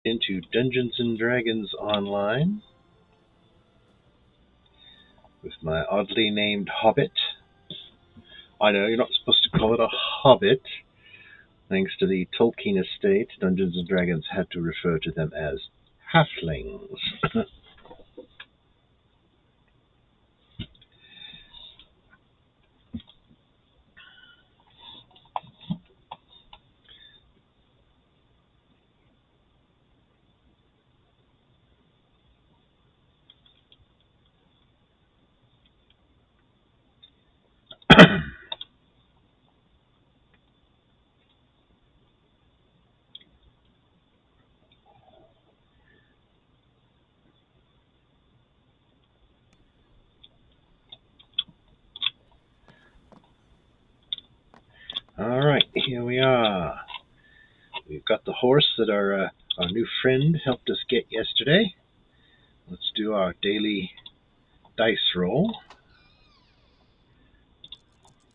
into Dungeons and Dragons Online with my oddly named hobbit. I know you're not supposed to call it a hobbit. Thanks to the Tolkien estate, Dungeons and Dragons had to refer to them as halflings. Alright, here we are. We've got the horse that our new friend helped us get yesterday. Let's do our daily dice roll.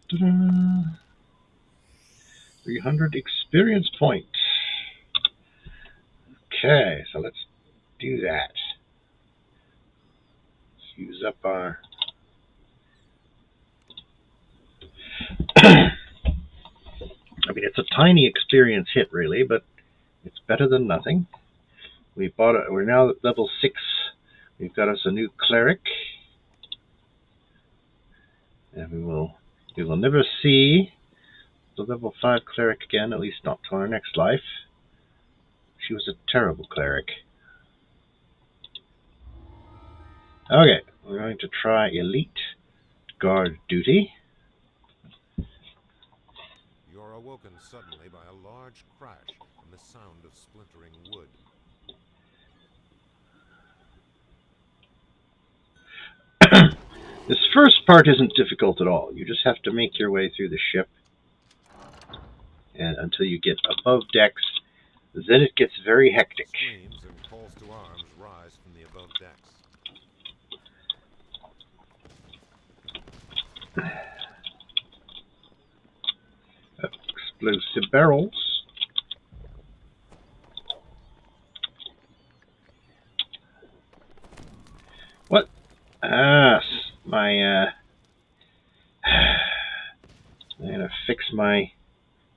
Ta-da! 300 experience points. Okay, so let's do that. Let's use up our... I mean, it's a tiny experience hit, really, but it's better than nothing. We bought it. We're now at level 6. We've got us a new cleric, and we will never see the level 5 cleric again, at least not till our next life. She was a terrible cleric. Okay, we're going to try elite guard duty. You're awoken suddenly by a large crash and the sound of splintering wood. This first part isn't difficult at all. You just have to make your way through the ship, and until you get above decks, then it gets very hectic. Screams and calls to arms rise from the above decks. Explosive barrels. What? I'm gonna fix my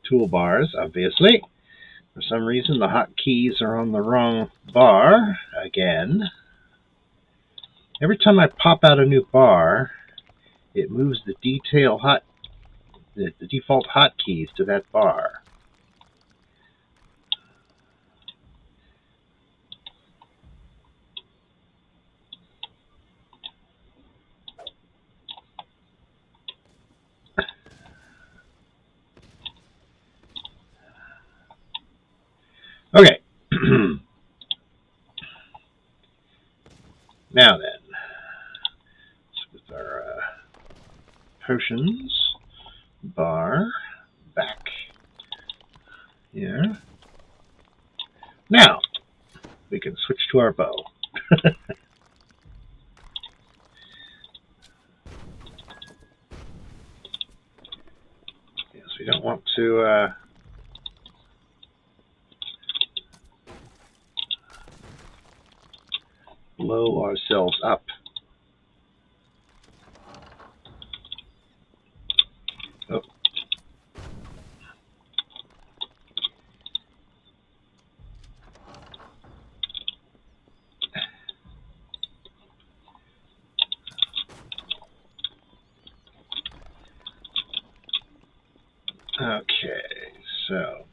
toolbars, obviously. For some reason, the hotkeys are on the wrong bar again. Every time I pop out a new bar, it moves the default hotkeys to that bar. Okay. Now then, with our potions bar back here. Now we can switch to our bow. Yes, we don't want to blow ourselves up. Oh. Okay, so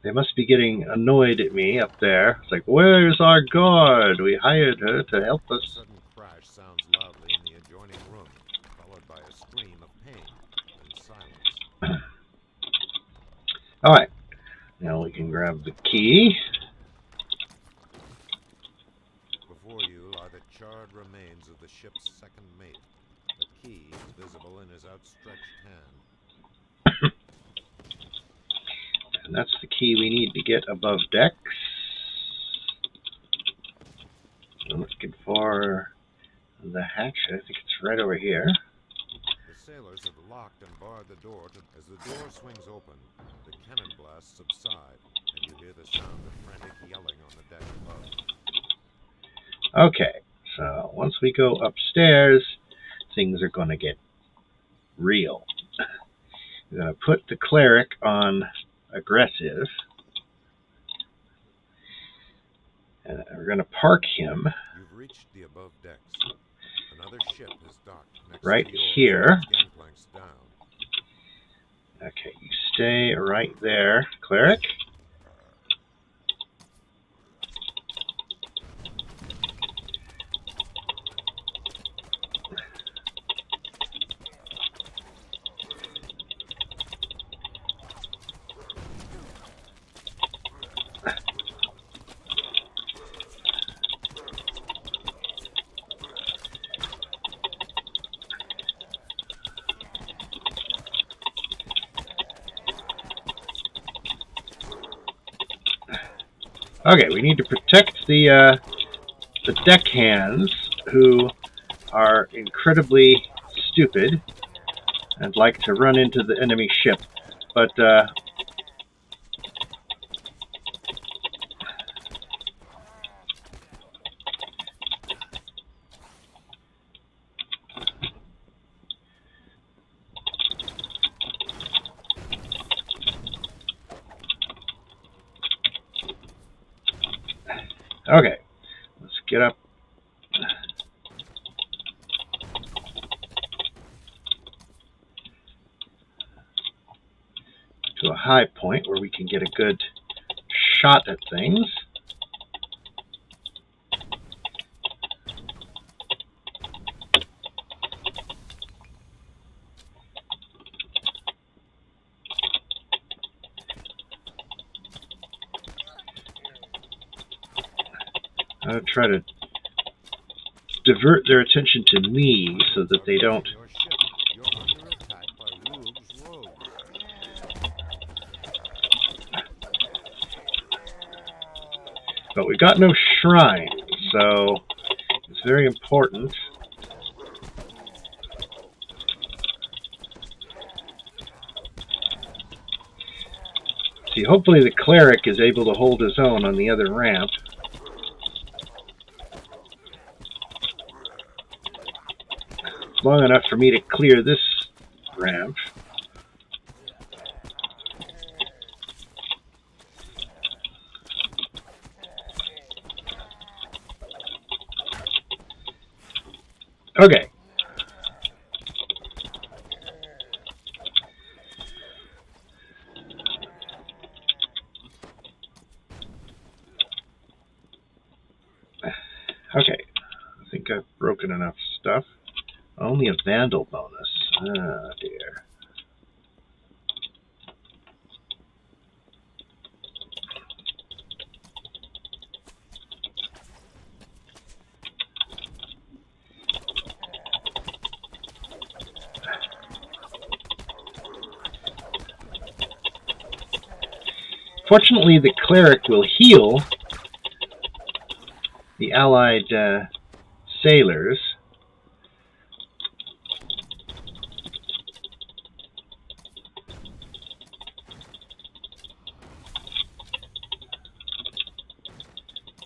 they must be getting annoyed at me up there. It's like, where's our guard? We hired her to help us. A sudden crash sounds loudly in the adjoining room, followed by a scream of pain and silence. Alright, now we can grab the key. Before you are the charred remains of the ship's second mate. The key is visible in his outstretched hand. And that's the key we need to get above decks. I'm looking for the hatch. I think it's right over here. The sailors have locked and barred the door. As the door swings open, the cannon blasts subside, and you hear the sound of frantic yelling on the deck above. Okay, so once we go upstairs, things are going to get real. We're going to put the cleric on aggressive. And we're going to park him. You've reached the above decks. Another ship is docked next right to yours, here. gangplanks down. Okay, you stay right there, cleric. Okay, we need to protect the deckhands who are incredibly stupid and like to run into the enemy ship. But okay, let's get up. To a high point where we can get a good shot at things. I'll try to divert their attention to me so that they don't. Your ship. You're under attack by Rube's rogues. But we got no shrine, so it's very important. See, hopefully the cleric is able to hold his own on the other ramp. Long enough for me to clear this ramp. Okay. Okay. I think I've broken enough stuff. Only a vandal bonus. Ah, dear. Fortunately, the cleric will heal the allied sailors.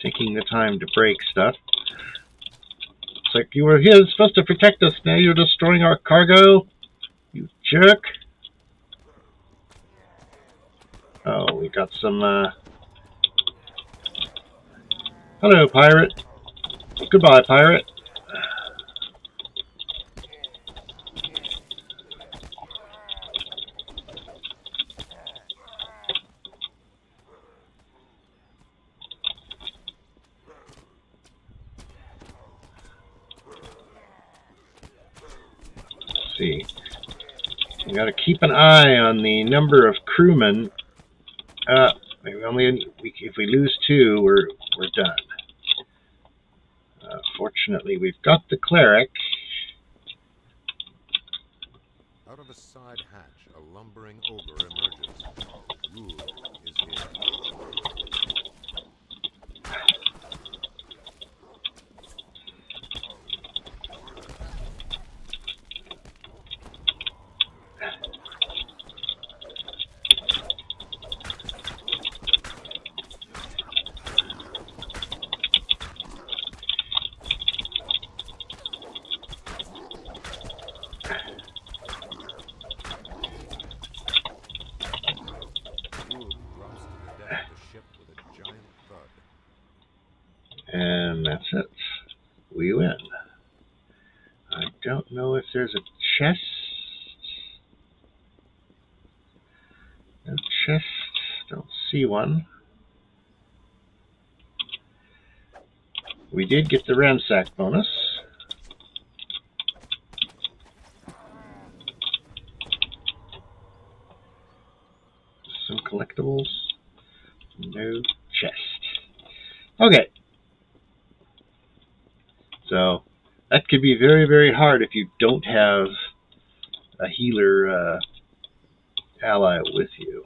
Taking the time to break stuff. It's like, you were here supposed to protect us, now you're destroying our cargo? You jerk. Oh, we got some, hello, pirate. Goodbye, pirate. Let's see. We gotta keep an eye on the number of crewmen. If we lose two, we're done. Fortunately, we've got the cleric. Out of a side hatch, a lumbering ogre emerges. Rube is here. that's it. We win. I don't know if there's a chest. No chest. Don't see one. We did get the ransack bonus. Some collectibles. No chest. Okay. So that could be very, very hard if you don't have a healer ally with you.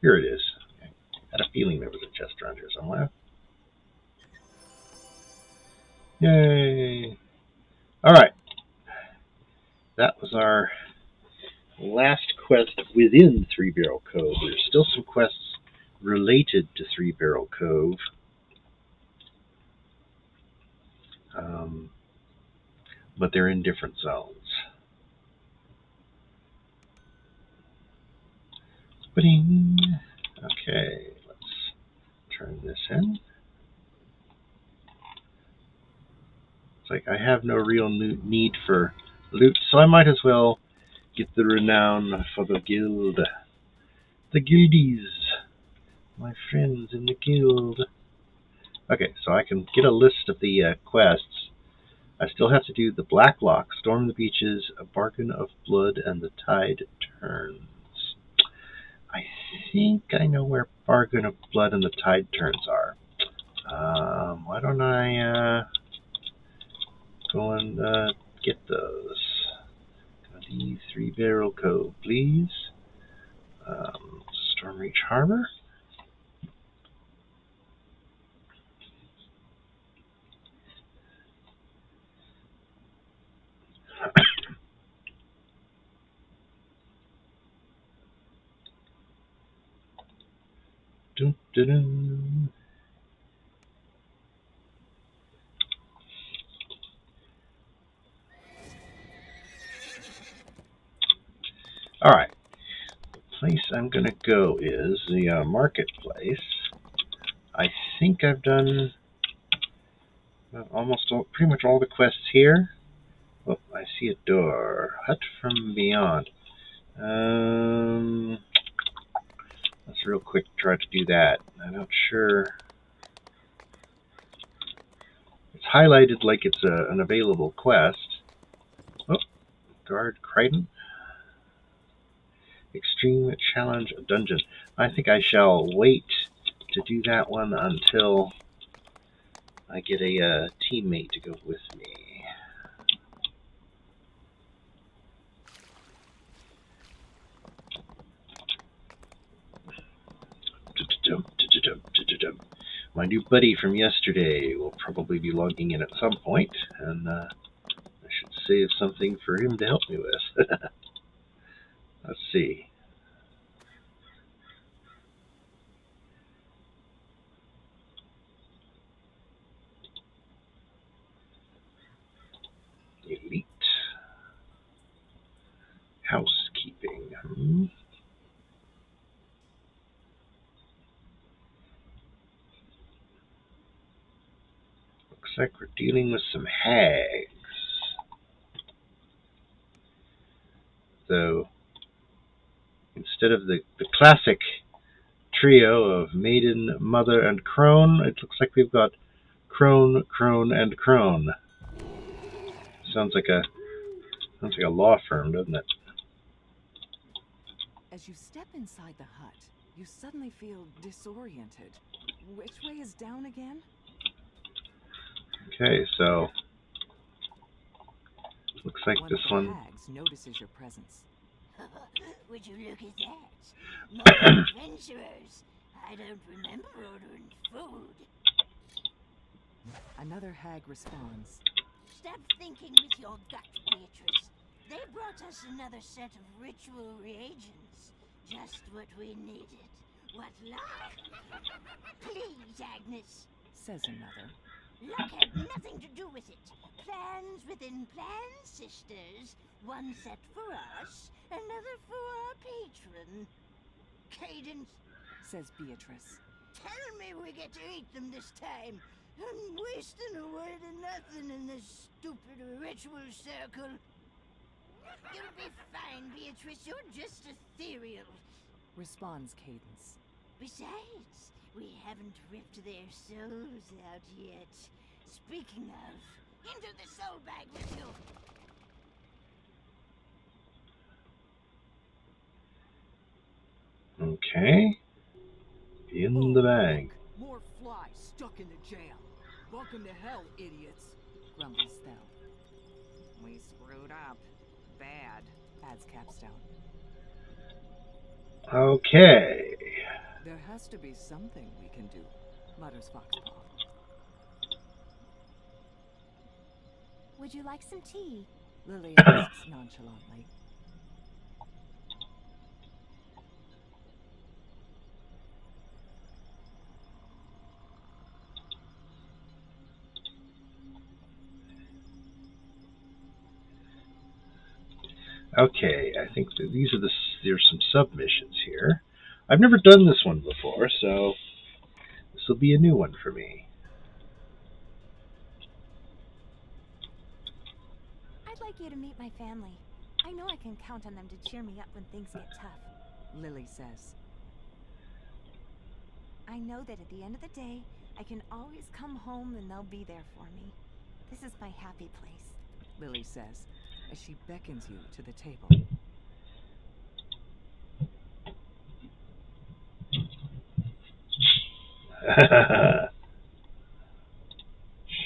Here it is. Okay. I had a feeling there was a chest around here somewhere. Yay! Alright. That was our last quest within Three Barrel Cove. There's still some quests related to Three Barrel Cove. But they're in different zones. Ba-ding. Okay, let's turn this in. It's like I have no real need for loot, so I might as well get the renown for the guild. The guildies. My friends in the guild. Okay, so I can get a list of the quests. I still have to do the Black Lock, Storm the Beaches, A Bargain of Blood, and the Tide Turns. I think I know where Bargain of Blood and the Tide Turns are. Why don't I go and get those? The Three Barrel Cove, please. Stormreach Harbor. Dun, dun, dun. Alright. The place I'm going to go is the marketplace. I think I've done pretty much all the quests here. Oh, I see a door. Hut from Beyond. Let's real quick try to do that. I'm not sure. It's highlighted like it's an available quest. Oh, Guard Crichton. Extreme Challenge Dungeon. I think I shall wait to do that one until I get a teammate to go with me. My new buddy from yesterday will probably be logging in at some point, and I should save something for him to help me with. Let's see. Elite. Housekeeping. Looks like we're dealing with some hags. So, instead of the classic trio of Maiden, Mother, and Crone, it looks like we've got Crone, Crone, and Crone. Sounds like a law firm, doesn't it? As you step inside the hut, you suddenly feel disoriented. Which way is down again? Okay, so looks like One this of the one. hags notices your presence. Would you look at that? More adventurers. I don't remember ordering food. Another hag responds. Stop thinking with your gut, Beatrice. They brought us another set of ritual reagents. Just what we needed. What luck! Please, Agnes. Says another. Luck had nothing to do with it. Plans within plans, sisters. One set for us, another for our patron. Cadence, Says Beatrice. tell me we get to eat them this time. I'm wasting a word of nothing in this stupid ritual circle. You'll be fine, Beatrice. You're just ethereal. Responds Cadence. Besides, we haven't ripped their souls out yet. Speaking of, into the soul bag with you. Okay. In the bag. More flies stuck in the jail. Welcome to hell, idiots, grumbles Thel. We screwed up. Bad, adds Capstone. Okay. There has to be something we can do, mutters Foxpaw. Would you like some tea? Lily asks nonchalantly. Okay, I think that there's some submissions here. I've never done this one before, so this will be a new one for me. I'd like you to meet my family. I know I can count on them to cheer me up when things get tough. Lily says. I know that at the end of the day, I can always come home and they'll be there for me. This is my happy place. Lily says, as she beckons you to the table.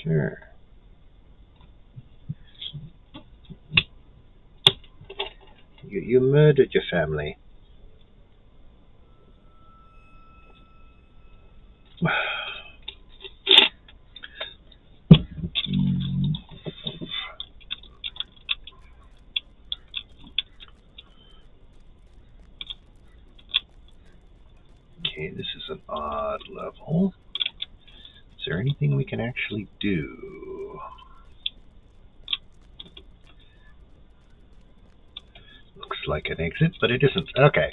Sure. You murdered your family. Okay, this is an odd level. Is there anything we can actually do? Looks like an exit, but it isn't. Okay,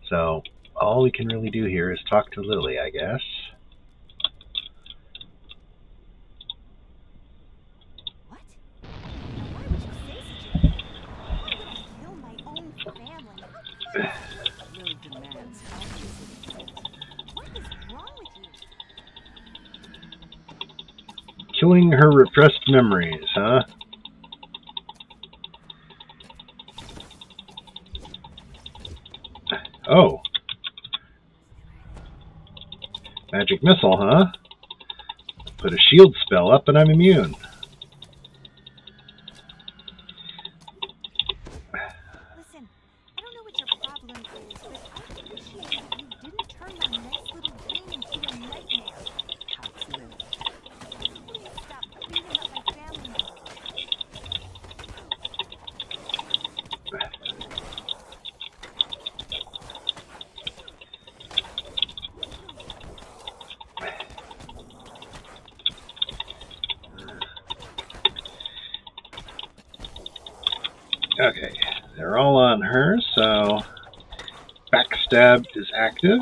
so all we can really do here is talk to Lily, I guess. What? Why would you say such a thing? Why would I kill my own family? Lily demands obviously. What is wrong with you? Killing her repressed memories, huh? Oh. Magic missile, huh? Put a shield spell up and I'm immune. Listen, I don't know what your problem is, but I appreciate that you didn't turn my nice little dream into a nightmare. Pouts Lily. Please stop beating up my family members. Okay, they're all on her, so backstab is active.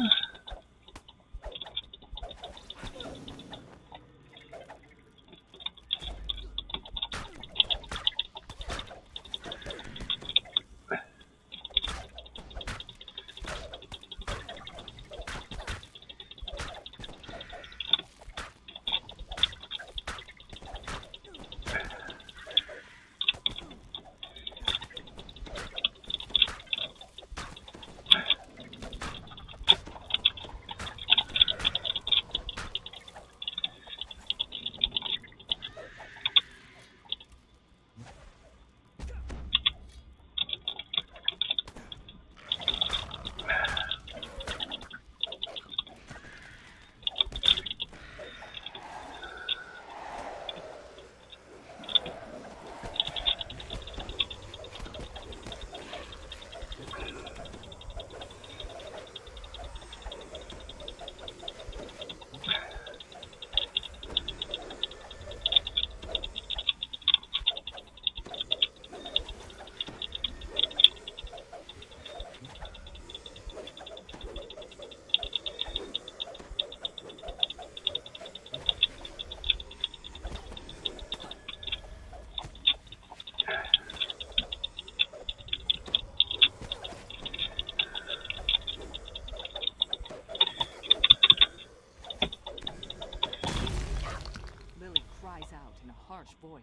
voice.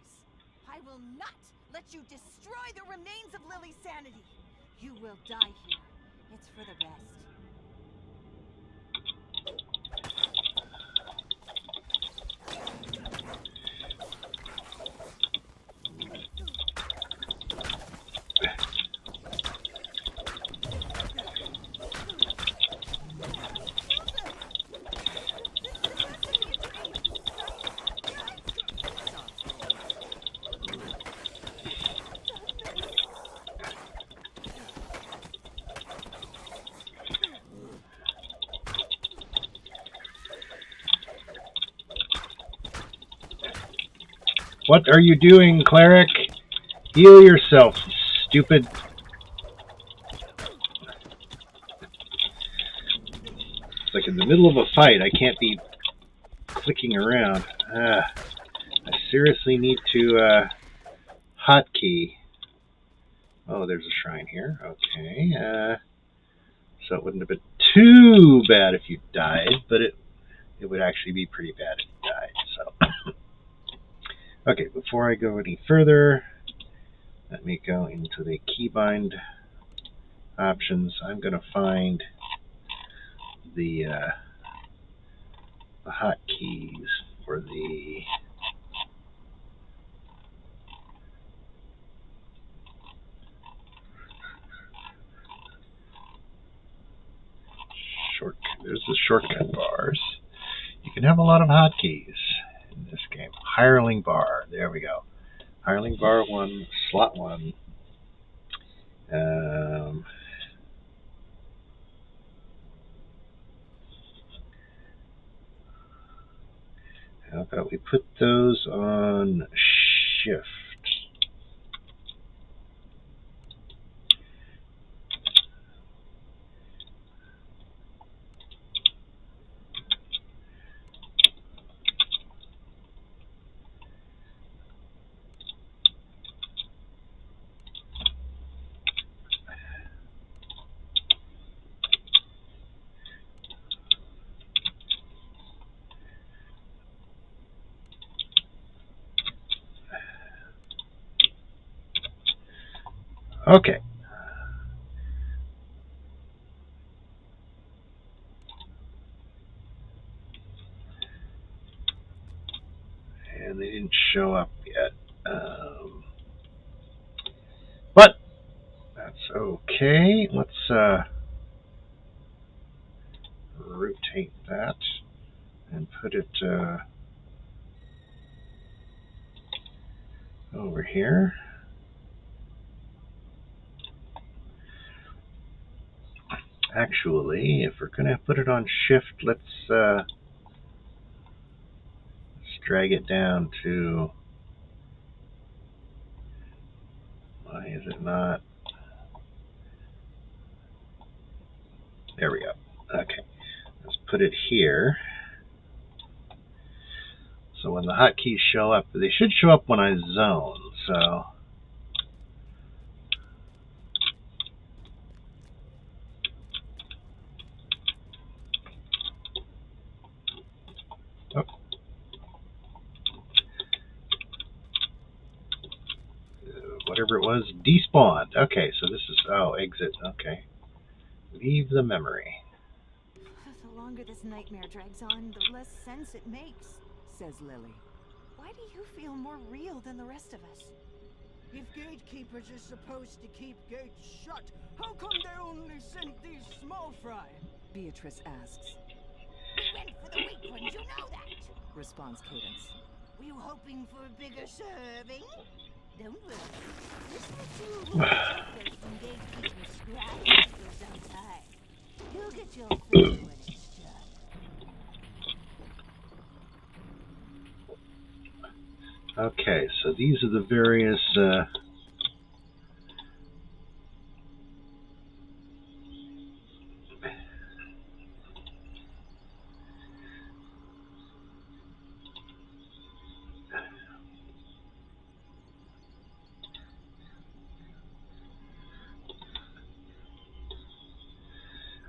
I will not let you destroy the remains of Lily's sanity. You will die here. It's for the best. What are you doing, cleric? Heal yourself, stupid. It's like in the middle of a fight, I can't be clicking around. I seriously need to hotkey. Oh, there's a shrine here. Okay. So it wouldn't have been too bad if you died, but it would actually be pretty bad if you died. So, okay, before I go any further, let me go into the keybind options. I'm going to find the hotkeys for the there's the shortcut bars. You can have a lot of hotkeys in this game. Hireling bar. There we go. Hireling bar 1, slot 1. How about we put those on shift? Okay. And they didn't show up yet. But that's okay. Let's rotate that and put it over here. Actually, if we're going to put it on shift, let's drag it down to, why is it not? There we go. Okay, let's put it here. So when the hotkeys show up, they should show up when I zone. So whatever it was, despawned. Okay, so this is, oh, exit. Okay. Leave the memory. The longer this nightmare drags on, the less sense it makes, says Lily. Why do you feel more real than the rest of us? If gatekeepers are supposed to keep gates shut, how come they only sent these small fry? Beatrice asks. We went for the weak ones, you know that. Responds Cadence. Were you hoping for a bigger serving? Don't worry. This little will take those from gatekeepers' scraps for some time. You'll get your fill when it's done. Okay, so these are the various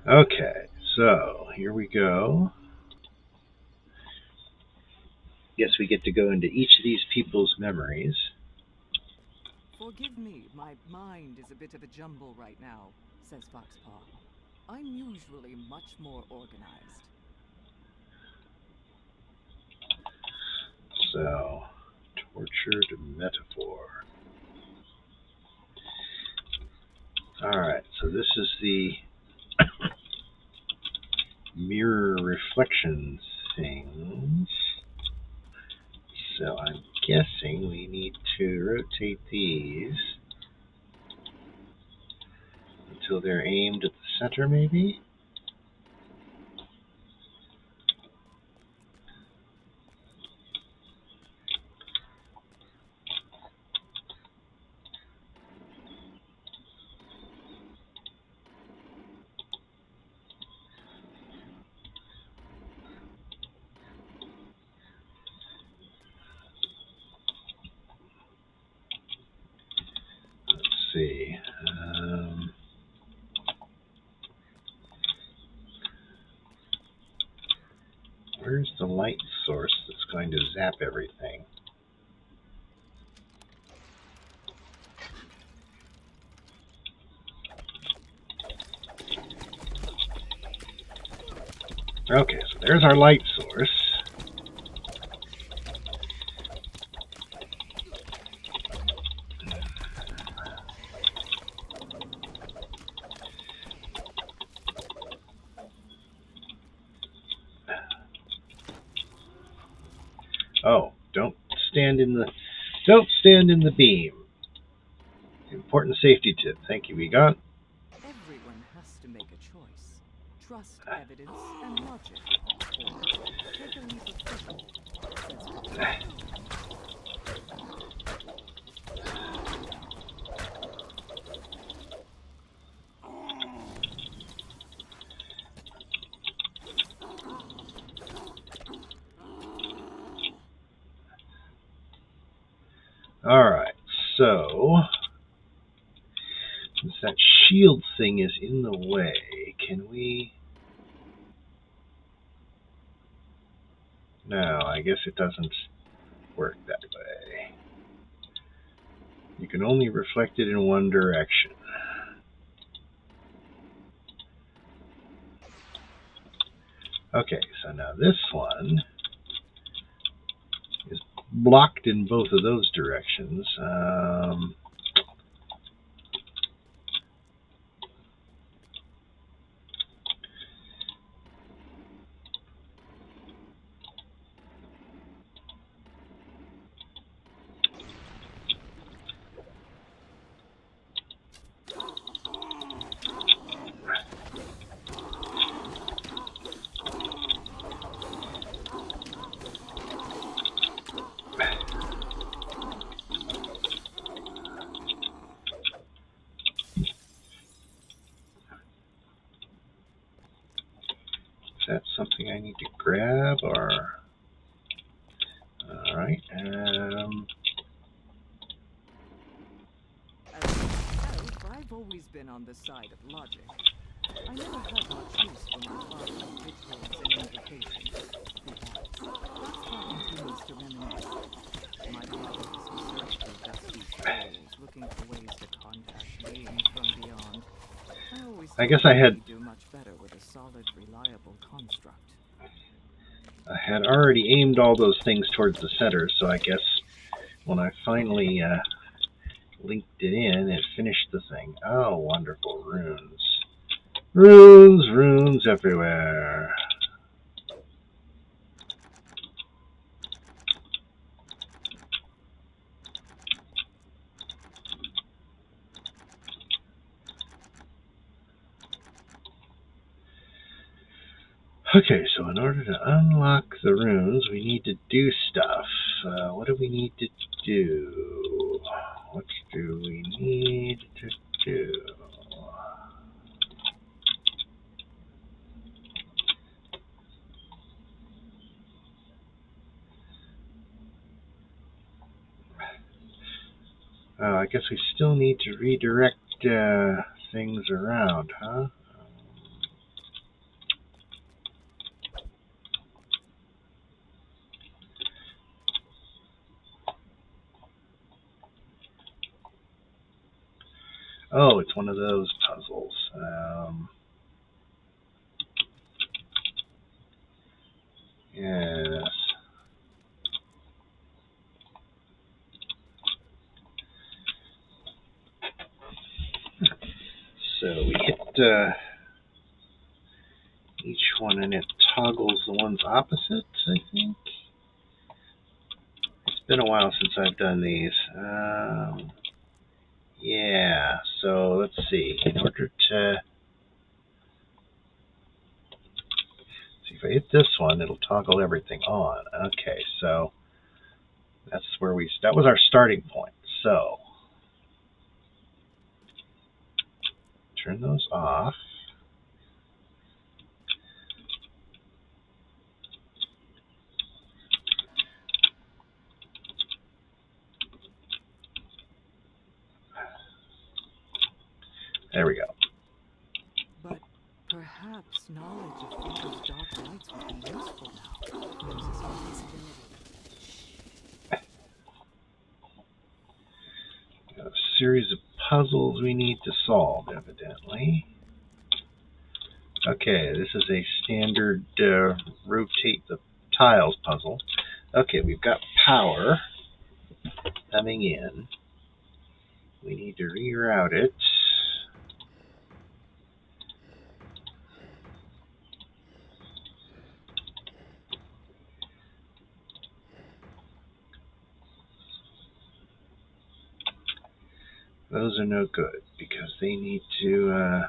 okay, so here we go. Guess we get to go into each of these people's memories. Forgive me, my mind is a bit of a jumble right now, says Foxpaw. I'm usually much more organized. So, tortured metaphor. Alright, so this is the mirror reflection things. So I'm guessing we need to rotate these until they're aimed at the center, maybe? See. Where's the light source that's going to zap everything? Okay, so there's our light source. Oh, don't stand in the beam. Important safety tip. Thank you, Egon. Everyone has to make a choice. Trust evidence and logic. Or take a leap of faith, says Foxpaw. Alright, so since that shield thing is in the way, can we... No, I guess it doesn't work that way. You can only reflect it in one direction. Okay, so now this one is blocked in both of those directions. Is that something I need to grab, or... Alright, As I've always been on the side of logic. I never had much use for my father's rituals and invocations. That's how continues to reminisce. My father was who searched through dusty scrolls, looking for ways to contact beings from beyond. I guess I had do much better with a solid, reliable construct. I had already aimed all those things towards the center, so I guess when I finally linked it in, it finished the thing. Oh, wonderful. Runes. Runes, runes everywhere. Okay, so in order to unlock the runes, we need to do stuff. What do we need to do? What do we need to do? I guess we still need to redirect things around, huh? Oh, it's one of those puzzles. Yes. So we hit each one and it toggles the ones opposite, I think. It's been a while since I've done these. Yeah, so let's see. In order to see if I hit this one, it'll toggle everything on. Okay, so that's where that was our starting point. So turn those off. There we go. But perhaps knowledge of Father's dark rites would be useful now. There's a possibility. Got a series of puzzles we need to solve, evidently. Okay, this is a standard rotate the tiles puzzle. Okay, we've got power coming in. We need to reroute it. Those are no good because they need to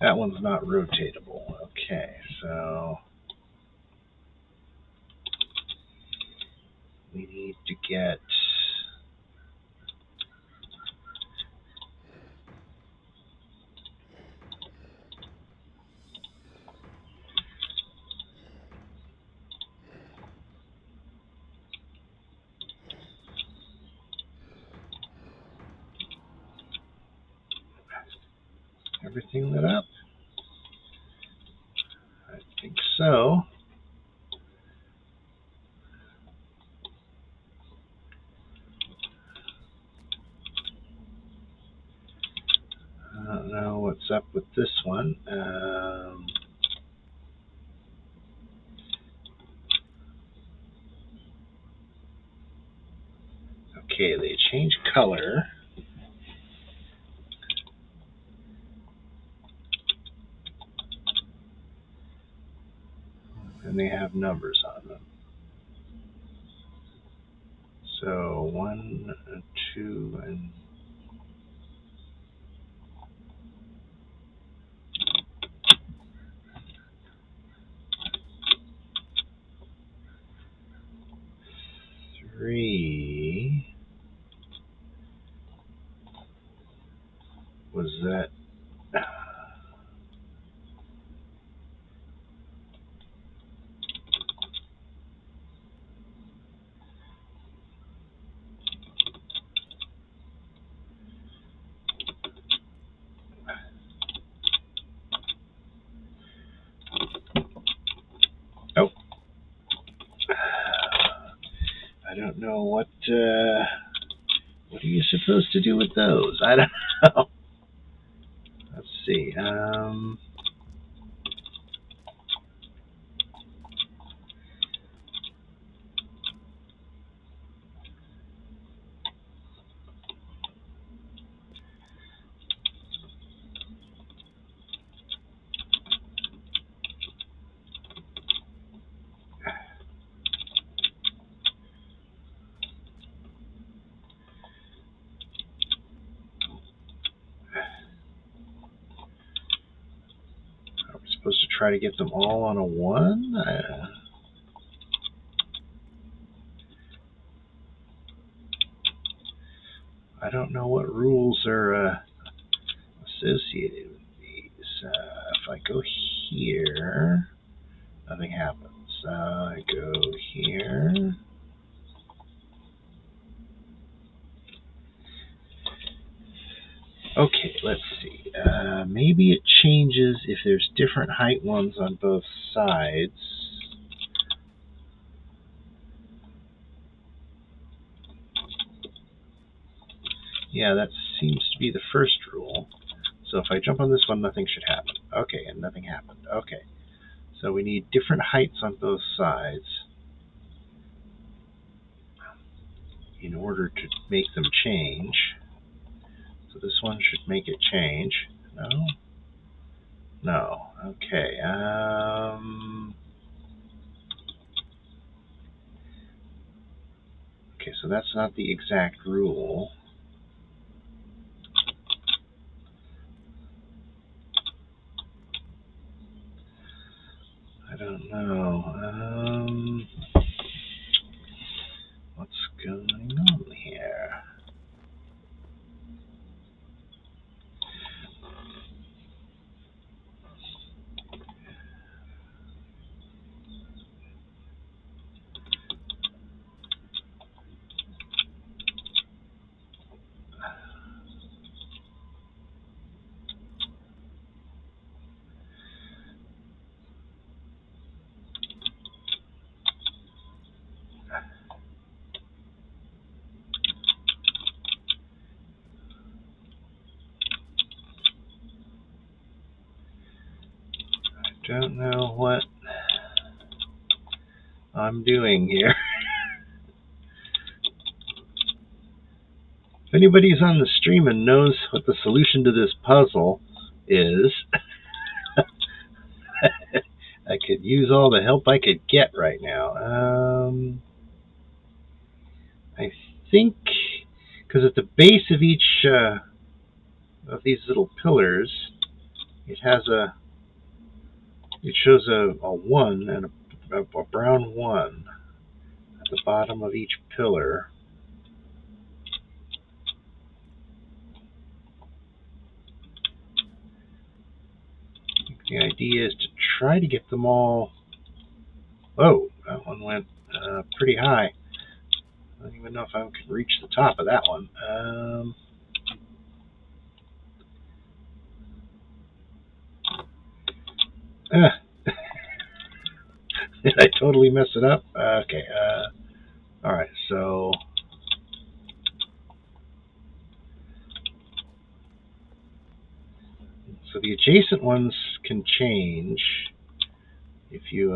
that one's not rotatable. Okay, so we need to get everything lit up. I think so. I don't know what's up with this one. Okay, they change color. And they have numbers on them. So 1, 2, and 3 was that. Oh, I don't know what are you supposed to do with those? I don't know. Let's see. Are we supposed to try to get them all on a 1? I don't know what rules are associated with If I go here, nothing happens. I go here. Okay, let's see. Maybe it changes if there's different height ones on both sides. Yeah, that seems to be the first rule. So if I jump on this one, nothing should happen. Okay, and nothing happened. Okay. So we need different heights on both sides in order to make them change. So this one should make it change. No? No. Okay. Okay, so that's not the exact rule. I don't know. What's going on here? I don't know what I'm doing here. If anybody's on the stream and knows what the solution to this puzzle is, I could use all the help I could get right now. I think, because at the base of each of these little pillars, it shows a 1 and a brown 1 at the bottom of each pillar. The idea is to try to get them all. Oh, that one went pretty high. I don't even know if I can reach the top of that one. Did I totally mess it up? Okay. Alright, so the adjacent ones can change if you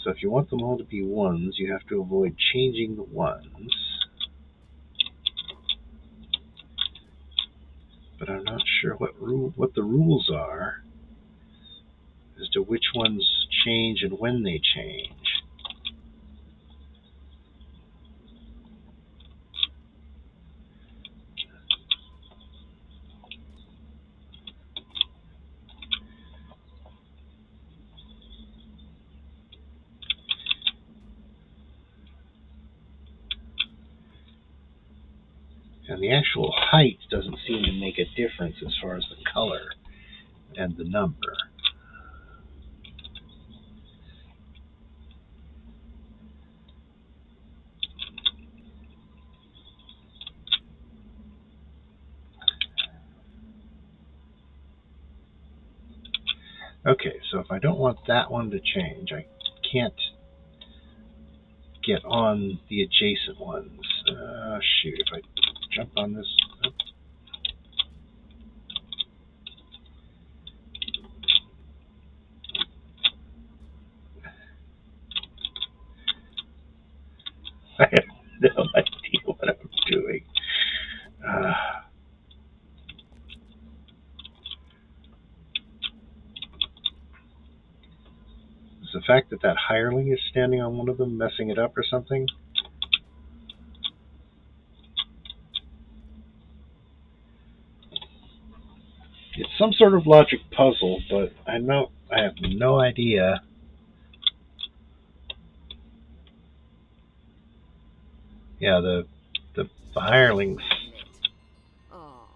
so if you want them all to be 1s, you have to avoid changing the 1s. But I'm not sure what the rules are as to which ones change and when they change. And the actual height doesn't seem to make a difference as far as the color and the number. Okay, so if I don't want that one to change, I can't get on the adjacent ones. Shoot, if I jump on this... Oops. I have no idea what I'm doing. Is the fact that that hireling is standing on one of them messing it up or something? It's some sort of logic puzzle, but I have no idea. Yeah, the hirelings. Oh,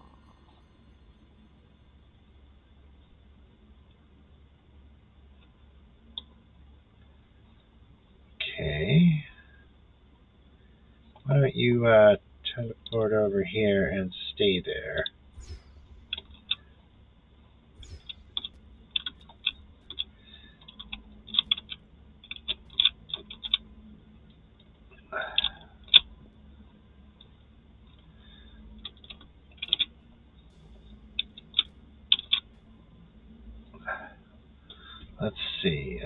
don't you teleport over here and stay there? Let's see.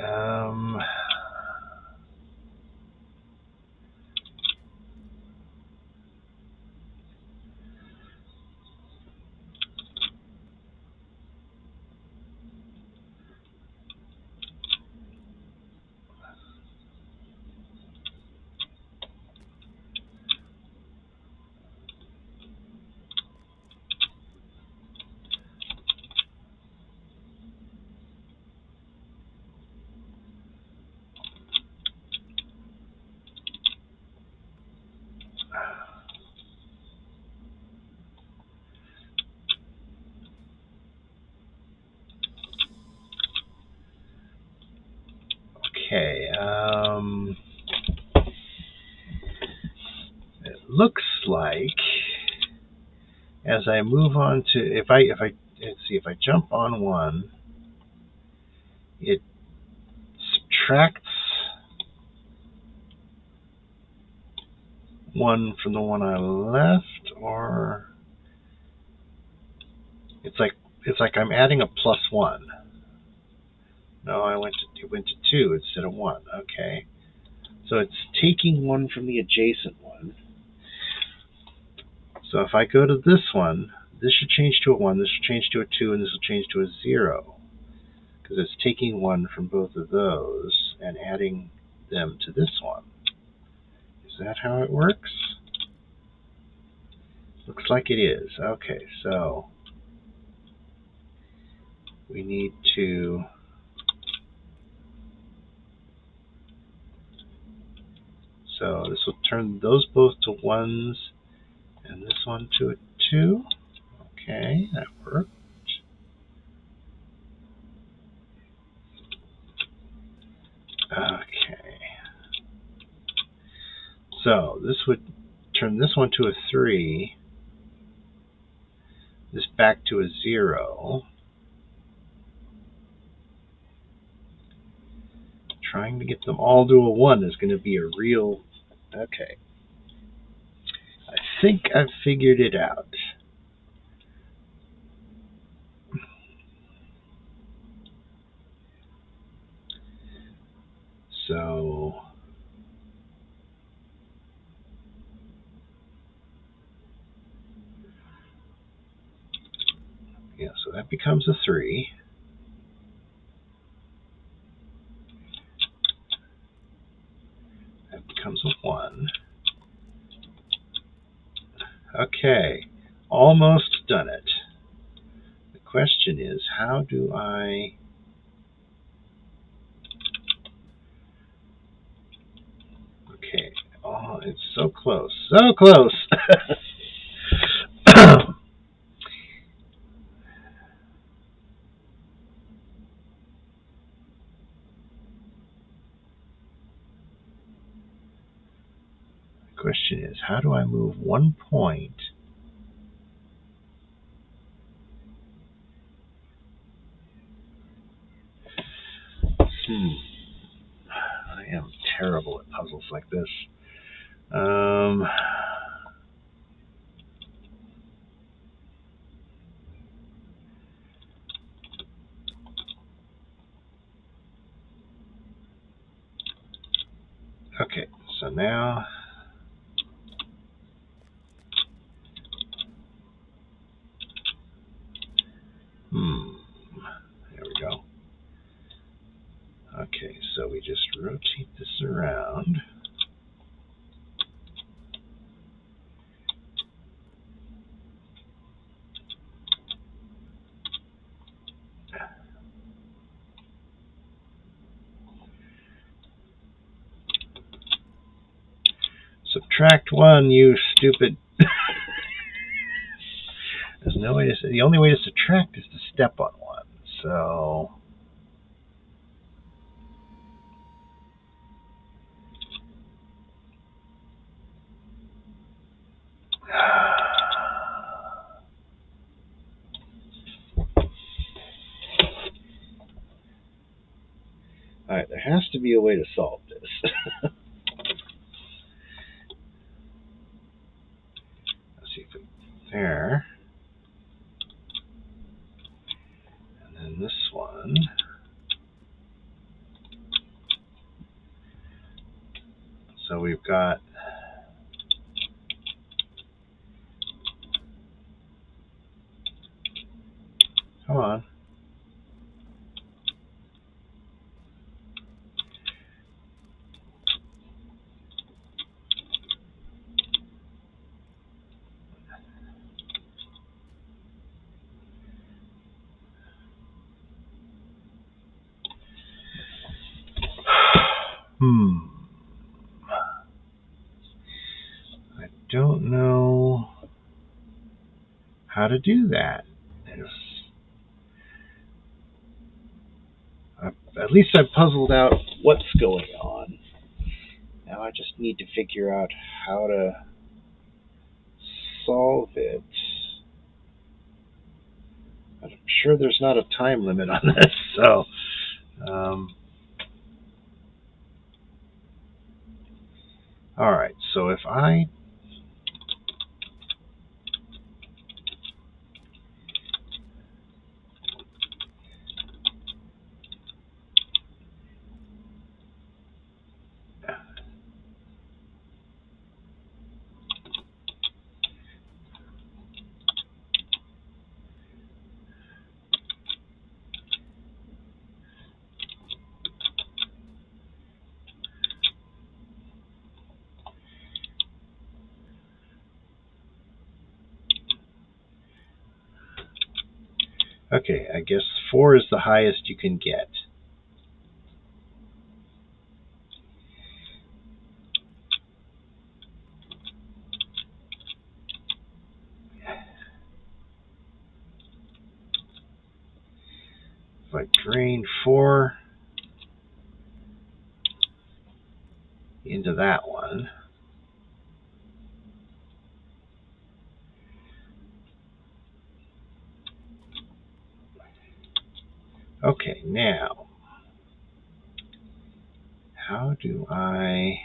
Okay. It looks like as I move on to let's see, if I jump on one, it subtracts one from the one I left, or it's like I'm adding a +1. No, it went to 2 instead of 1. Okay. So it's taking one from the adjacent one. So if I go to this one, this should change to a 1, this should change to a 2, and this will change to a 0. Because it's taking one from both of those and adding them to this one. Is that how it works? Looks like it is. Okay, so we need to so this will turn those both to 1s and this one to a 2. Okay, that worked. Okay. So this would turn this one to a 3, this back to a 0. Trying to get them all to a 1 is going to be a real... Okay. I think I've figured it out. So... yeah, so that becomes a 3. That becomes a 1. Okay, almost done it. The question is, how do I... Okay, oh, it's so close. So close! The question is, how do I move 1 point? I am terrible at puzzles like this. Okay, so now... there we go. Okay, so we just rotate this around. Subtract 1, you stupid. There's no way to... The only way to subtract is to step on 1. So... Alright, there has to be a way to solve this. Let's see if it's there. And then this one. So we've got come on. I don't know how to do that. At least I've puzzled out what's going on. Now I just need to figure out how to solve it. I'm sure there's not a time limit on this, so alright, so if I okay, I guess 4 is the highest you can get. If I drain 4 into that one, okay, now how do I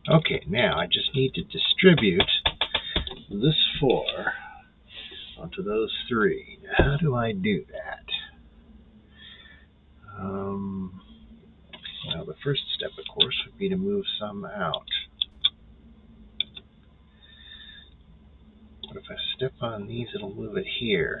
okay, now I just need to distribute this 4 onto those 3. Now, how do I do that? Well, the first step, of course, would be to move some out. But if I step on these, it'll move it here.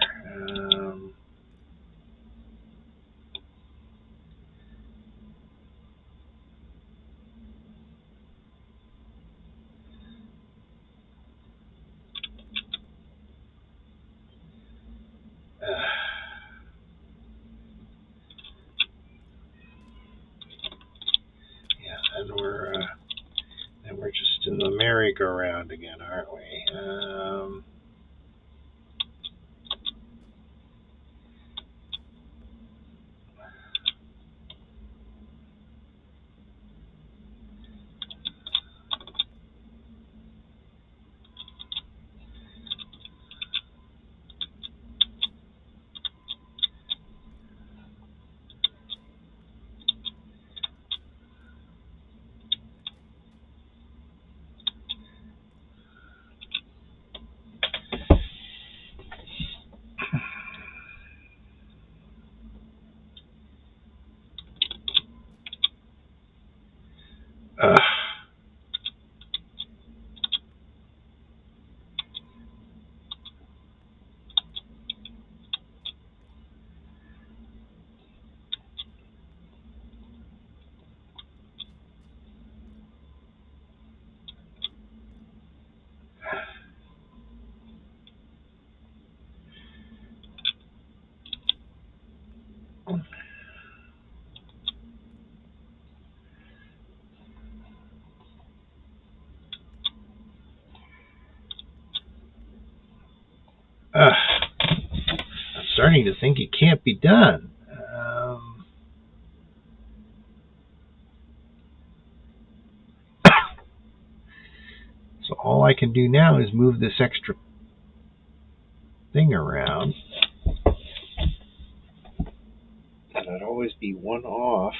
Yeah, and we're just in the merry-go-round again, aren't we? I'm starting to think it can't be done. So all I can do now is move this extra thing around. And I'd always be one off.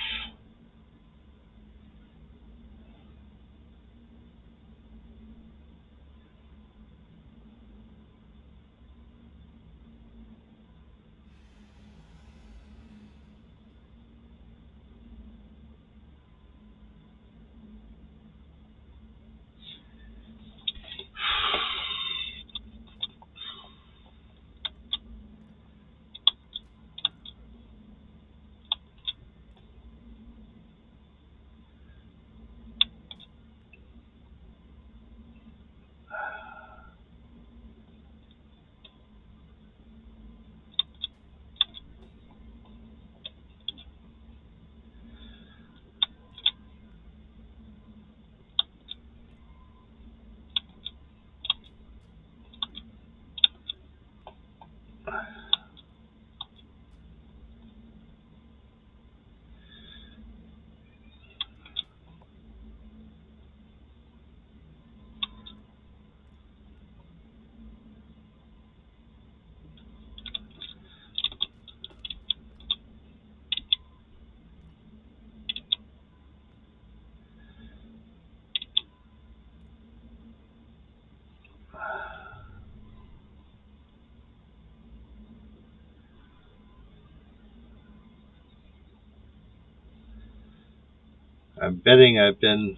I'm betting I've been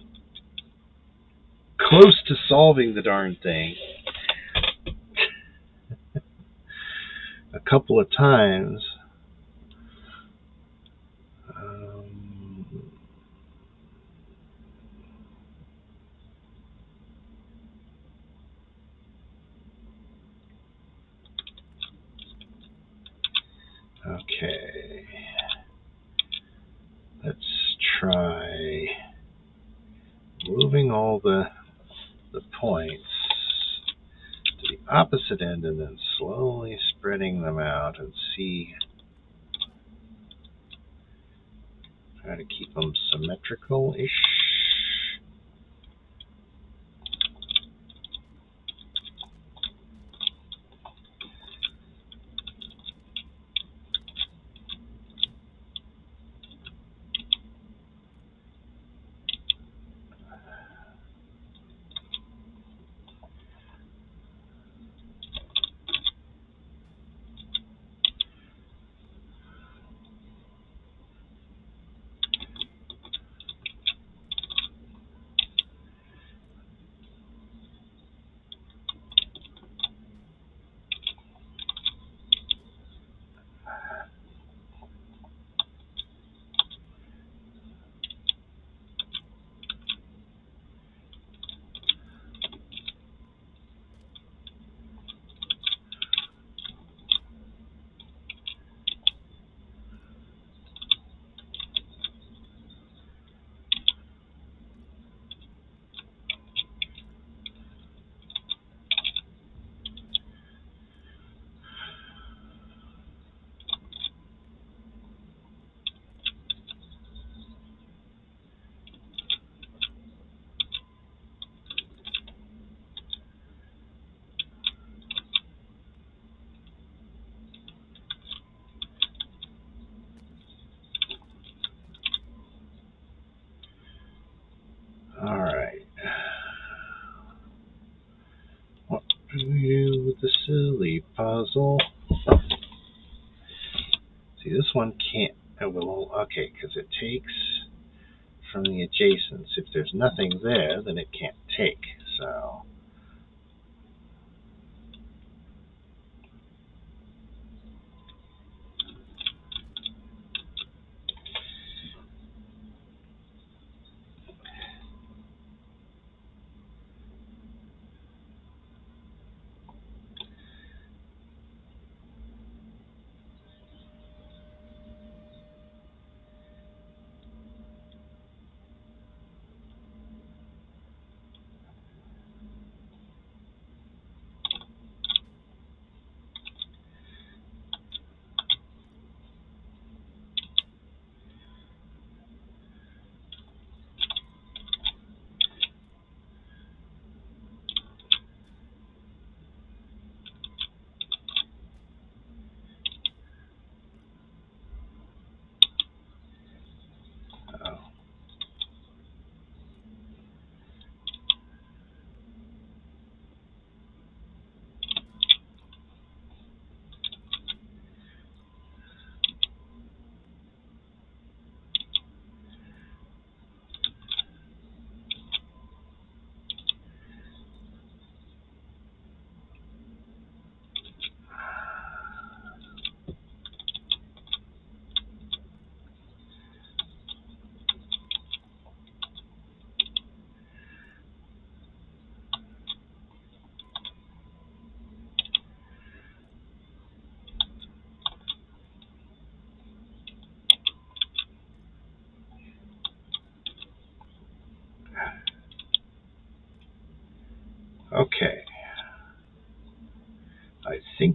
close to solving the darn thing a couple of times. Okay. Let's try moving all the points to the opposite end and then slowly spreading them out and see. Try to keep them symmetrical-ish. Alright. What do we do with the silly puzzle? See, this one can't. Oh, well, okay, because it takes from the adjacents. If there's nothing there, then it can't take. So.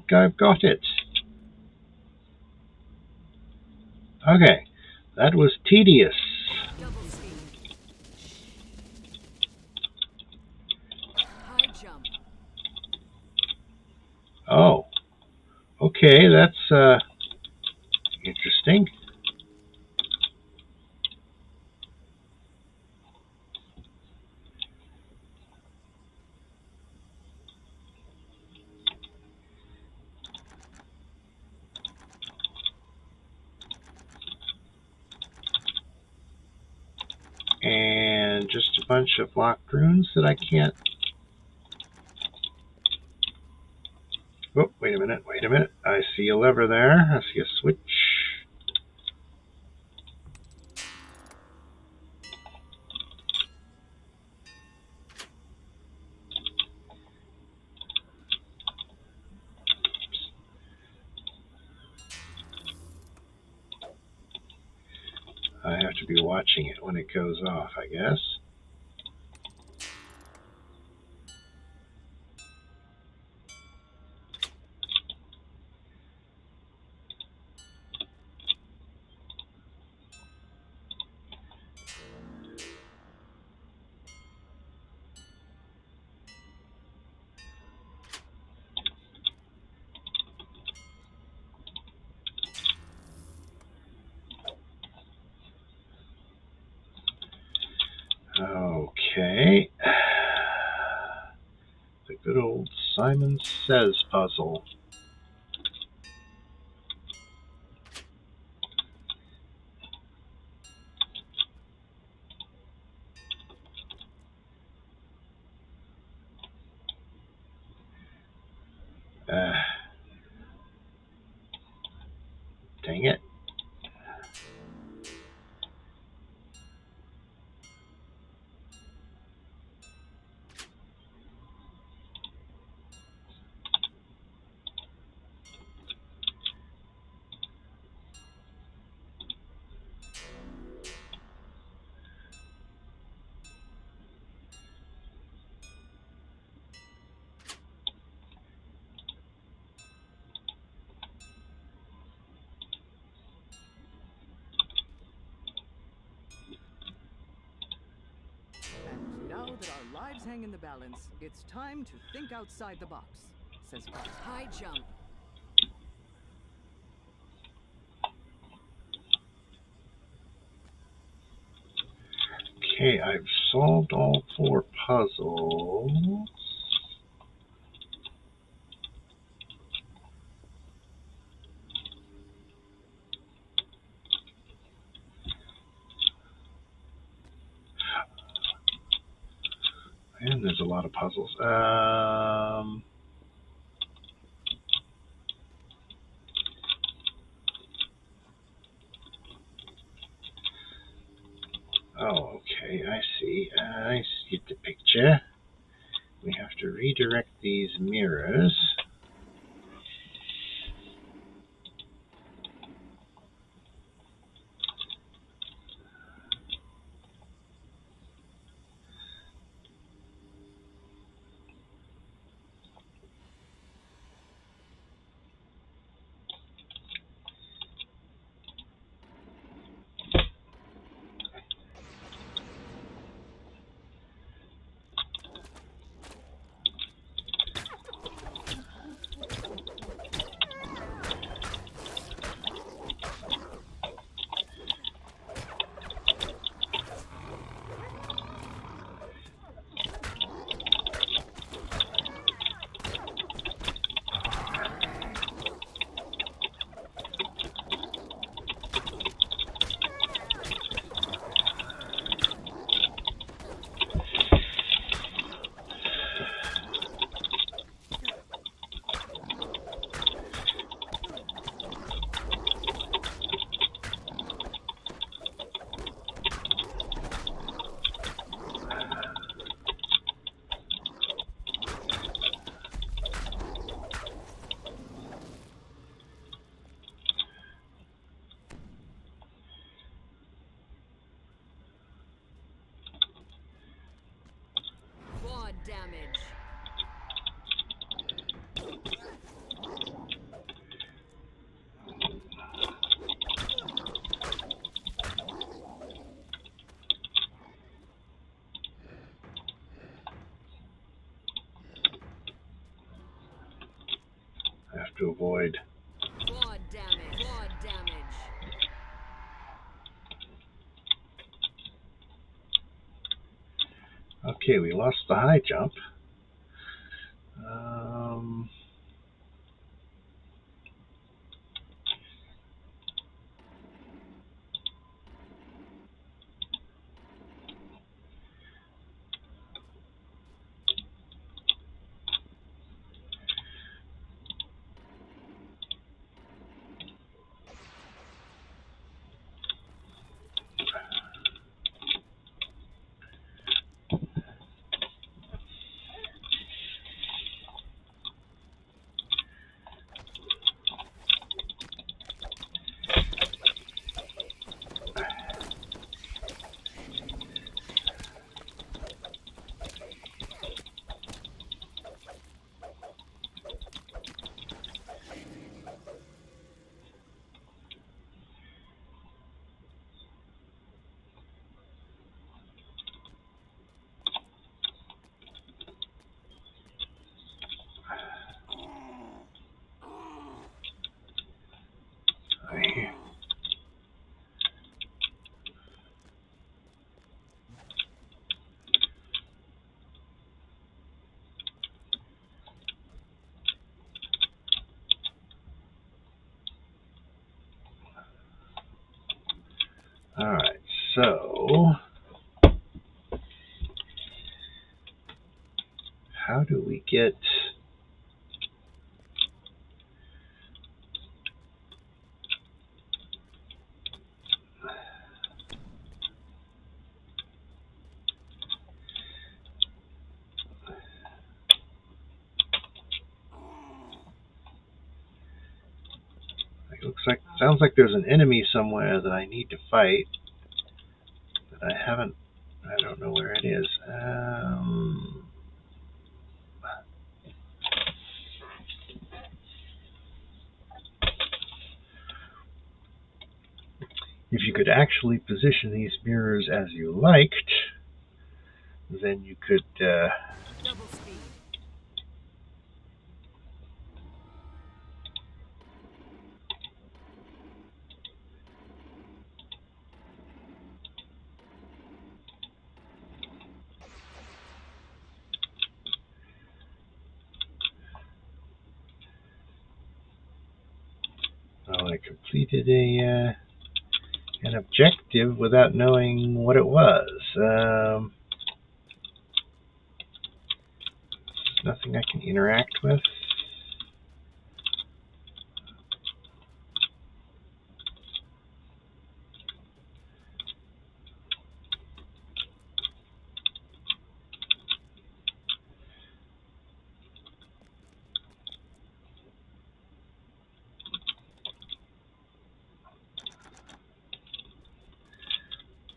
think I've got it. Okay, that was tedious. Double speed. High jump. Oh, okay, that's interesting. And just a bunch of locked runes that I can't... Oh, wait a minute, wait a minute. I see a lever there. I see a switch. I have to be watching it when it goes off, I guess. Okay. The good old Simon Says puzzle. Dang it. And now that our lives hang in the balance, it's time to think outside the box, says Fox. High jump. Okay, I've solved all 4 puzzles. And there's a lot of puzzles. Oh, okay, I see. I see the picture. We have to redirect these mirrors. avoid. Quad damage. Quad damage. Okay, we lost the high jump. Alright, so how do we get sounds like there's an enemy somewhere that I need to fight that I don't know where it is. If you could actually position these mirrors as you liked, then you could Double speed. well, I completed an objective without knowing what it was. Nothing I can interact with.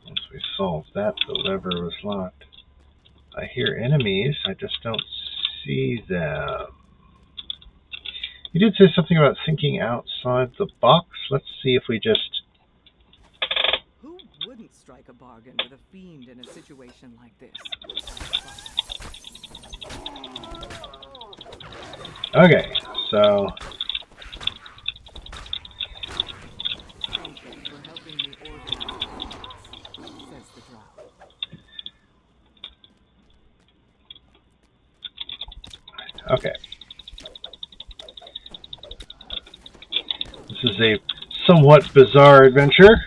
Once we solved that, the lever was locked. I hear enemies, I just don't see them. You did say something about thinking outside the box. Let's see if we just... Who wouldn't strike a bargain with a fiend in a situation like this? Okay, so... Thank you for helping me organize, says the drow. Okay. This is a somewhat bizarre adventure.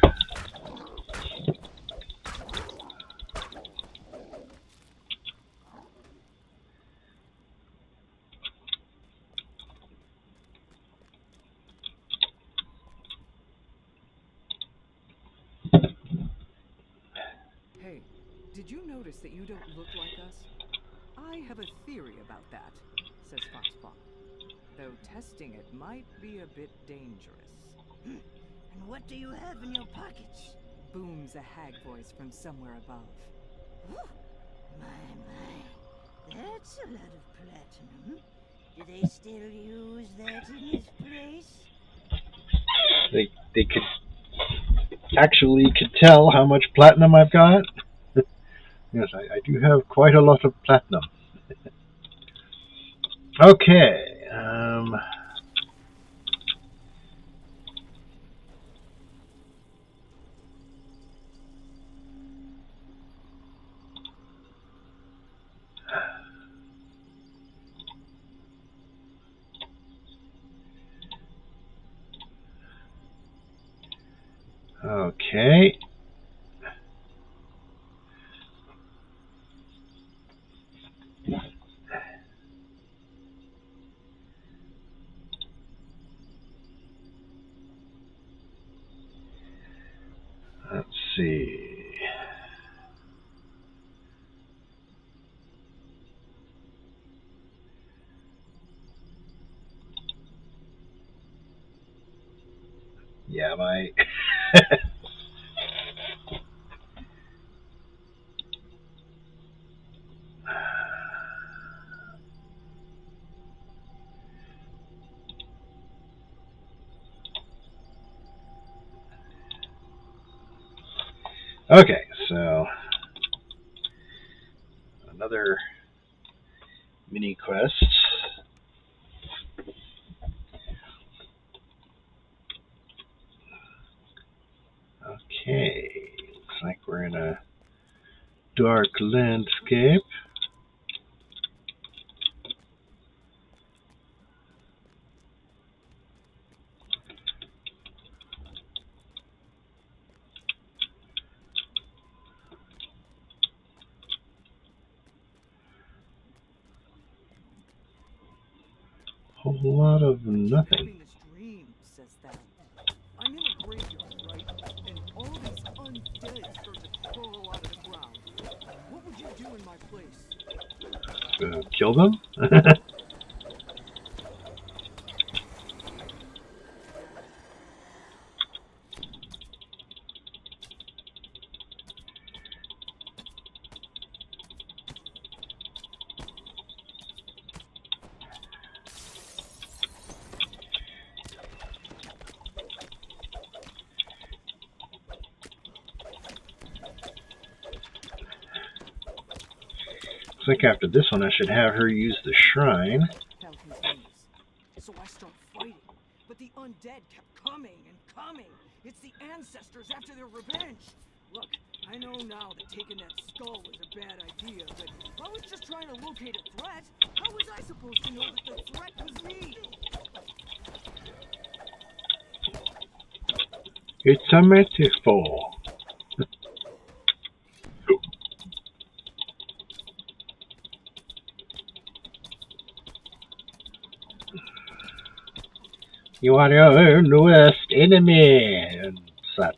Hey, did you notice that you don't look like us? I have a theory about that, says Foxpaw. Though testing it might be a bit dangerous. And what do you have in your pockets? Booms a hag voice from somewhere above. My. That's a lot of platinum. Do they still use that in this place? They could tell how much platinum I've got. Yes, I do have quite a lot of platinum. Okay. Okay. Let's see. Yeah, my okay, so another mini quest. Okay, looks like we're in a dark landscape. Whole lot of nothing. Having this dream, says that. I'm in a graveyard, right? And all these undead start to crawl out of the ground. What would you do in my place? Kill them? Looks like after this one I should have her use the shrine. Hell continues. So I start fighting, but the undead kept coming and coming. It's the ancestors after their revenge. Look, I know now that taking that skull was a bad idea, but I was just trying to locate a threat. How was I supposed to know that the threat was me? It's a metaphor. You are your own worst enemy, and such.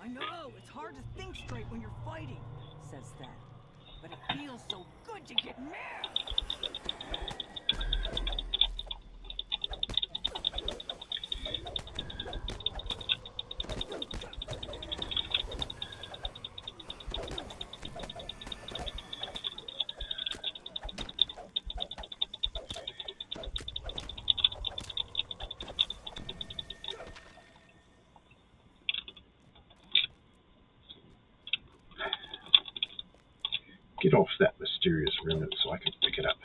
I know, it's hard to think straight when you're fighting, says that. But it feels so good to get mad. Get off that mysterious remnant so I can pick it up.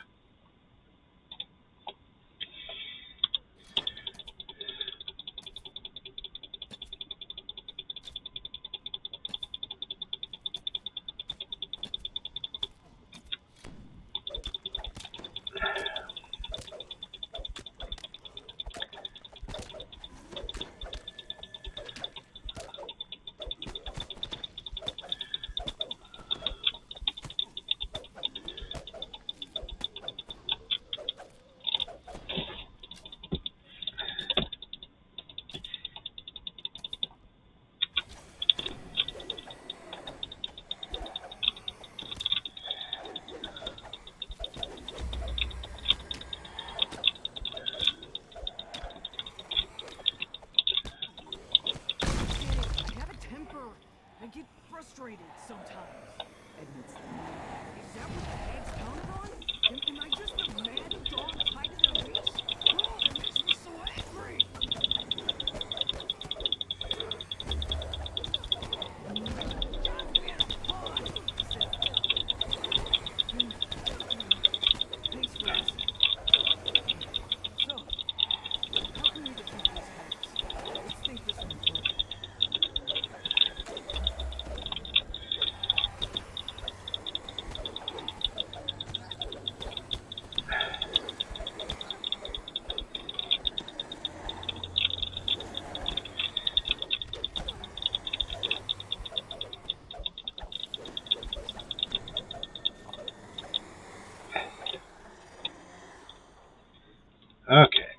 Okay,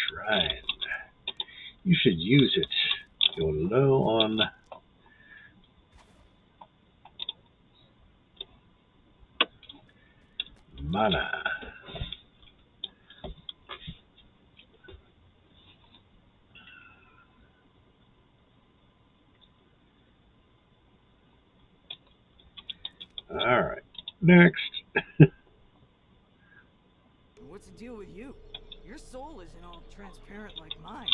shrine. You should use it. You're low on mana. Alright, next. What's the deal with you? Your soul isn't all transparent like mine.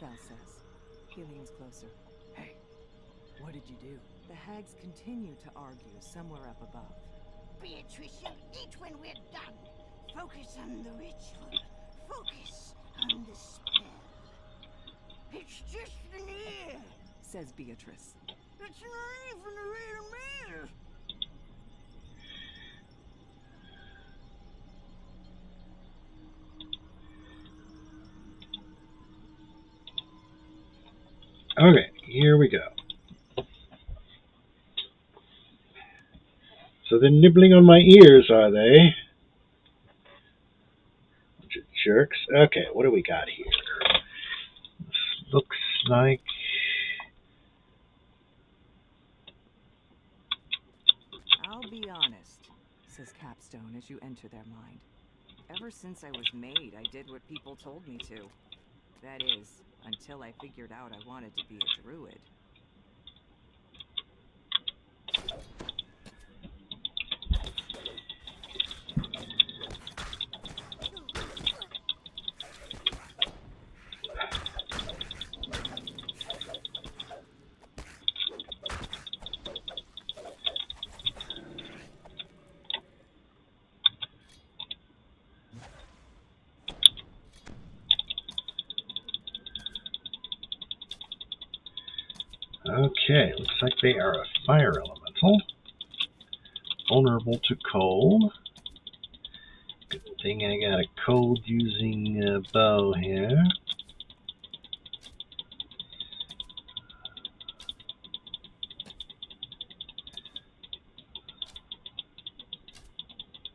Val says. He leans closer. Hey, what did you do? The hags continue to argue somewhere up above. Beatrice, you'll eat when we're done. Focus on the ritual. Focus on the spell. It's just an ear. Says Beatrice. It's not even a real meal. Okay, here we go. So they're nibbling on my ears, are they? Bunch of jerks. Okay, what do we got here? This looks like... I'll be honest, says Capstone as you enter their mind. Ever since I was made, I did what people told me to. That is, until I figured out I wanted to be a druid. Okay, looks like they are a fire elemental. Vulnerable to cold. Good thing I got a cold using bow here.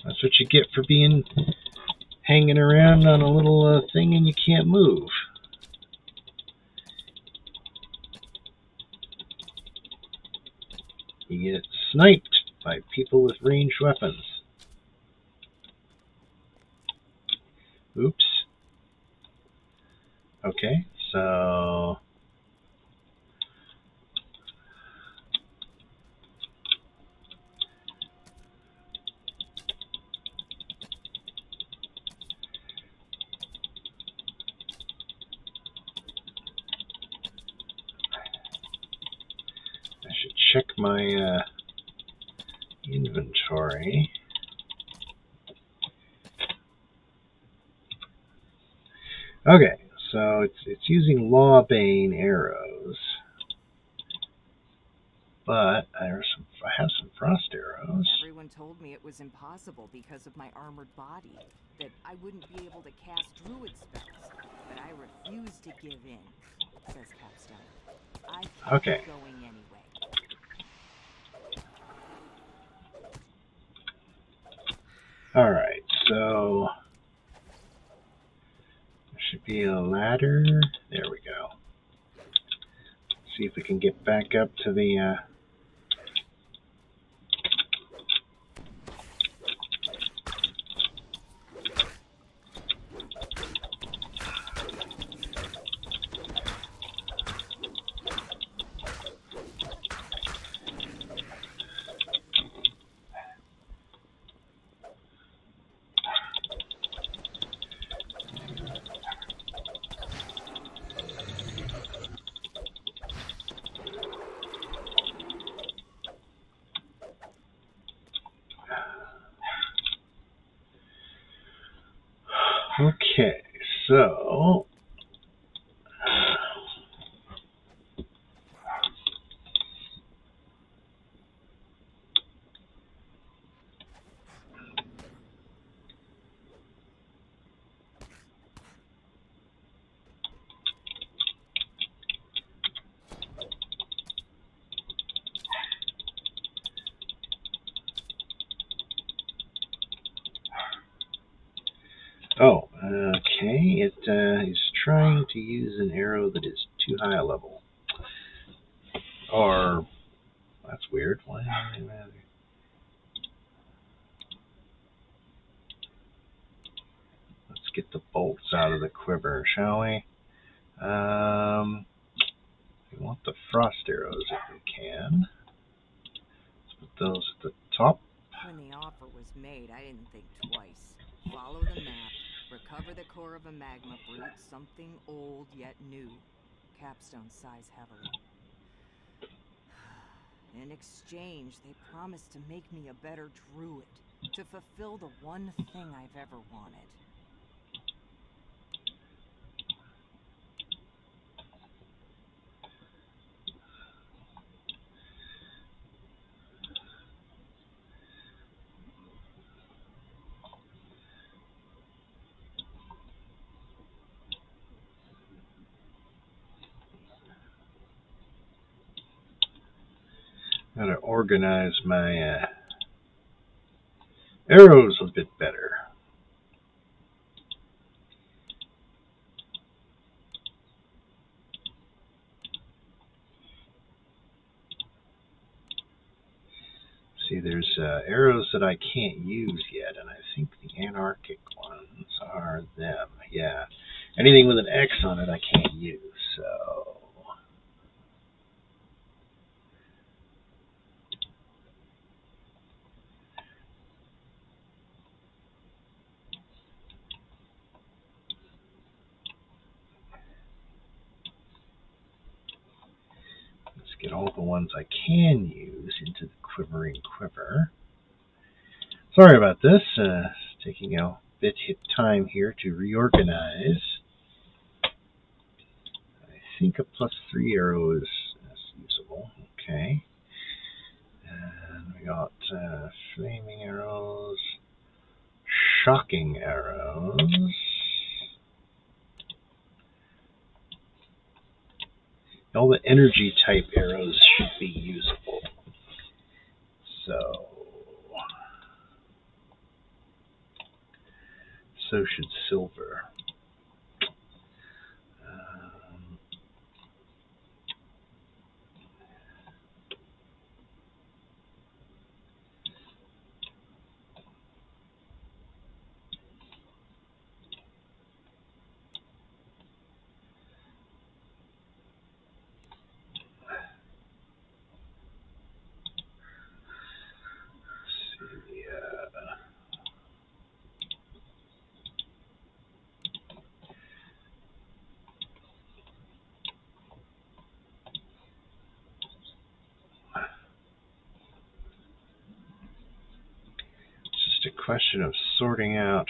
That's what you get for being hanging around on a little thing and you can't move. You get sniped by people with ranged weapons. Oops. Okay, so... I should check my inventory. Okay, so it's using Lawbane arrows, but I have some frost arrows. Everyone told me it was impossible because of my armored body, that I wouldn't be able to cast druid spells, but I refuse to give in, says Capstone. I keep Okay. going anyway. Alright, so there should be a ladder. There we go. See if we can get back up to the okay, so oh, okay. Okay, it is trying to use an arrow that is too high a level. Or, that's weird. Why does it matter? Let's get the bolts out of the quiver, shall we? We want the frost arrows if we can. Let's put those at the top. When the offer was made, I didn't think twice. Follow the map, recover the core of a magma brute, something old yet new. Capstone size heavily. In exchange, they promised to make me a better druid, to fulfill the one thing I've ever wanted. Gotta organize my arrows a bit better. See, there's arrows that I can't use yet, and I think the anarchic ones are them. Yeah. Anything with an X on it I can't use, so... Let's get all the ones I can use into the quivering quiver. Sorry about this. It's taking a bit of time here to reorganize. I think a +3 arrow is usable. Okay. And we got flaming arrows, shocking arrows. All the energy type arrows should be usable. So should silver. A question of sorting out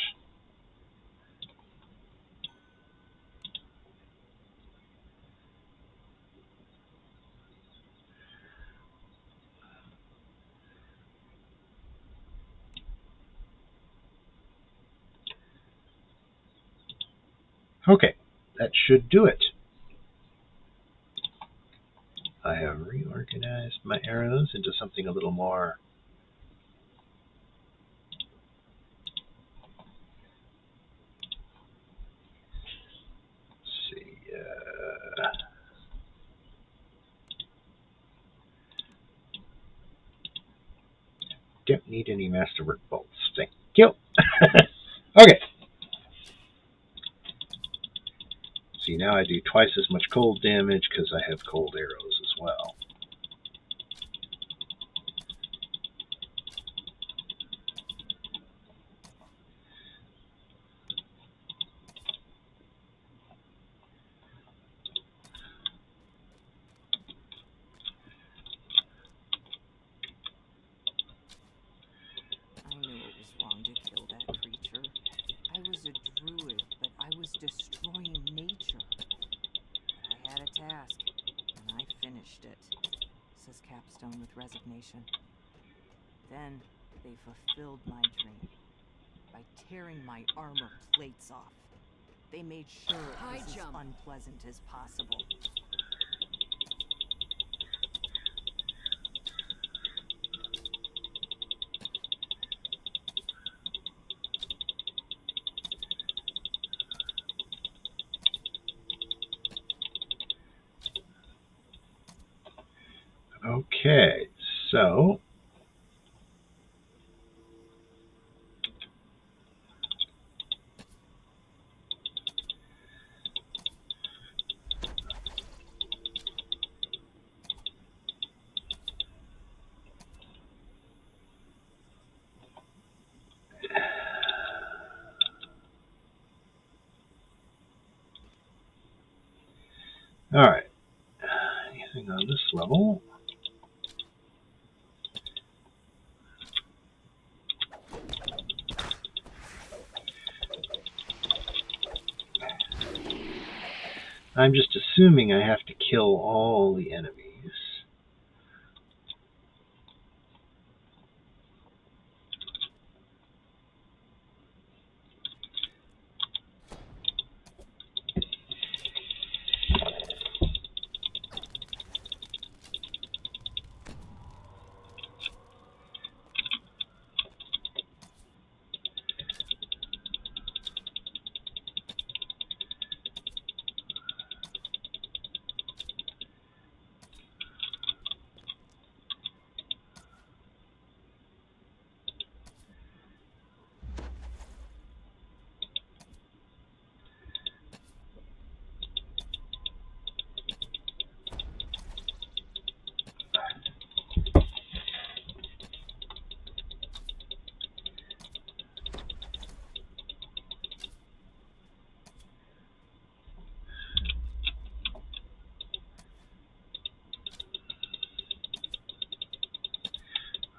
okay, that should do it. I have reorganized my arrows into something a little more don't need any masterwork bolts. Thank you. Okay. See, now I do twice as much cold damage because I have cold arrows as well. I knew it was wrong to kill that creature. I was a druid, but I was destroying nature. I had a task, and I finished it, says Capstone with resignation. Then they fulfilled my dream by tearing my armor plates off. They made sure it was as unpleasant as possible. Okay, so alright. Anything on this level? I'm just assuming I have to kill all the enemies.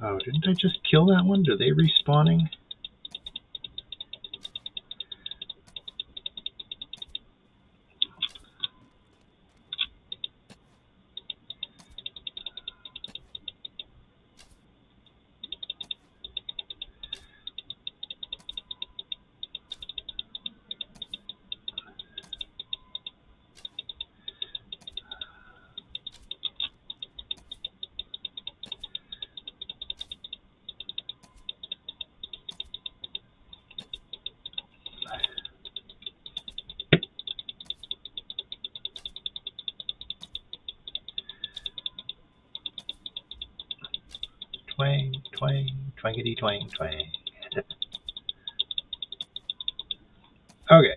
Oh, didn't I just kill that one? Are they respawning? Twang, twang, twangity twang, twang. Okay.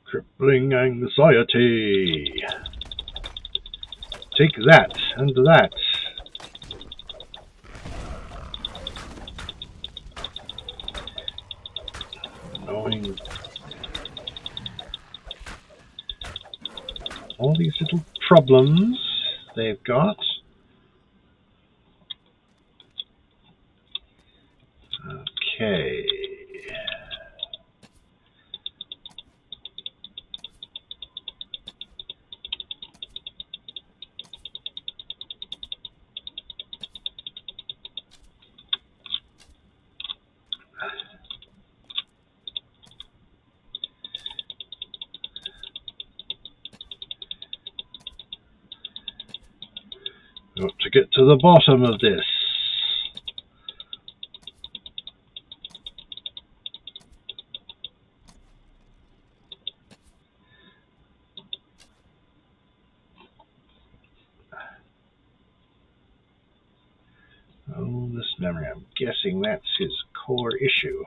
Crippling anxiety. Take that and that. Knowing all these little problems they've got. Okay. Got to get to the bottom of this. Oh, this memory. I'm guessing that's his core issue.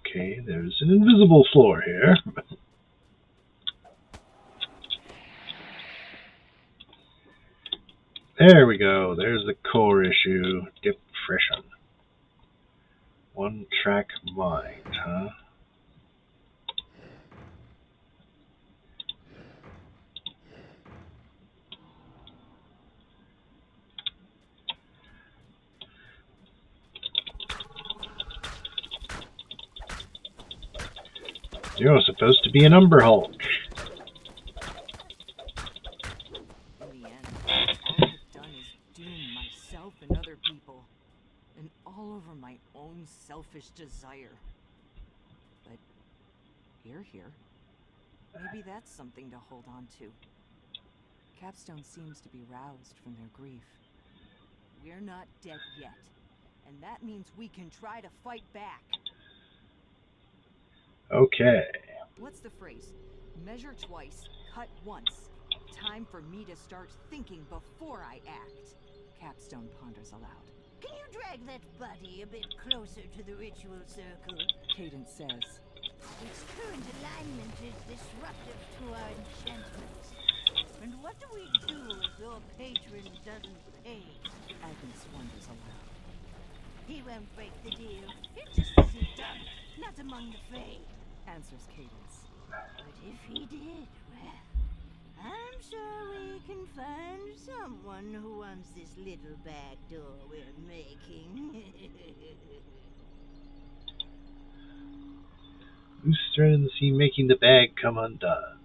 Okay, there's an invisible floor here. There we go. There's the core issue. Depression. One track mind, huh? You're supposed to be an Umber Hulk. In the end, all I've done is doom myself and other people. And all over my own selfish desire. But you're here. Maybe that's something to hold on to. Capstone seems to be roused from their grief. We're not dead yet. And that means we can try to fight back. Okay. What's the phrase? Measure twice, cut once. Time for me to start thinking before I act. Capstone ponders aloud. Can you drag that body a bit closer to the ritual circle? Cadence says, Its current alignment is disruptive to our enchantments. And what do we do if your patron doesn't pay? Agnes wonders aloud. He won't break the deal. It just isn't done. Not among the Fae. Answers Cadence. But if he did, well, I'm sure we can find someone who wants this little back door we're making. Who's threatens he making the bag come undone?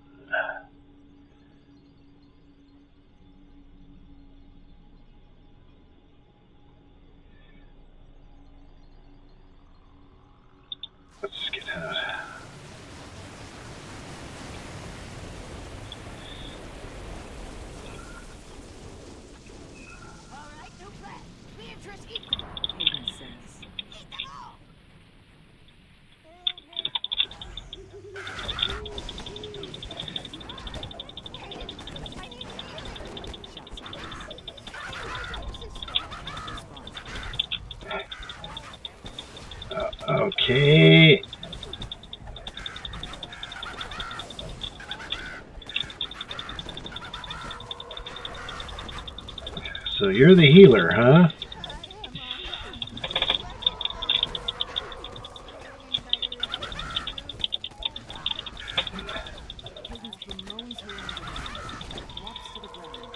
Let's get All right, no plan. Beatrice, eat them. Cadence says, Eat them all. I need healing. shouts Agnes. Responds. okay. So you're the healer, huh? Cadence bemoans her injury, drops to the ground.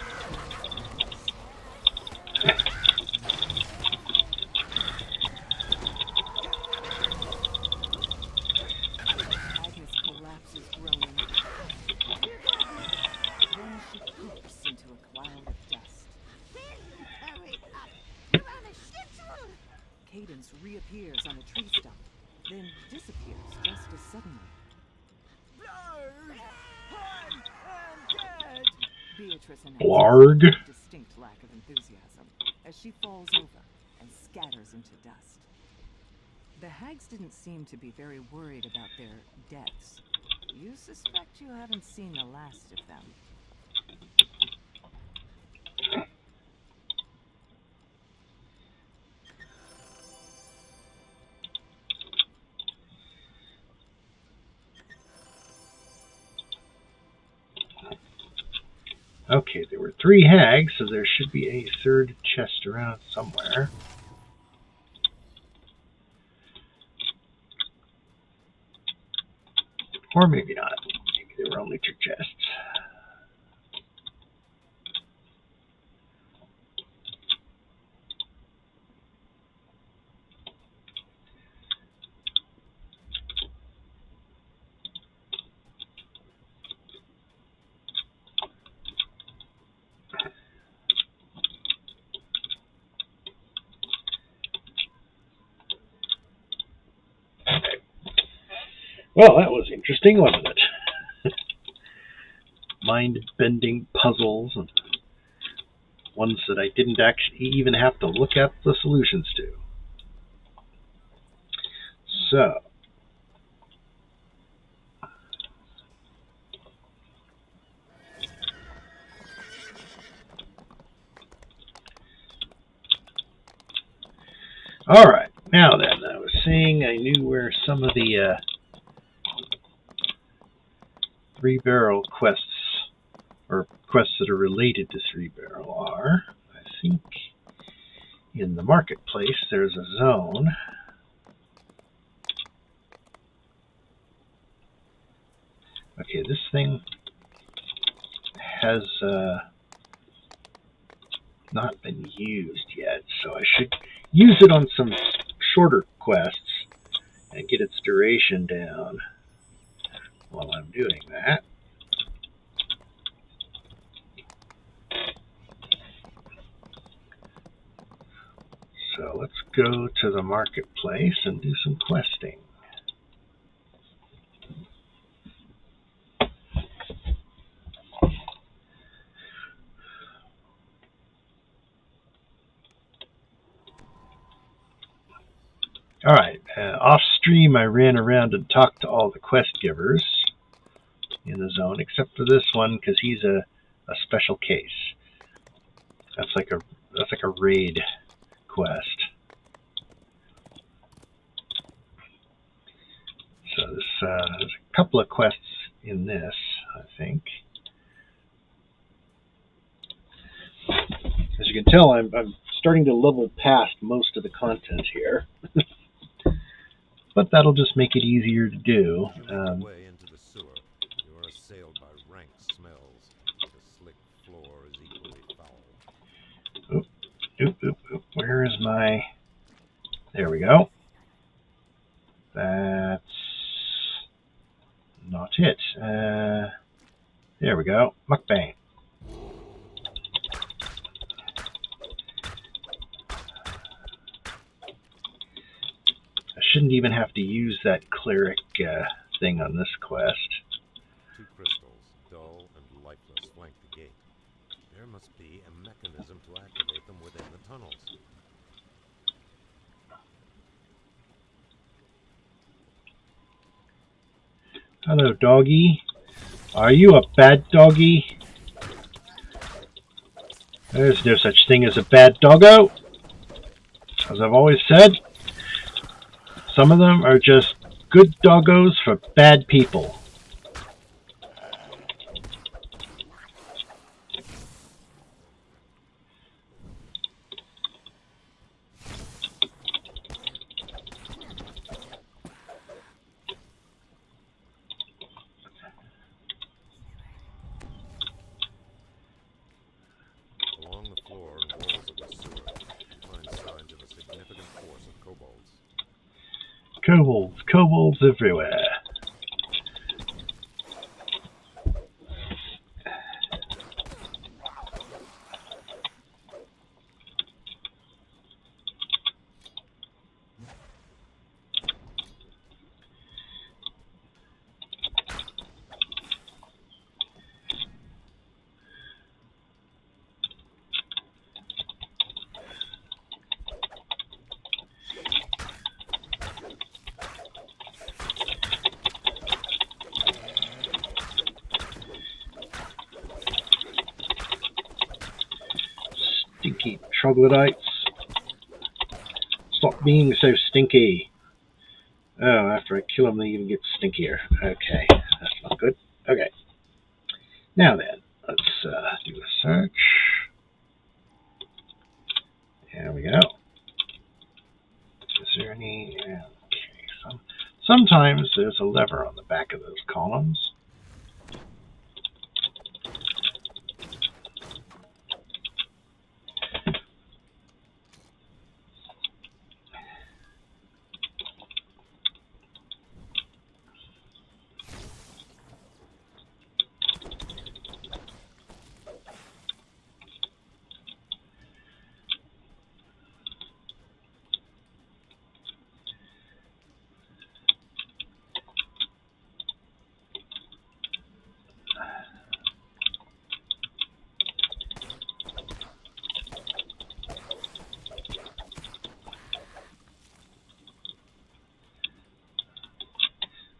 Agnes collapses, groaning. Then she poops into a cloud of dust. Hurry up. You're on a schedule. Cadence reappears on a tree stump, then disappears just as suddenly. Blurred! I'm dead! Beatrice announces Blarg. a distinct lack of enthusiasm as she falls over and scatters into dust. The hags didn't seem to be very worried about their deaths. You suspect you haven't seen the last of them. Okay, there were 3 hags, so there should be a third chest around somewhere. Or maybe not. Maybe there were only 2 chests. Well, that was interesting, wasn't it? Mind-bending puzzles and ones that I didn't actually even have to look up the solutions to. So, alright, now then, I was saying I knew where some of the 3-barrel quests, or quests that are related to 3-barrel are. I think in the marketplace there's a zone Okay, this thing has not been used yet, so I should use it on some shorter quests and get its duration down while I'm doing that. So let's go to the marketplace and do some questing. Alright, off stream I ran around and talked to all the quest givers in the zone, except for this one because he's a special case. That's like a raid quest. So there's a couple of quests in this, I think. As you can tell, I'm starting to level past most of the content here. But that'll just make it easier to do. Way into the sewer, you are assailed by rank smells. The slick floor is equally foul. Oop. Where is my... There we go. That's not it. There we go. Mukbang. I shouldn't even have to use that cleric thing on this quest. 2 crystals, dull and lifeless, flank the gate. There must be a mechanism to activate them within the tunnels. Hello, doggy. Are you a bad doggy? There's no such thing as a bad doggo. As I've always said, some of them are just good doggos for bad people. Along the floor and walls of the sewer, you find signs of a significant force of kobolds. Kobolds everywhere. Stinky troglodytes. Stop being so stinky. Oh, after I kill them, they even get stinkier. Okay, that's not good. Okay. Now then, let's do a search. There we go. Is there any... Okay, sometimes there's a lever on the back of those columns.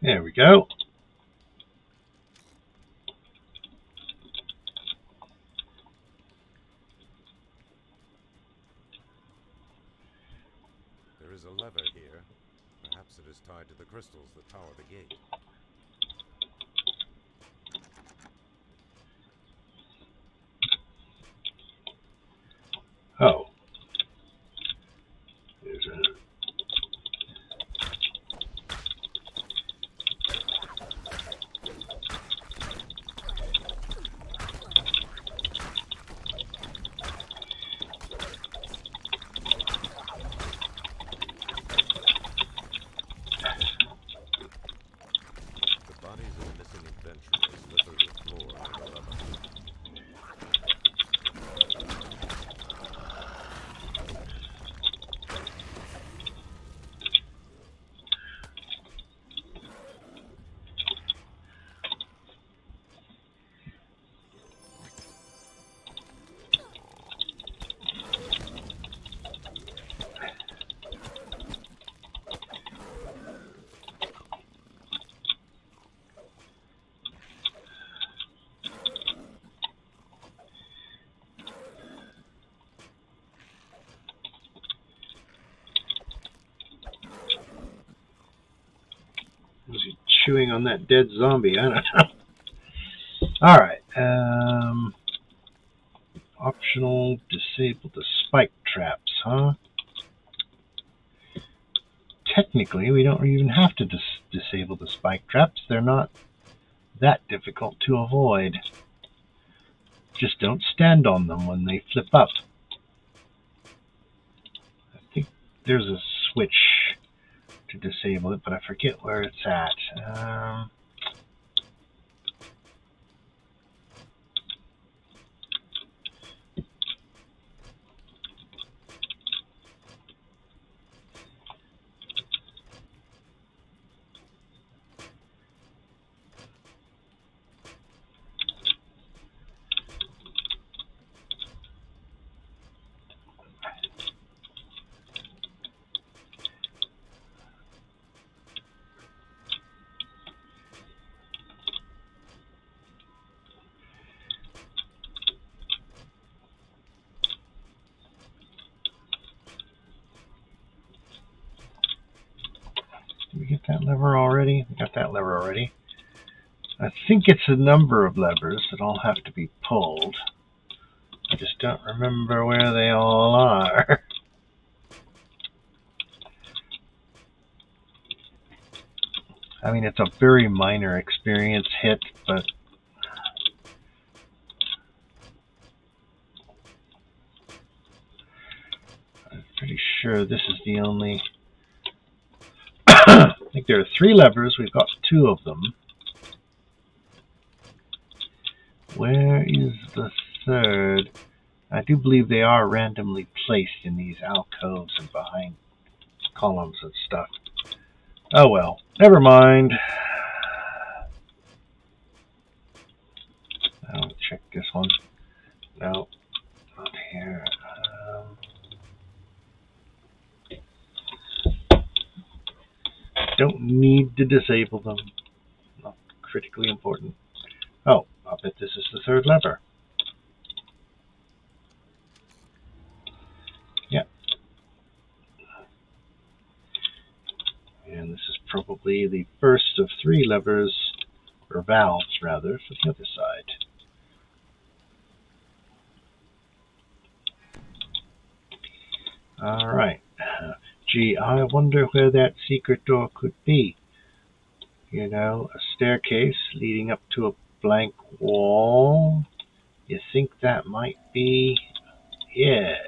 There we go. There is a lever here. Perhaps it is tied to the crystals that power the gate. Oh. There's a... chewing on that dead zombie. I don't know. Alright. Optional disable the spike traps, huh? Technically, we don't even have to disable the spike traps. They're not that difficult to avoid. Just don't stand on them when they flip up. I think there's a switch to disable it, but I forget where it's at. Did we get that lever already? We got that lever already. I think it's a number of levers that all have to be pulled. I just don't remember where they all are. I mean, it's a very minor experience hit, but I'm pretty sure this is the only... I think there are 3 levers. We've got 2 of them. Where is the third? I do believe they are randomly placed in these alcoves and behind columns and stuff. Oh well, never mind. I'll check this one. No, not here. Don't need to disable them. Not critically important. Oh, I'll bet this is the third lever. Yep. And this is probably the first of 3 levers, or valves rather, for the other side. Alright. Gee, I wonder where that secret door could be. You know, a staircase leading up to a blank wall. You think that might be... Yes.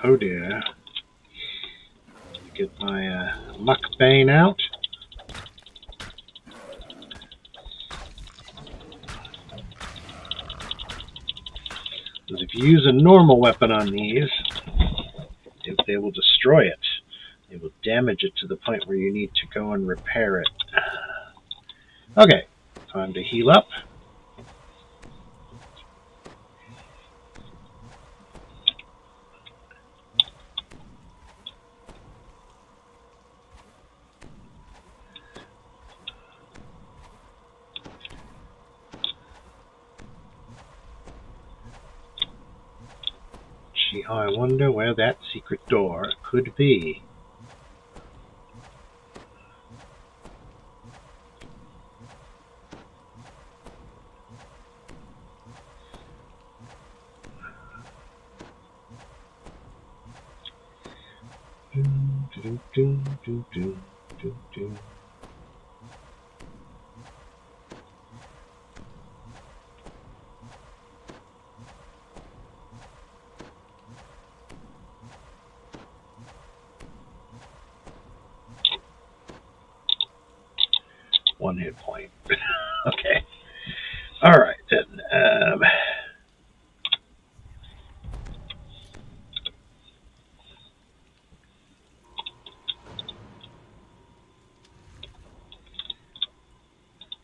Oh dear. Get my muck bane out. Because if you use a normal weapon on these, they will destroy it. They will damage it to the point where you need to go and repair it. Okay, time to heal up. Gee, I wonder where that secret door could be. One hit point. Okay. Alright then.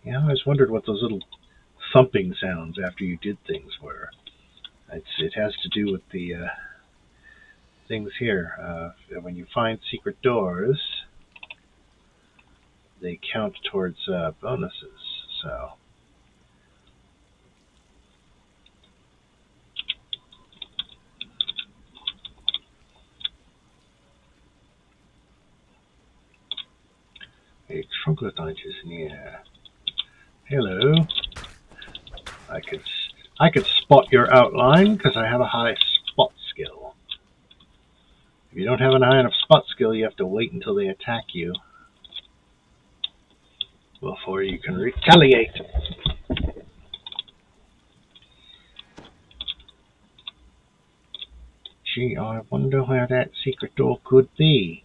Yeah, I always wondered what those little thumping sounds after you did things were. It has to do with the things here. When you find secret doors, they count towards bonuses. So, a troglodytes in here. Hello. I could spot your outline because I have a high spot skill. If you don't have a high enough spot skill, you have to wait until they attack you before you can retaliate. Gee, I wonder where that secret door could be.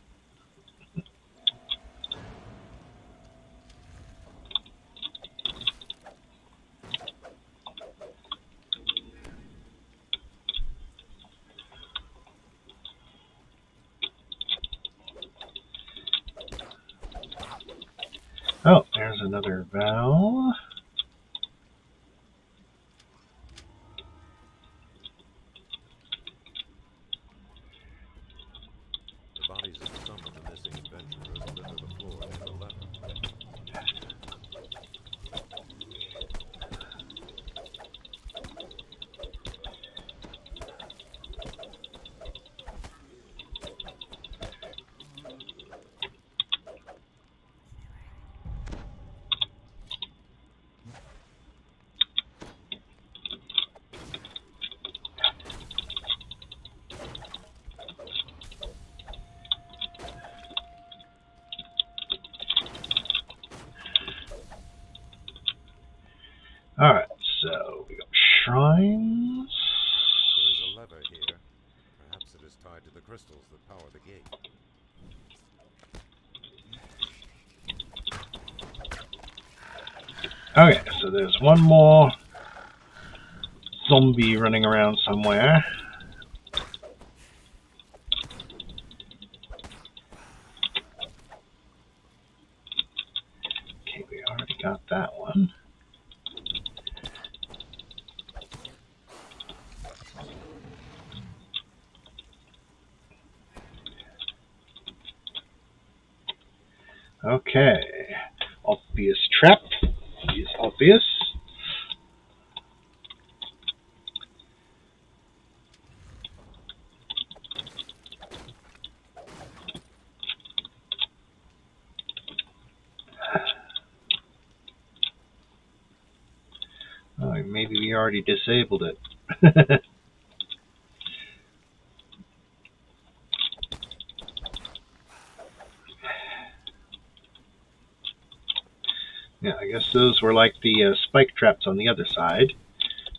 Oh, there's another valve. The bodies of some of the missing adventurers litter the floor near the lever. Alright, so we got shrines. There is a lever here. Perhaps it is tied to the crystals that power the gate. Okay, so there's one more zombie running around somewhere. Okay, we already got that one. Okay, obvious trap is obvious. Oh, maybe we already disabled it. Yeah, I guess those were like the spike traps on the other side.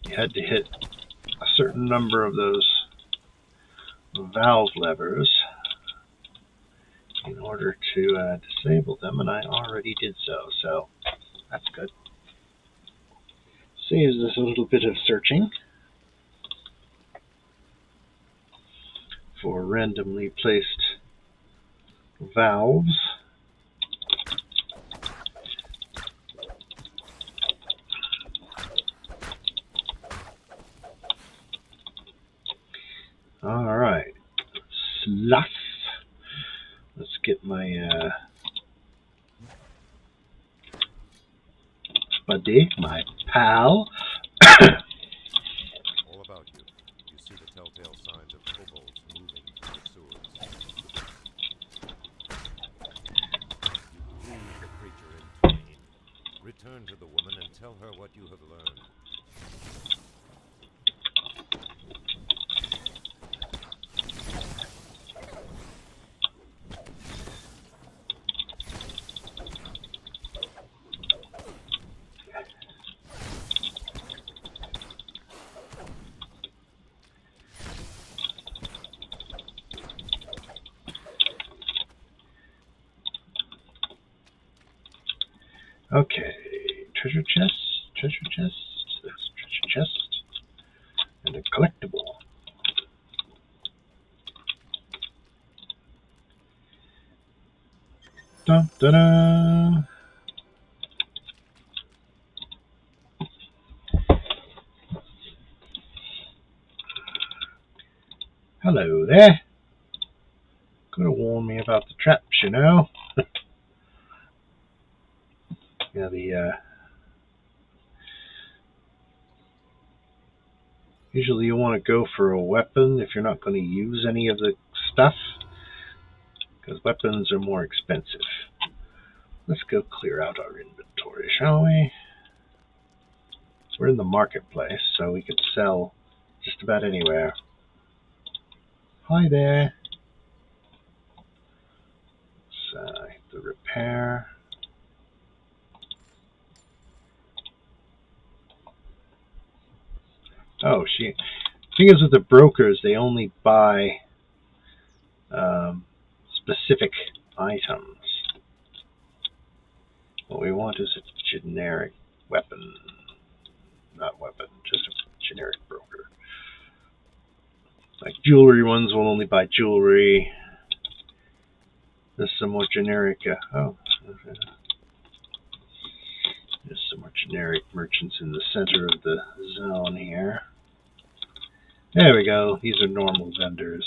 You had to hit a certain number of those valve levers in order to disable them, and I already did so that's good. Saves us a little bit of searching for randomly placed valves. Alright, Sloth. Let's get my buddy, my pal. All about you. You see the telltale signs of kobolds moving through the sewers. You plead the creature in pain. Return to the woman and tell her what you have learned. Okay, treasure chest, there's treasure chest, and a collectible. Dun, da, da. Hello there. Could have warned me about the traps, you know. Yeah, usually you want to go for a weapon if you're not going to use any of the stuff, because weapons are more expensive. Let's go clear out our inventory, shall we? We're in the marketplace, so we could sell just about anywhere. Hi there. So, the repair. Oh, thing is with the brokers, they only buy specific items. What we want is a generic weapon. Not weapon, just a generic broker. Like jewelry ones will only buy jewelry. There's some more generic, there's some more generic merchants in the center of the zone here. There we go, these are normal vendors.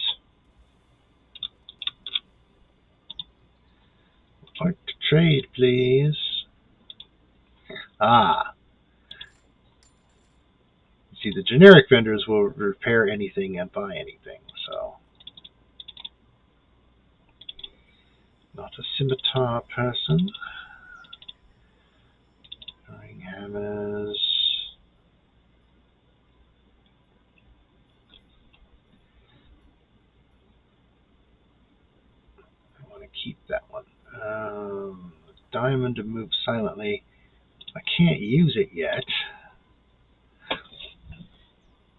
Part to trade, please. Ah. See, the generic vendors will repair anything and buy anything, so. Not a scimitar person. Throwing hammers. I want to keep that one. Diamond to move silently. I can't use it yet.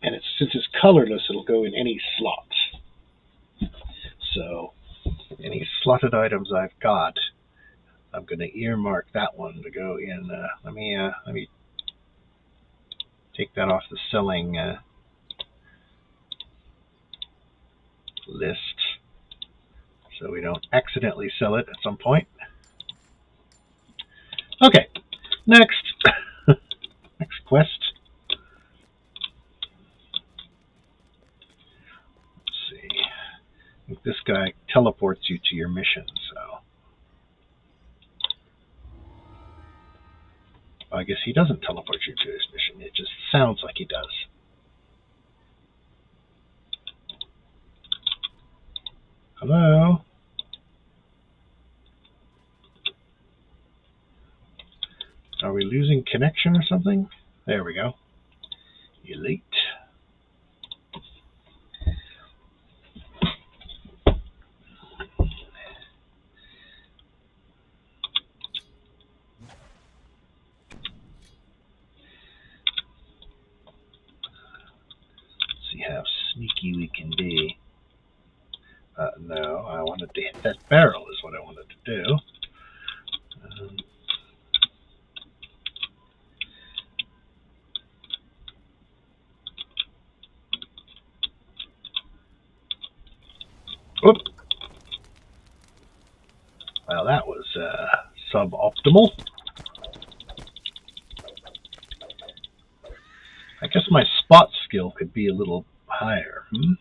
And since it's colorless, it'll go in any slot. So, any slotted items I've got, I'm going to earmark that one to go in. Let me take that off the selling list, so we don't accidentally sell it at some point. Okay, next. Next quest. Let's see. I think this guy teleports you to your mission, so. I guess he doesn't teleport you to his mission. It just sounds like he does. Hello? Are we losing connection or something? There we go. Elite. Let's see how sneaky we can be. No, I wanted to hit that barrel is what I wanted to do. Whoop. Well, that was suboptimal. I guess my spot skill could be a little higher. And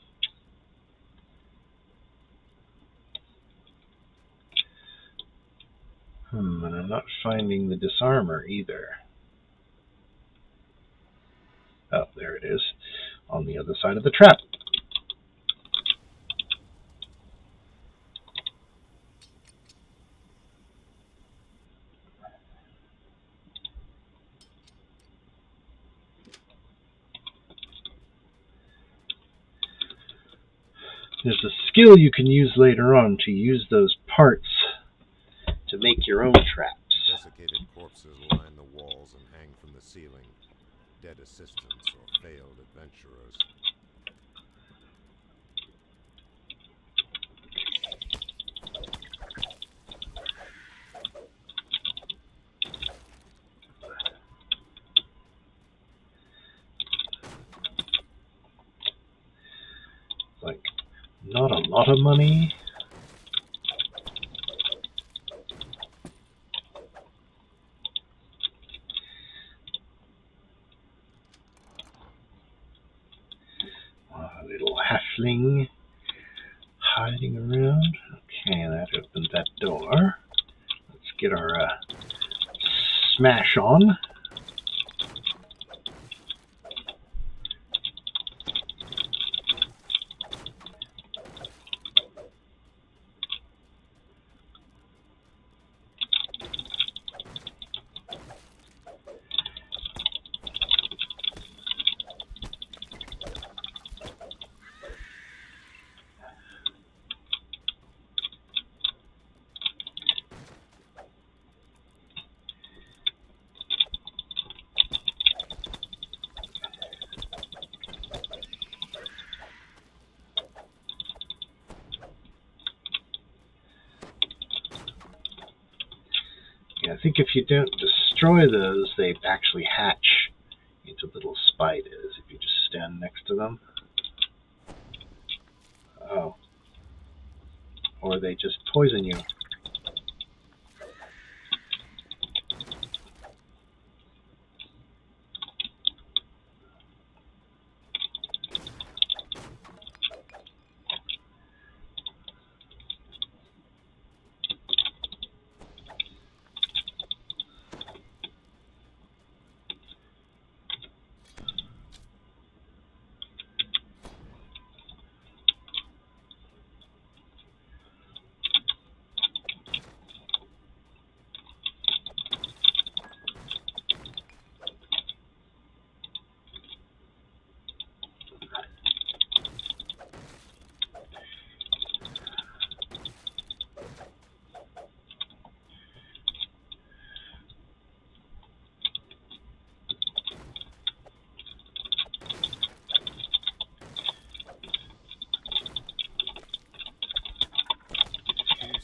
I'm not finding the disarmor either. Oh, there it is. On the other side of the trap. There's a skill you can use later on to use those parts to make your own traps. Desiccated corpses line the walls and hang from the ceiling. Dead assistants or failed adventurers. Like, not a lot of money. A little halfling Heading around. Okay, that opened that door. Let's get our smash on. I think if you don't destroy those, they actually hatch into little spiders if you just stand next to them. Oh. Or they just poison you.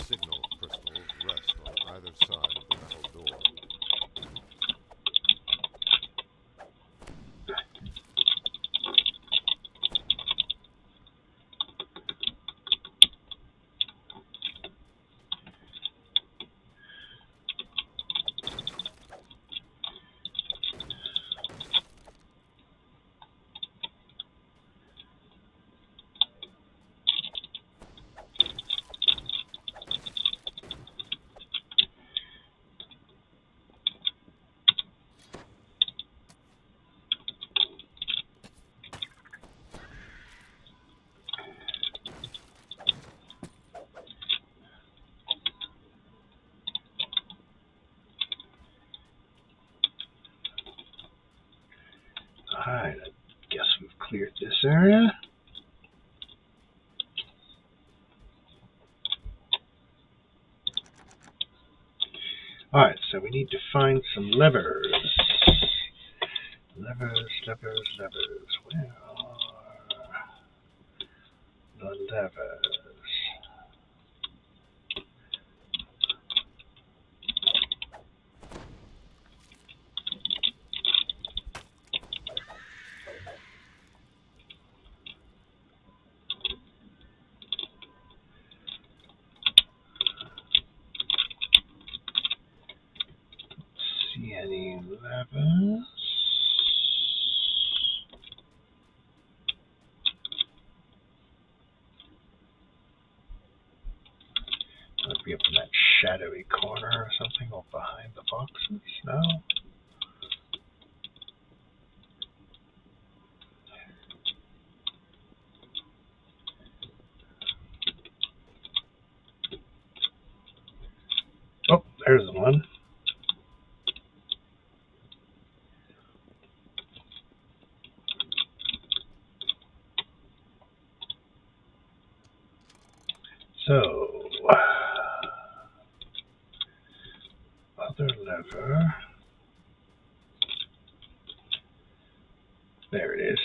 Signal crystals rest on either side of the metal door. Alright, I guess we've cleared this area. Alright, so we need to find some levers. Levers. Where are the levers? See any levers? Might be up in that shadowy corner or something, or behind the boxes? No? Oh, there's the one. So, other lever. There it is.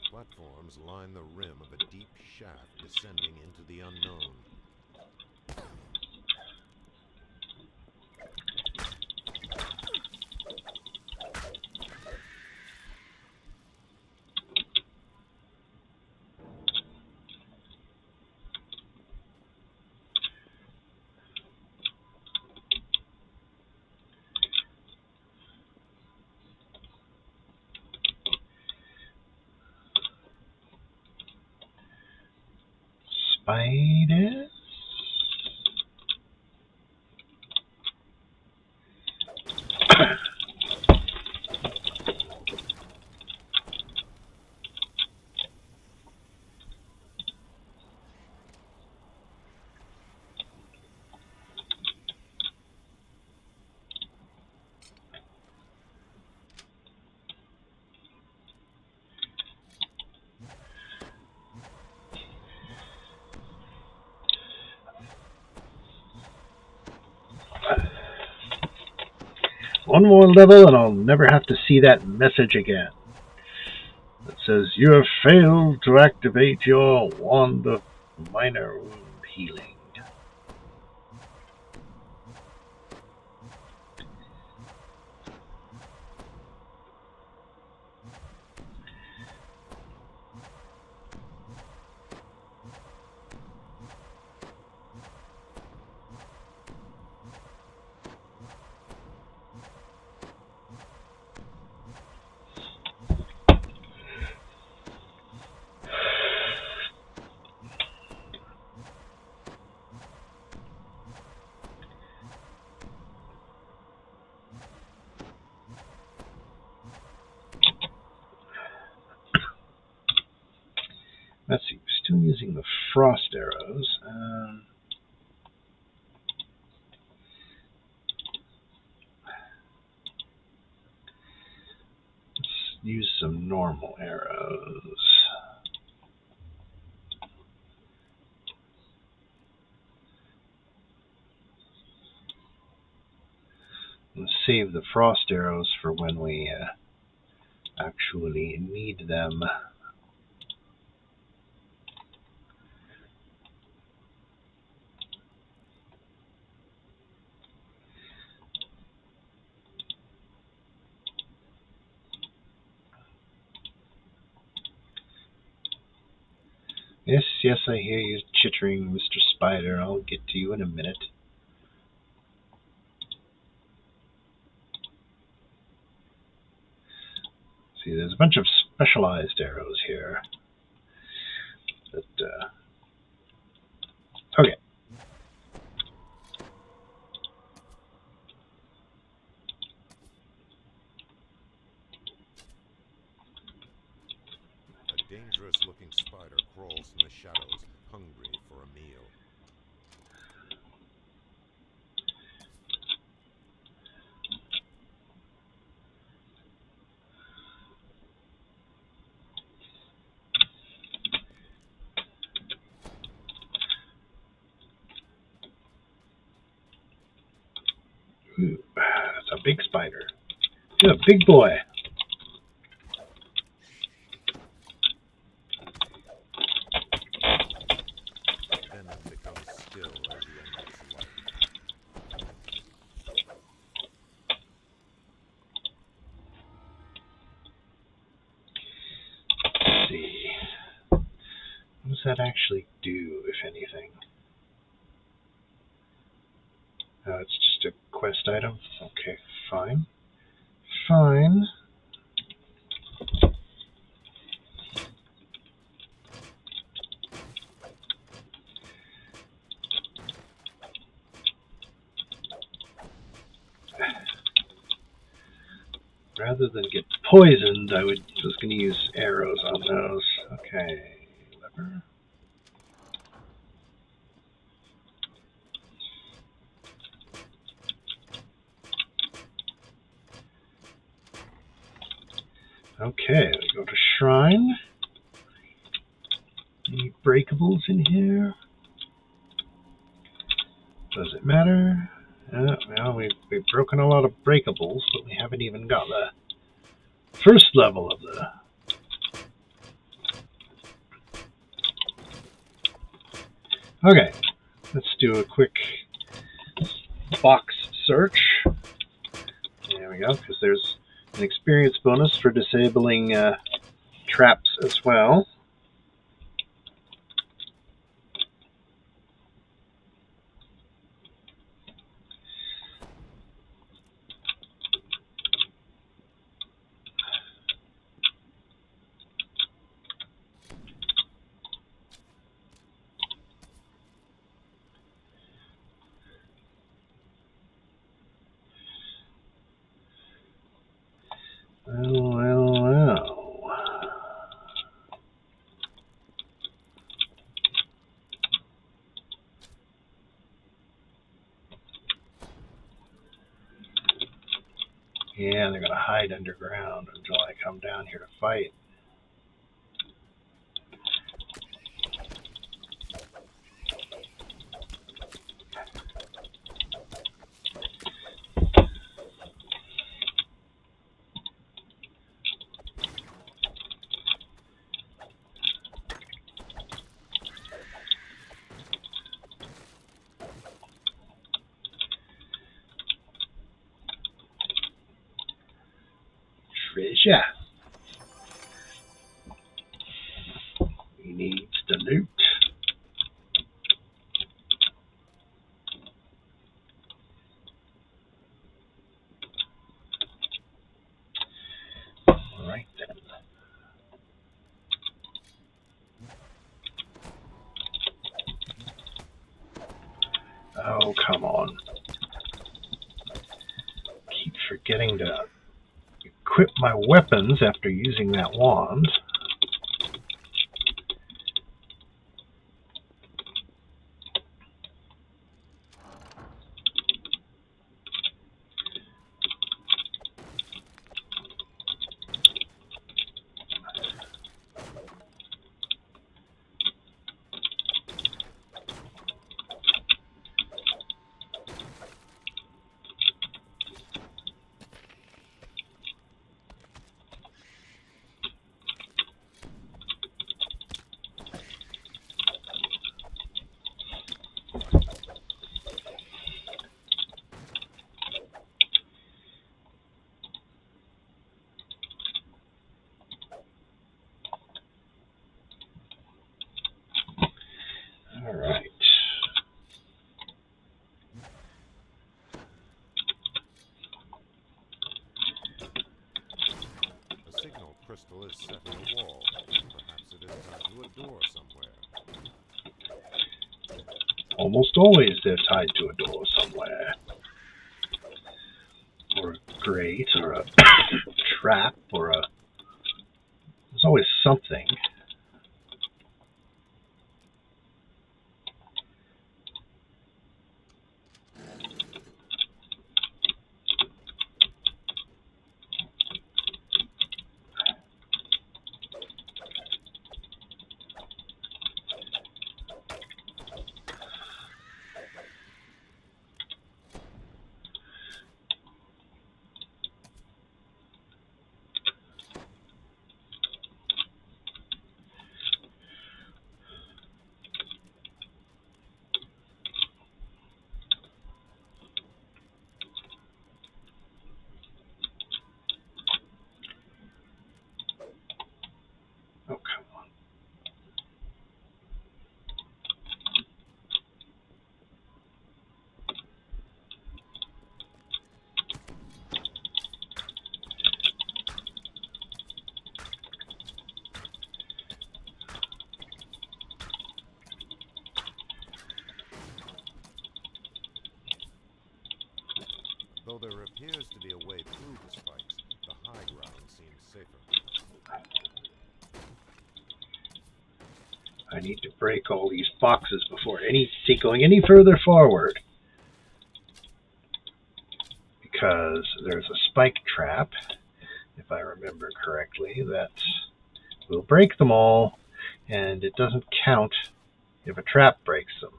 Platforms line the rim of a deep shaft descending into the unknown. spiders. One more level and I'll never have to see that message again. It says, you have failed to activate your Wand of Minor Wound Healing. Let's see, we're still using the frost arrows. Let's use some normal arrows. Let's save the frost arrows for when we actually need them. Yes, yes, I hear you chittering, Mr. Spider. I'll get to you in a minute. See, there's a bunch of specialized arrows here. But, okay. A dangerous-looking spider crawls in the shadows, hungry for a meal. Ooh, that's a big spider. You're a big boy. Venom becomes still as he enters life. Let's see. What does that actually do, if anything? Oh, it's just a quest item? Okay, fine. Fine. Rather than get poisoned, I was going to use arrows on those. Okay, lever. Okay, we go to Shrine. Any breakables in here? Does it matter? Well, we've broken a lot of breakables, but we haven't even got the first level of the... Okay, let's do a quick box search. There we go, because there's an experience bonus for disabling traps as well. Well. Yeah, they're going to hide underground until I come down here to fight. Treasure. He needs the loot. Alright then. Oh, come on. Keep forgetting to equip my weapons after using that wand. Alright. A signal crystal is set in the wall. Perhaps it is tied to a door somewhere. Almost always they're tied to a door somewhere. Or a grate, or a trap, or a... There's always something. Oh, come on. Though there appears to be a way through the spikes, the high ground seems safer. I need to break all these boxes before going any further forward. Because there's a spike trap, if I remember correctly, that will break them all, and it doesn't count if a trap breaks them.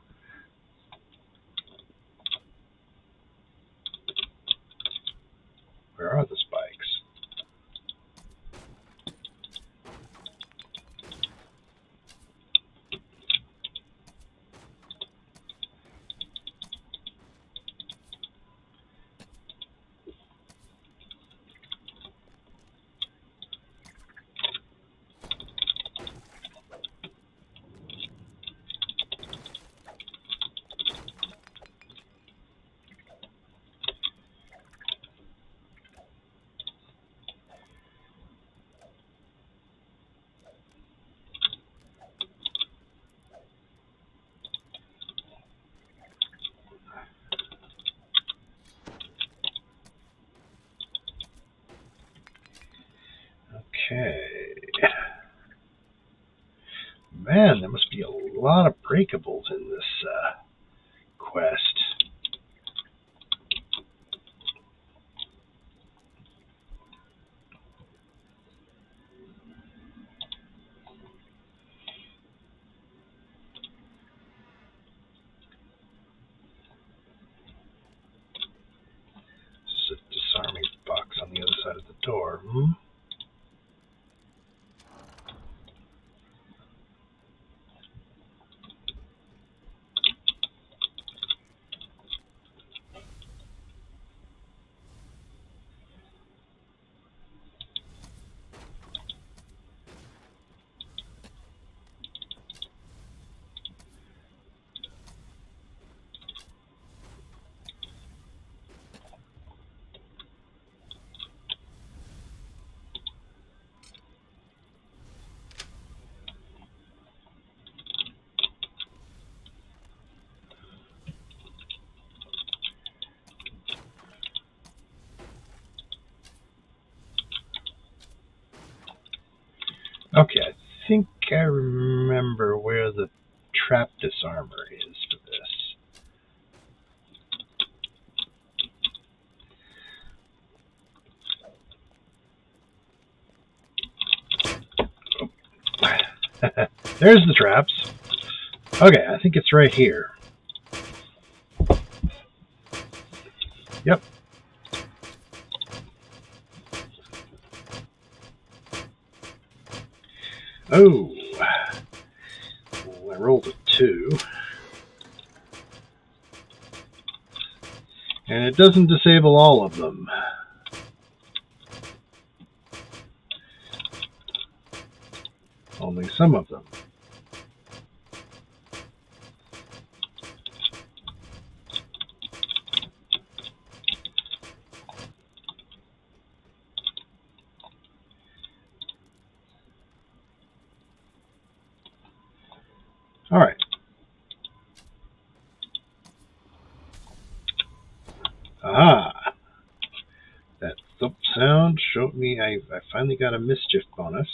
Where are the spikes? Okay. Man, there must be a lot of breakables in this quest. This is a disarming box on the other side of the door. Hmm? Okay, I think I remember where the trap disarmer is for this. There's the traps. Okay, I think it's right here. Yep. Oh, I rolled a 2. And it doesn't disable all of them. Only some of them. All right. Ah, that thump sound showed me I finally got a mischief bonus.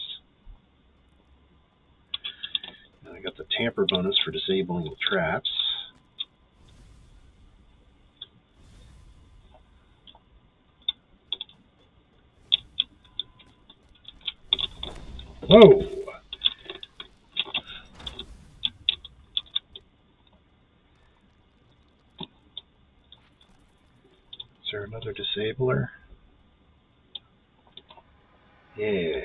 And I got the tamper bonus for disabling the traps. Whoa! Is there another disabler? Yes.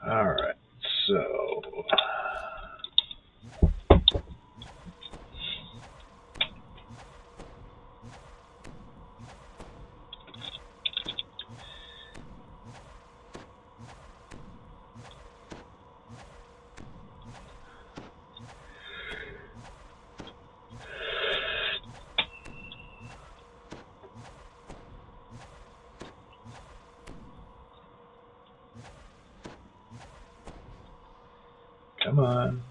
All right, so come on.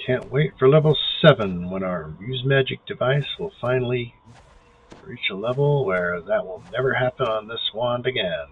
Can't wait for level 7 when our use magic device will finally reach a level where that will never happen on this wand again.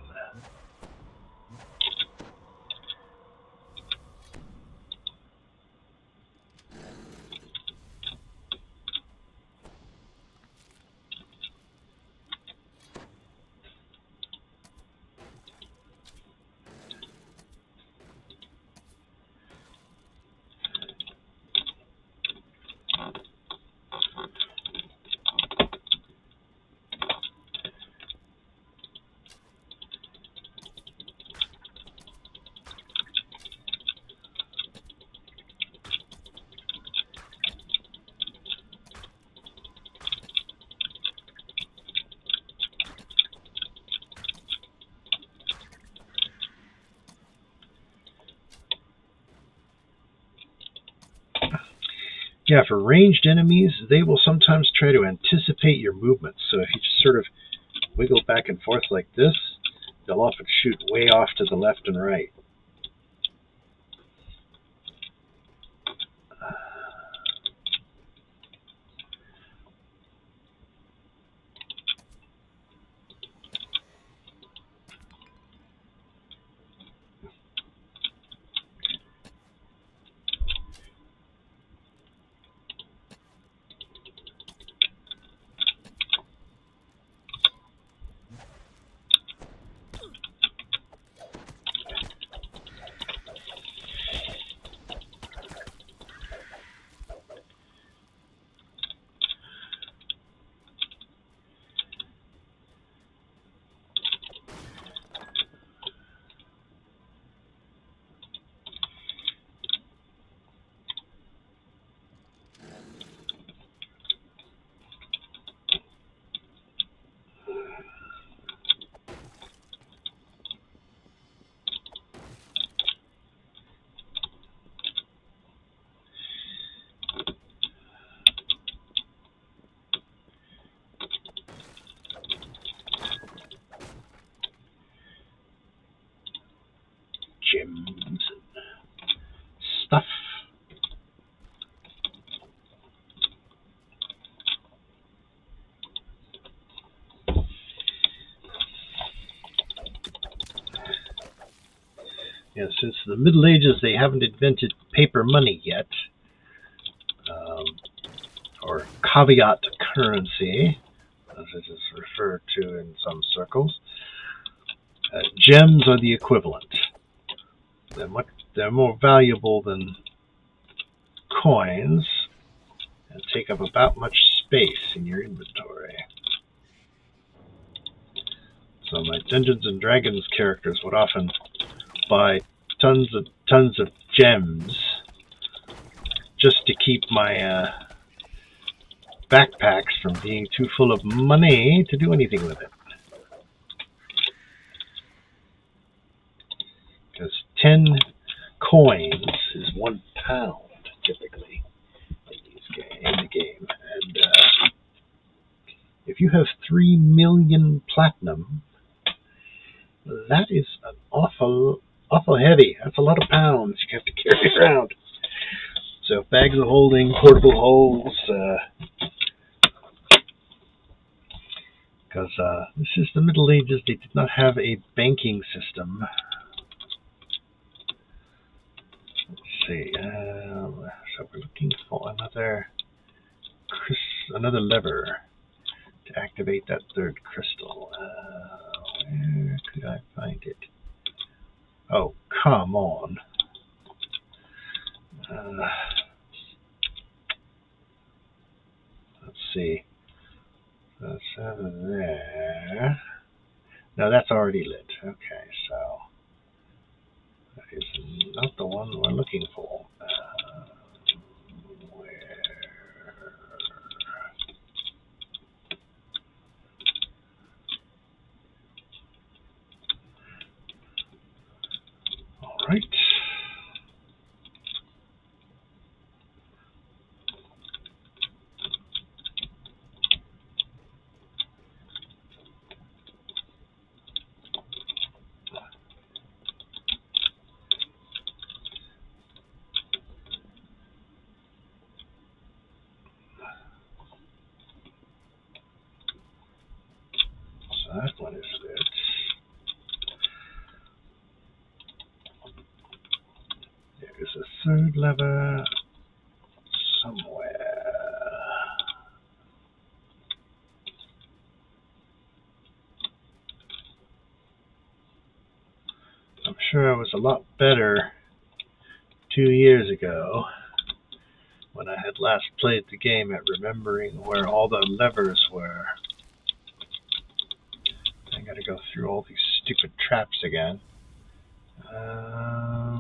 Yeah, for ranged enemies, they will sometimes try to anticipate your movements. So if you just sort of wiggle back and forth like this, they'll often shoot way off to the left and right. Gems and stuff. Yeah, since the Middle Ages, they haven't invented paper money yet, or caveat currency, as it is referred to in some circles. Gems are the equivalent. They're more valuable than coins and take up about much space in your inventory. So my Dungeons and Dragons characters would often buy tons of gems just to keep my backpacks from being too full of money to do anything with it. Because 10 coins is £1 typically in the game, and if you have 3 million platinum, that is an awful heavy. That's a lot of pounds you have to carry around. So bags of holding, portable holds, because this is the Middle Ages. They did not have a banking system. Let's see. So we're looking for another lever to activate that third crystal. Where could I find it? Oh, come on. Let's see. That's over there. No, that's already lit. Okay, so that is not the one we're looking for. Where? All right. So that one is lit. There is a third lever somewhere. I'm sure I was a lot better 2 years ago when I had last played the game at remembering where all the levers were. I gotta go through all these stupid traps again. A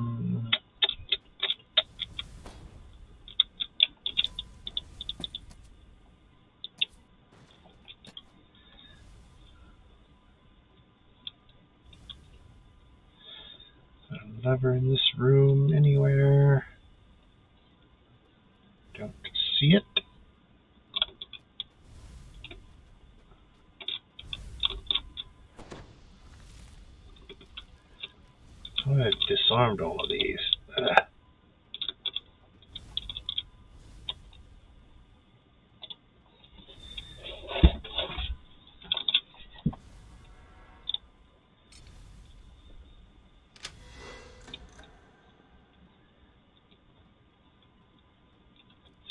lever in this room anywhere? Don't see it. Oh, I've disarmed all of these.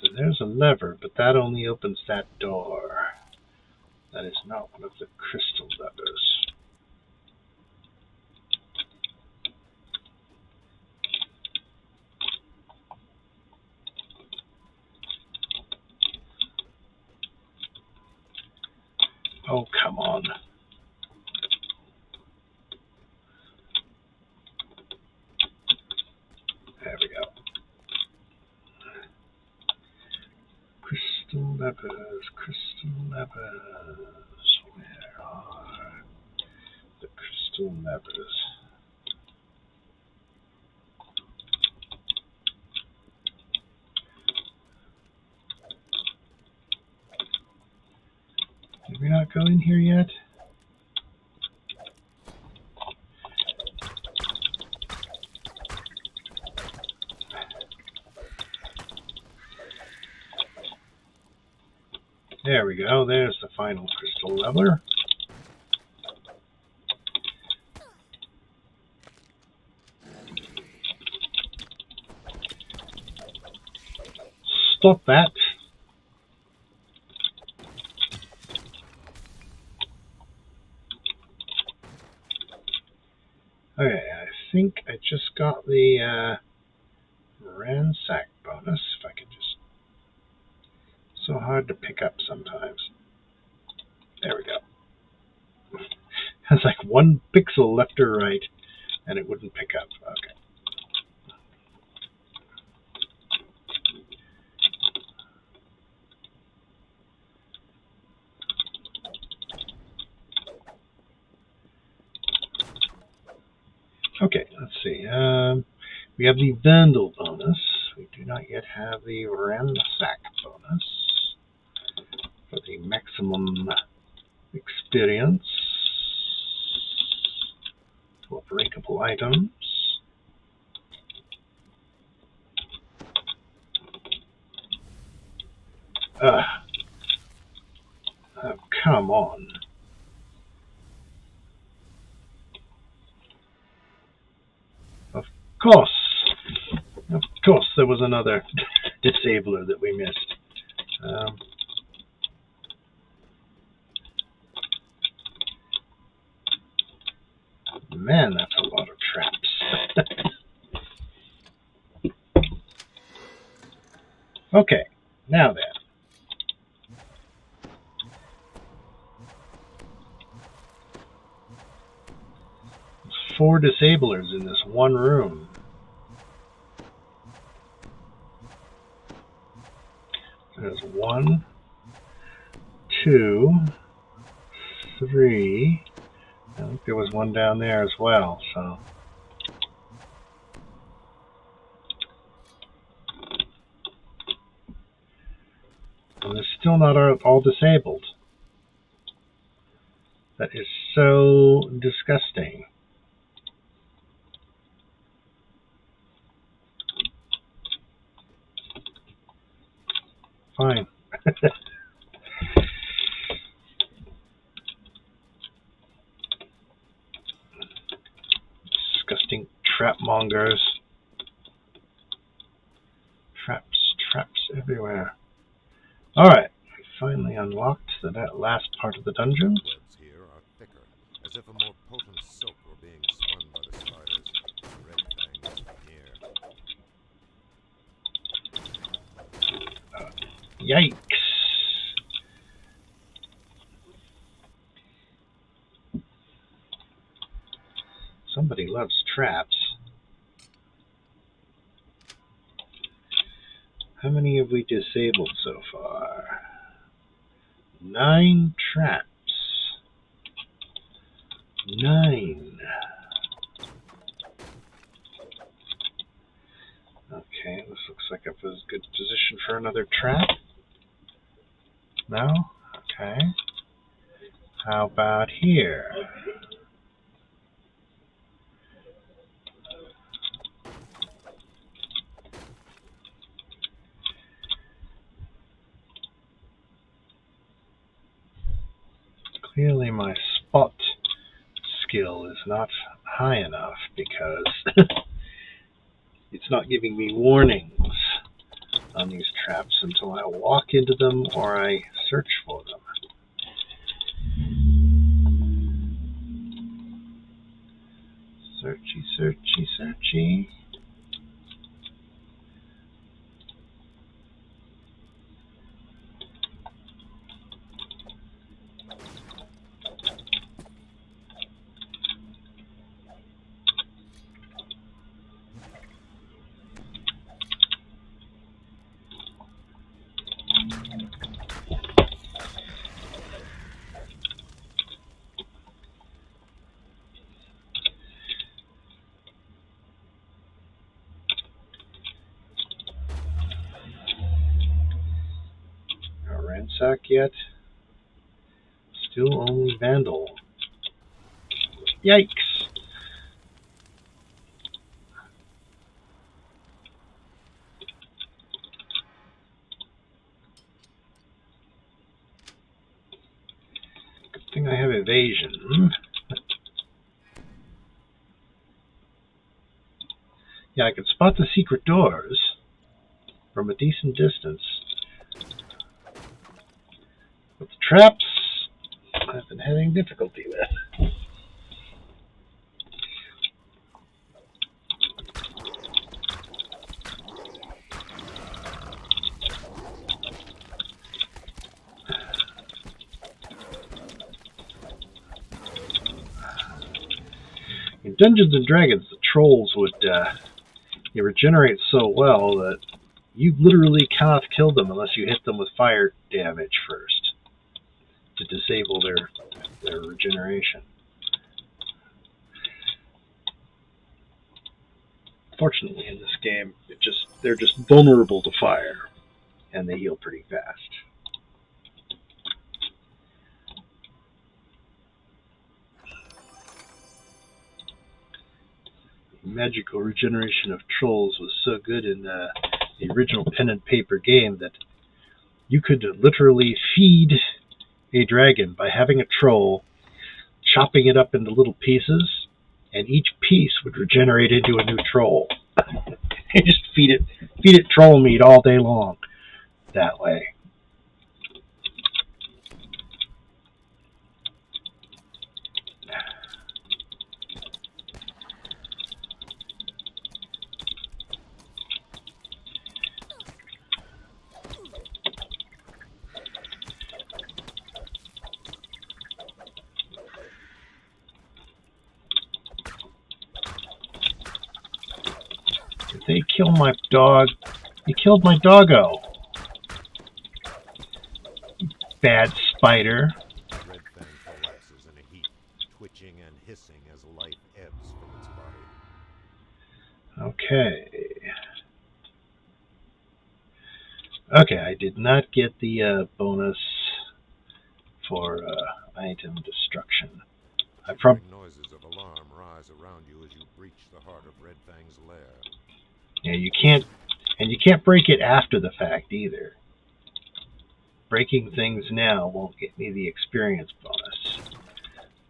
So there's a lever, but that only opens that door. That is not one of the crystal levers. Oh, come on. There we go. Crystal levers, crystal levers. Where are the crystal levers? Did we not go in here yet? There we go. There's the final crystal lever. Stop that. Okay, I think I just got the ransack bonus. If I could just... So hard to pick up sometimes. There we go. It's like one pixel left or right, and it wouldn't pick up. Okay. Okay, let's see. We have the Vandal bonus. We do not yet have the Ransack bonus for the maximum experience for breakable items. Oh, come on. Of course, there was another disabler that we missed. Man, that's a lot of traps. Okay, now then. There's 4 disablers in this one room. There's 1, 2, 3. I think there was one down there as well, so. And they're still not all disabled. That is so disgusting. Fine. Disgusting trap mongers. Traps everywhere. Alright, we finally unlocked that last part of the dungeon. Webs here are thicker, as if a more potent silk were being spun by the spiders. Red fangs near. Yikes. Somebody loves traps. How many have we disabled so far? 9 traps. 9. Okay. Okay, this looks like a good position for another trap. No? Okay. How about here? Clearly my spot skill is not high enough because it's not giving me warnings on these traps until I walk into them or I search for them. Searchy, searchy, searchy. No ransack yet. Still only vandal. Yikes! Good thing I have evasion. Yeah, I can spot the secret doors from a decent distance. But the traps, I've been having difficulty with. In Dungeons and Dragons, the trolls would they regenerate so well that you literally cannot kill them unless you hit them with fire damage first to disable their regeneration. Fortunately, in this game, they're just vulnerable to fire, and they heal pretty fast. Magical regeneration of trolls was so good in the original pen and paper game that you could literally feed a dragon by having a troll, chopping it up into little pieces, and each piece would regenerate into a new troll. You just feed it troll meat all day long that way. They kill my dog. They killed my doggo. Bad spider. Red Fang collapses in a heap, twitching and hissing as life ebbs from its body. Okay. Okay, I did not get the bonus for item destruction. Noises of alarm rise around you as you breach the heart of Red Fang's lair. Yeah, you can't break it after the fact either. Breaking things now won't get me the experience bonus.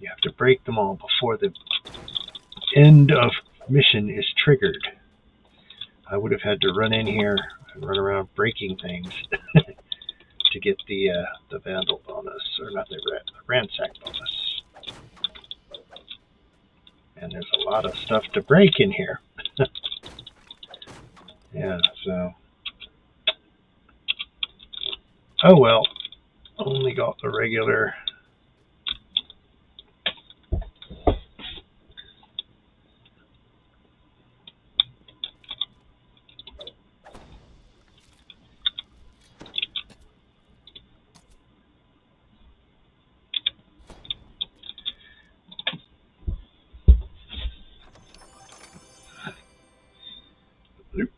You have to break them all before the end of mission is triggered. I would have had to run in here and run around breaking things to get the vandal bonus, or not the ransack bonus. And there's a lot of stuff to break in here. Yeah, so... Oh well. Only got the regular... Loot.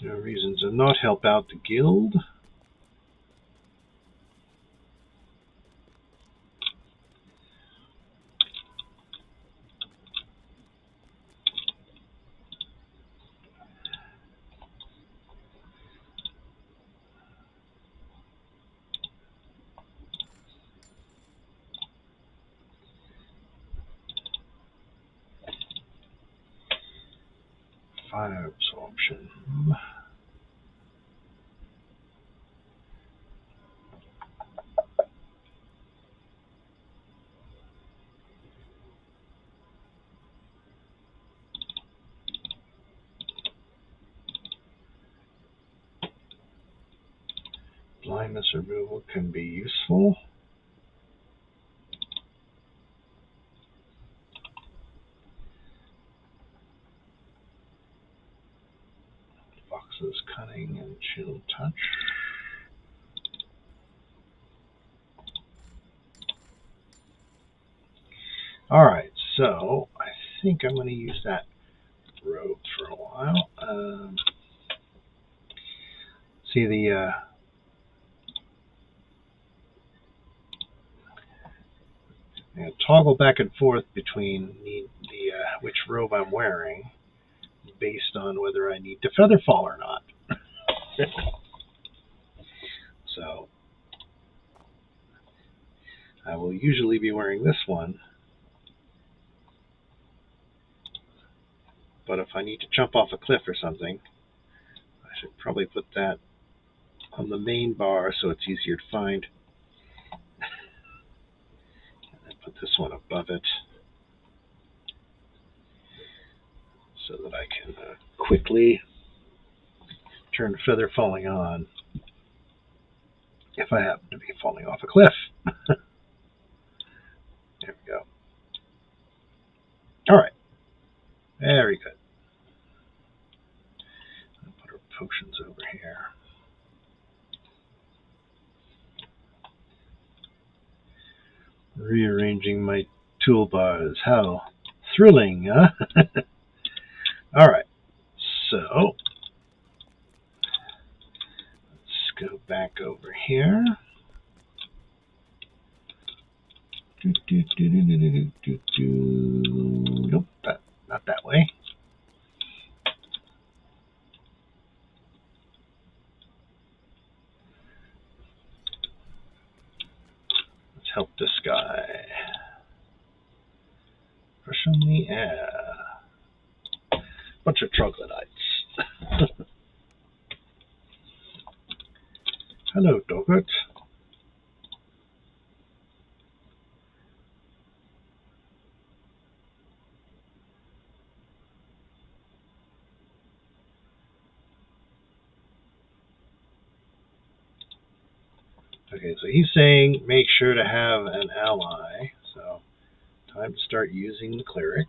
No reason to not help out the guild. Fire absorption. Blindness removal can be useful. Fox's cunning and chill touch. Alright, so I think I'm going to use that robe for a while. See the toggle back and forth between the which robe I'm wearing based on whether I need to feather fall or not. So I will usually be wearing this one, but if I need to jump off a cliff or something, I should probably put that on the main bar so it's easier to find. And then put this one above it so that I can quickly turn feather falling on if I happen to be falling off a cliff. There we go. Alright. Very good. I'll put our potions over here. Rearranging my toolbars. How thrilling, huh? Alright. So, let's go back over here. Nope, not that way. Let's help this guy. Push on the air. Bunch of troglodytes. Hello, Doggett. Okay, so he's saying make sure to have an ally. So, time to start using the cleric.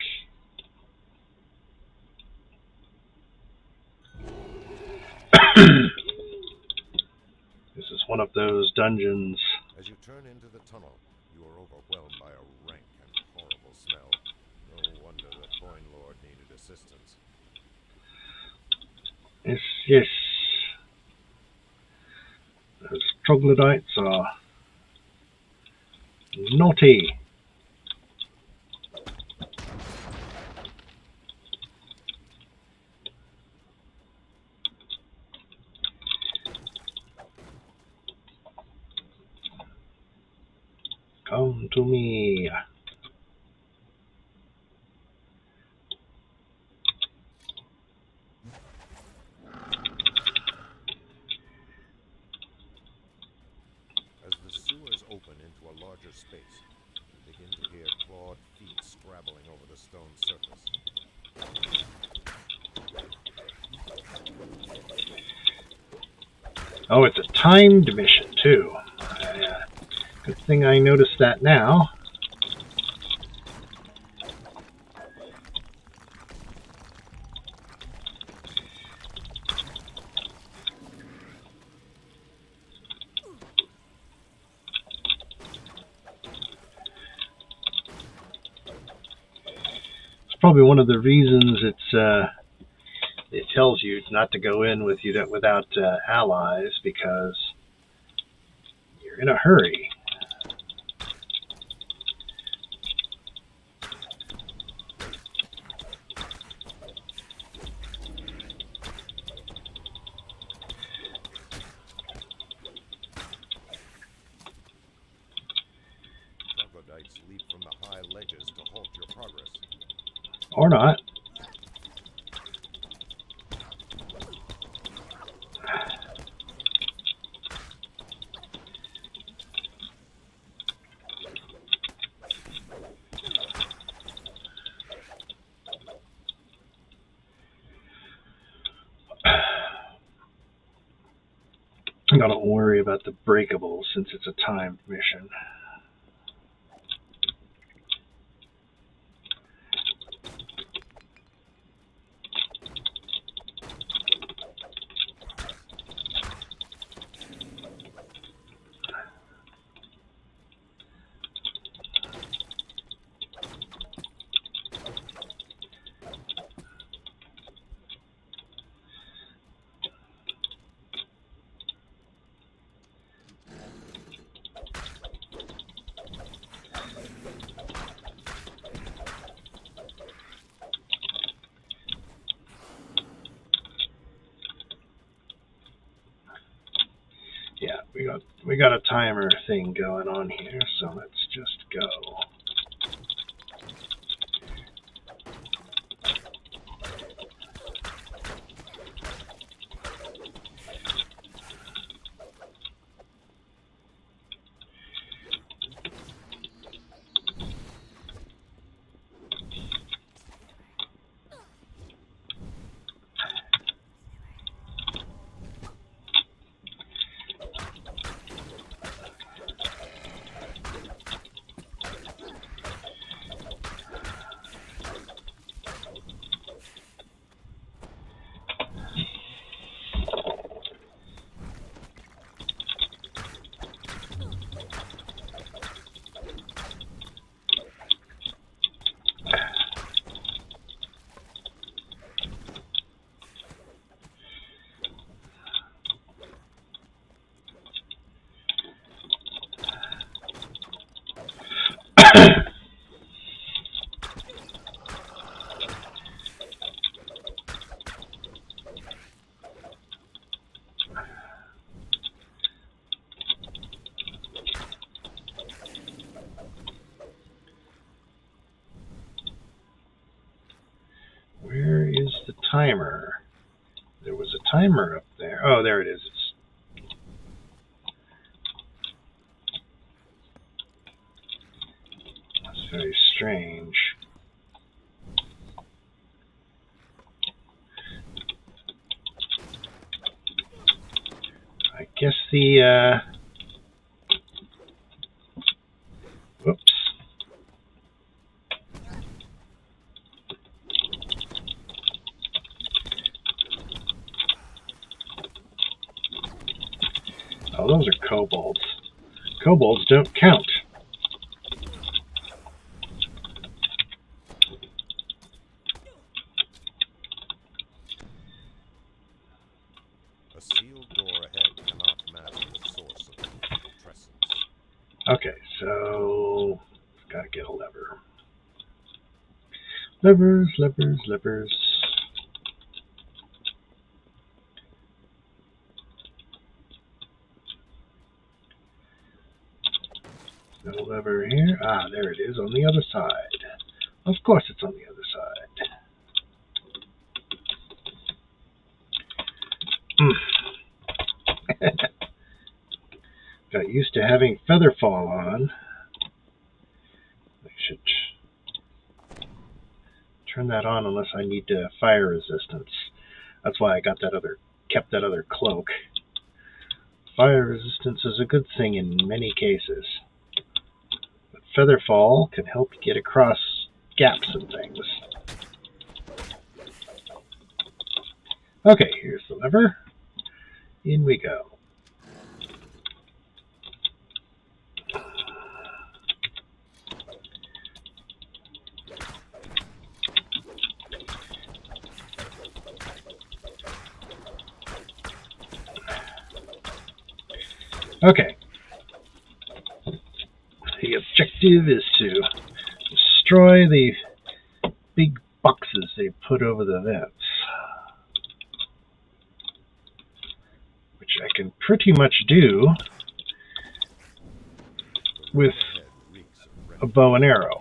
This is one of those dungeons. As you turn into the tunnel, you are overwhelmed by a rank and horrible smell. No wonder the coin lord needed assistance. Yes, yes. Those troglodytes are naughty. Come to me. As the sewers open into a larger space, you begin to hear clawed feet scrabbling over the stone surface. Oh, it's a timed mission, too. Good thing I noticed that now. It's probably one of the reasons tells you not to go in without allies because you're in a hurry. Troglodytes leap from the high ledges to halt your progress. Or not. I don't worry about the breakables since it's a timed mission. Yeah, we got a timer thing going on here, so let's just go. Where is the timer? There was a timer up there. Oh, there it is. That's very strange. I guess the whoops. Oh, those are kobolds. Kobolds don't count. A sealed door ahead cannot mask the source of the putrescence. Okay, so gotta get a lever. Levers, levers, levers. No lever here. Ah, there it is on the other side. Of course it's on the other side. Got used to having Featherfall on. I should turn that on unless I need fire resistance. That's why I got kept that other cloak. Fire resistance is a good thing in many cases. But Featherfall can help you get across gaps and things. Okay, here's the lever. In we go. Okay. The objective is to destroy the big boxes they put over the vents, which I can pretty much do with a bow and arrow.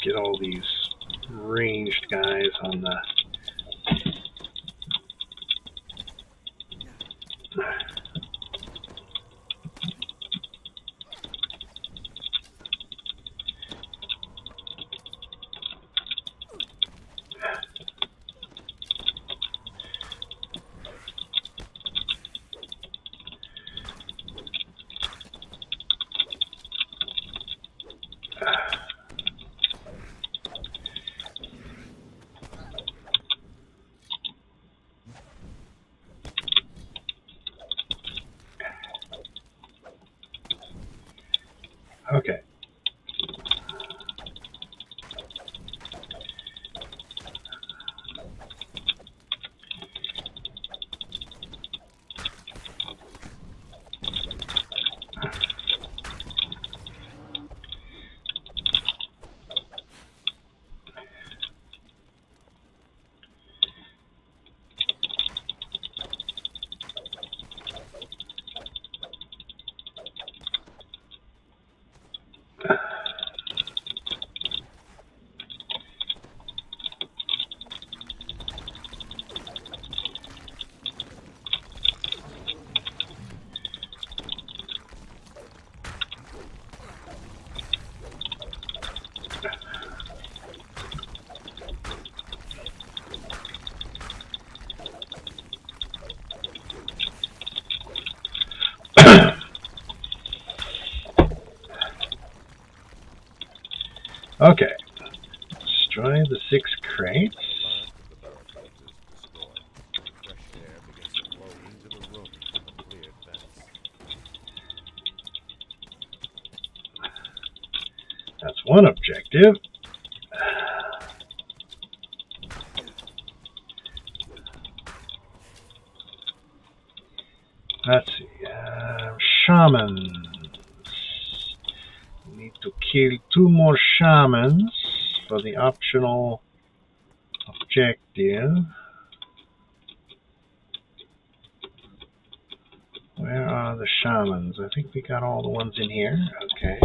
Get all these ranged guys on the okay. Okay. Destroy the 6 crates. That's one objective. Let's see. Shamans. We need to kill 2 more shamans for the optional objective. Where are the shamans? I think we got all the ones in here. Okay.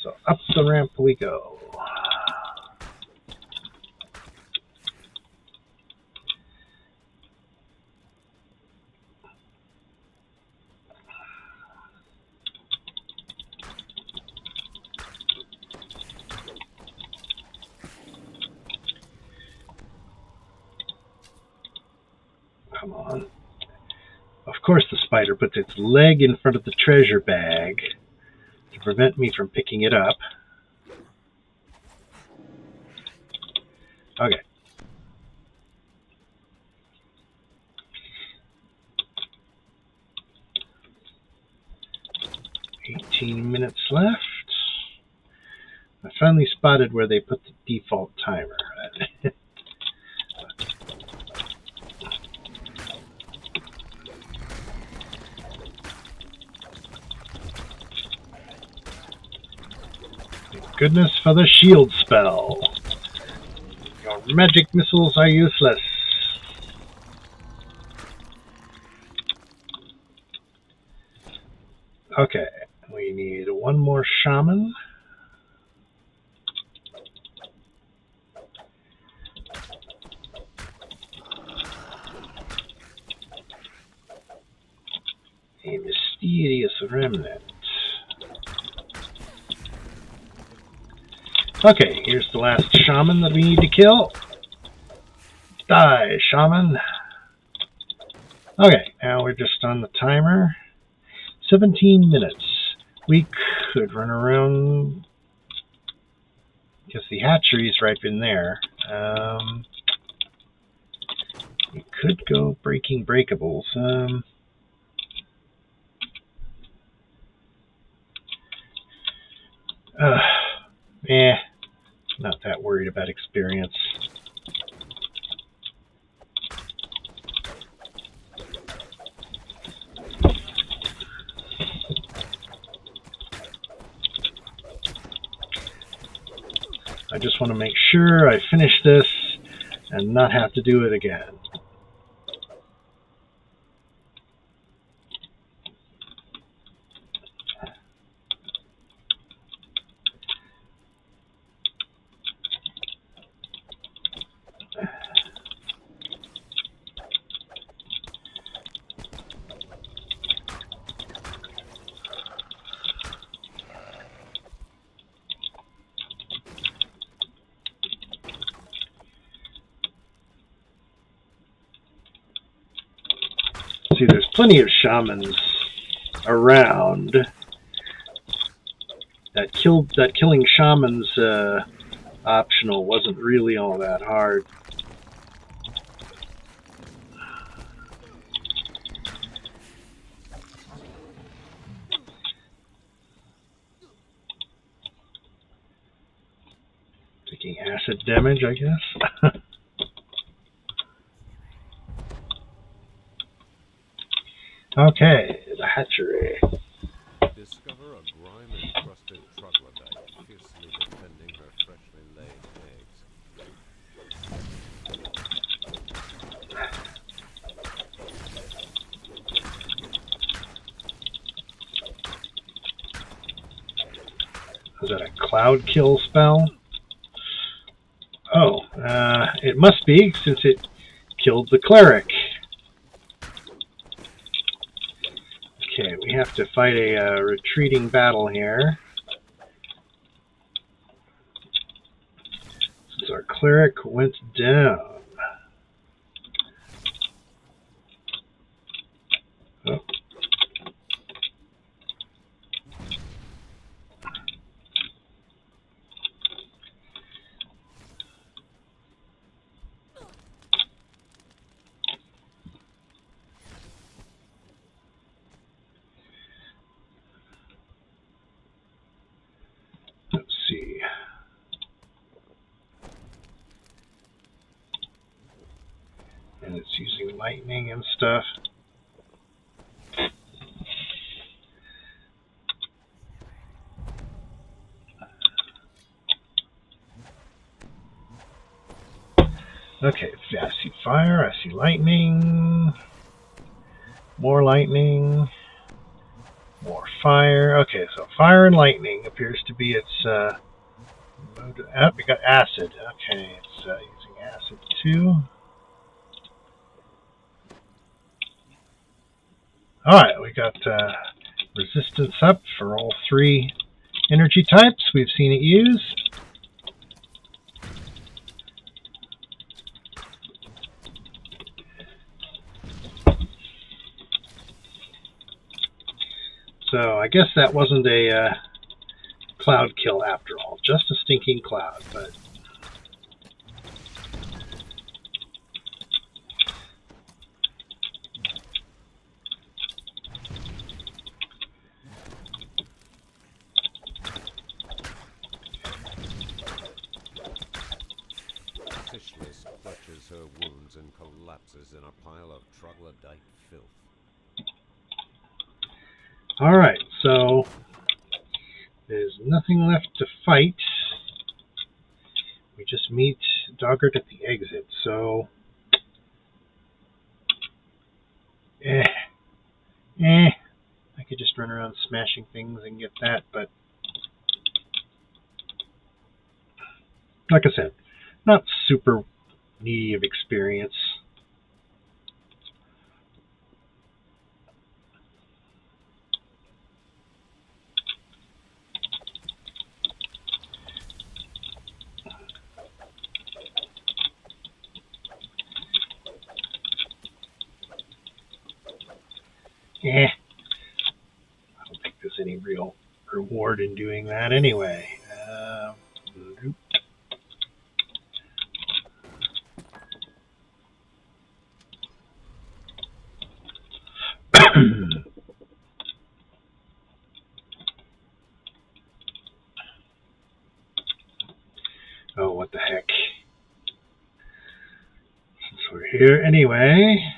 So up the ramp we go. Come on. Of course the spider puts its leg in front of the treasure bag to prevent me from picking it up. Okay. Minutes left. I finally spotted where they put the default timer. Thank goodness for the shield spell. Your magic missiles are useless. Okay, we need one more shaman. Hideous Remnant. Okay, here's the last shaman that we need to kill. Die, shaman. Okay, now we're just on the timer. 17 minutes. We could run around, because the hatchery's right in there. We could go breaking breakables. Not that worried about experience. I just want to make sure I finish this and not have to do it again. See, there's plenty of shamans around. That killing shamans optional wasn't really all that hard. Taking acid damage, I guess. Okay, the hatchery. Discover a grime-encrusted troglodyte fiercely defending her freshly laid eggs. Was that a cloud kill spell? Oh, it must be, since it killed the cleric. Okay, we have to fight a retreating battle here. Since our cleric went down. Oh. Let's see. And it's using lightning and stuff. Okay, I see fire, I see lightning. More lightning. More fire. Okay, so fire and lightning appears to be its mode. Oh, we got acid. Okay, it's using acid too. Alright, we got resistance up for all three energy types we've seen it use. So I guess that wasn't a cloud kill after all, just a stinking cloud, but Fishless clutches her wounds and collapses in a pile of troglodyte filth. alright, so there's nothing left to fight. We just meet Doggart at the exit, so I could just run around smashing things and get that, but like I said, not super needy of experience. I don't think there's any real reward in doing that anyway. Nope. Oh, what the heck. Since we're here anyway.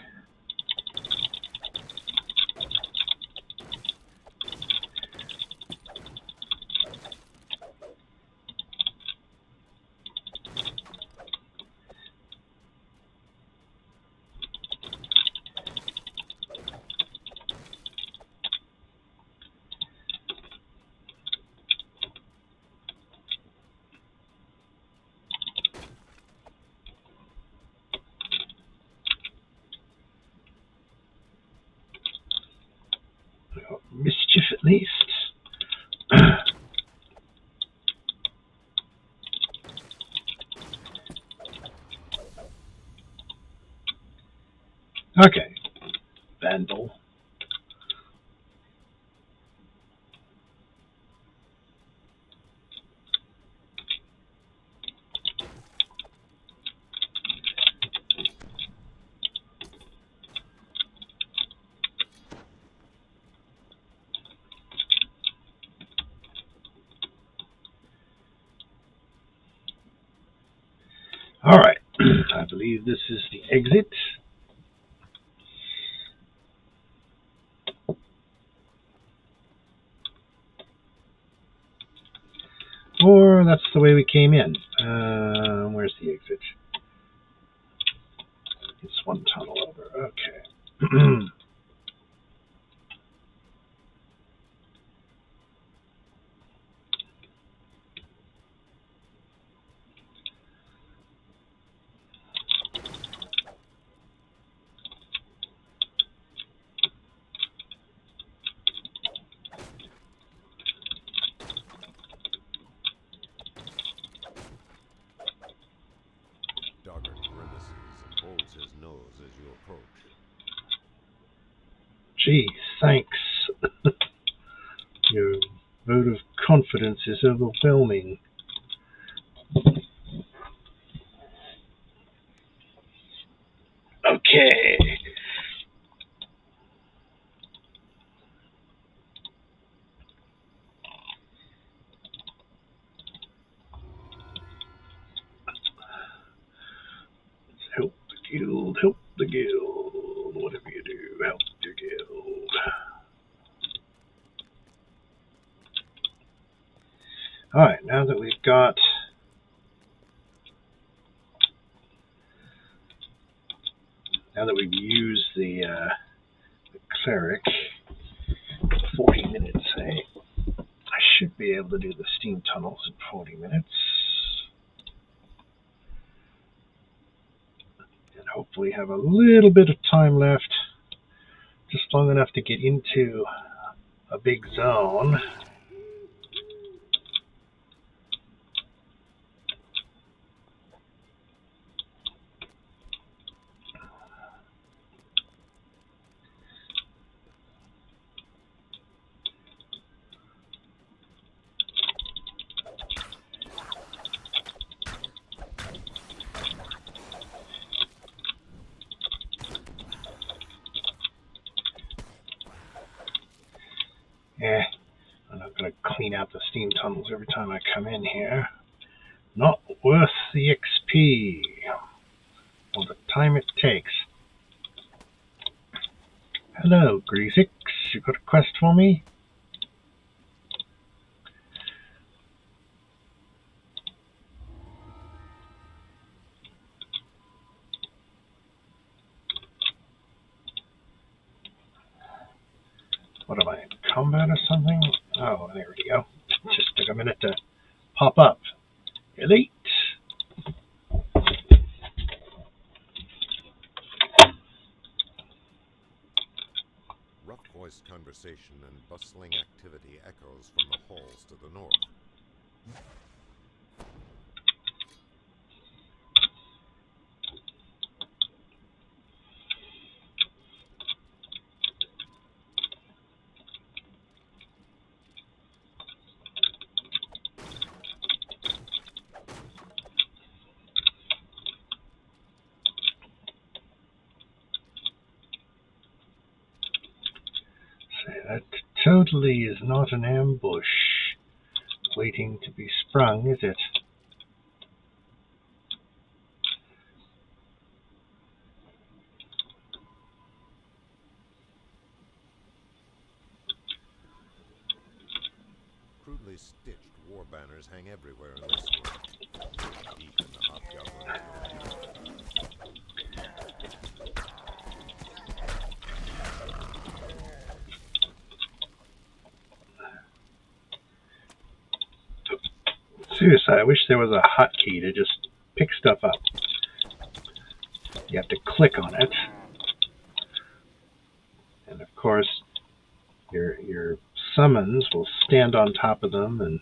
Mischief at least. Okay. Vandal. Alright. I believe this is the exit. Or that's the way we came in. Where's the exit? It's one tunnel over. Okay. Dogger grimaces and holds his nose as you approach. Gee, thanks. Your vote of confidence is overwhelming. Okay. Help the guild, help the guild. Whatever you do, help the guild. Alright, now that we've got used the cleric, 40 minutes, eh? I should be able to do the steam tunnels in 40 minutes. And hopefully have a little bit of time left, just long enough to get into a big zone. I'm not going to clean out the steam tunnels every time I come in here. Not worth the XP or the time it takes. Hello, Greasix. You got a quest for me? What am I, in combat or something? Oh, there we go. Just took a minute to pop up. Elite. Rough-voiced conversation and bustling activity echoes from the halls to the north. totally is not an ambush waiting to be sprung, is it? Crudely stitched war banners hang everywhere in this world. Deep in the hobgoblin Seriously, I wish there was a hotkey to just pick stuff up. You have to click on it. And of course, your summons will stand on top of them and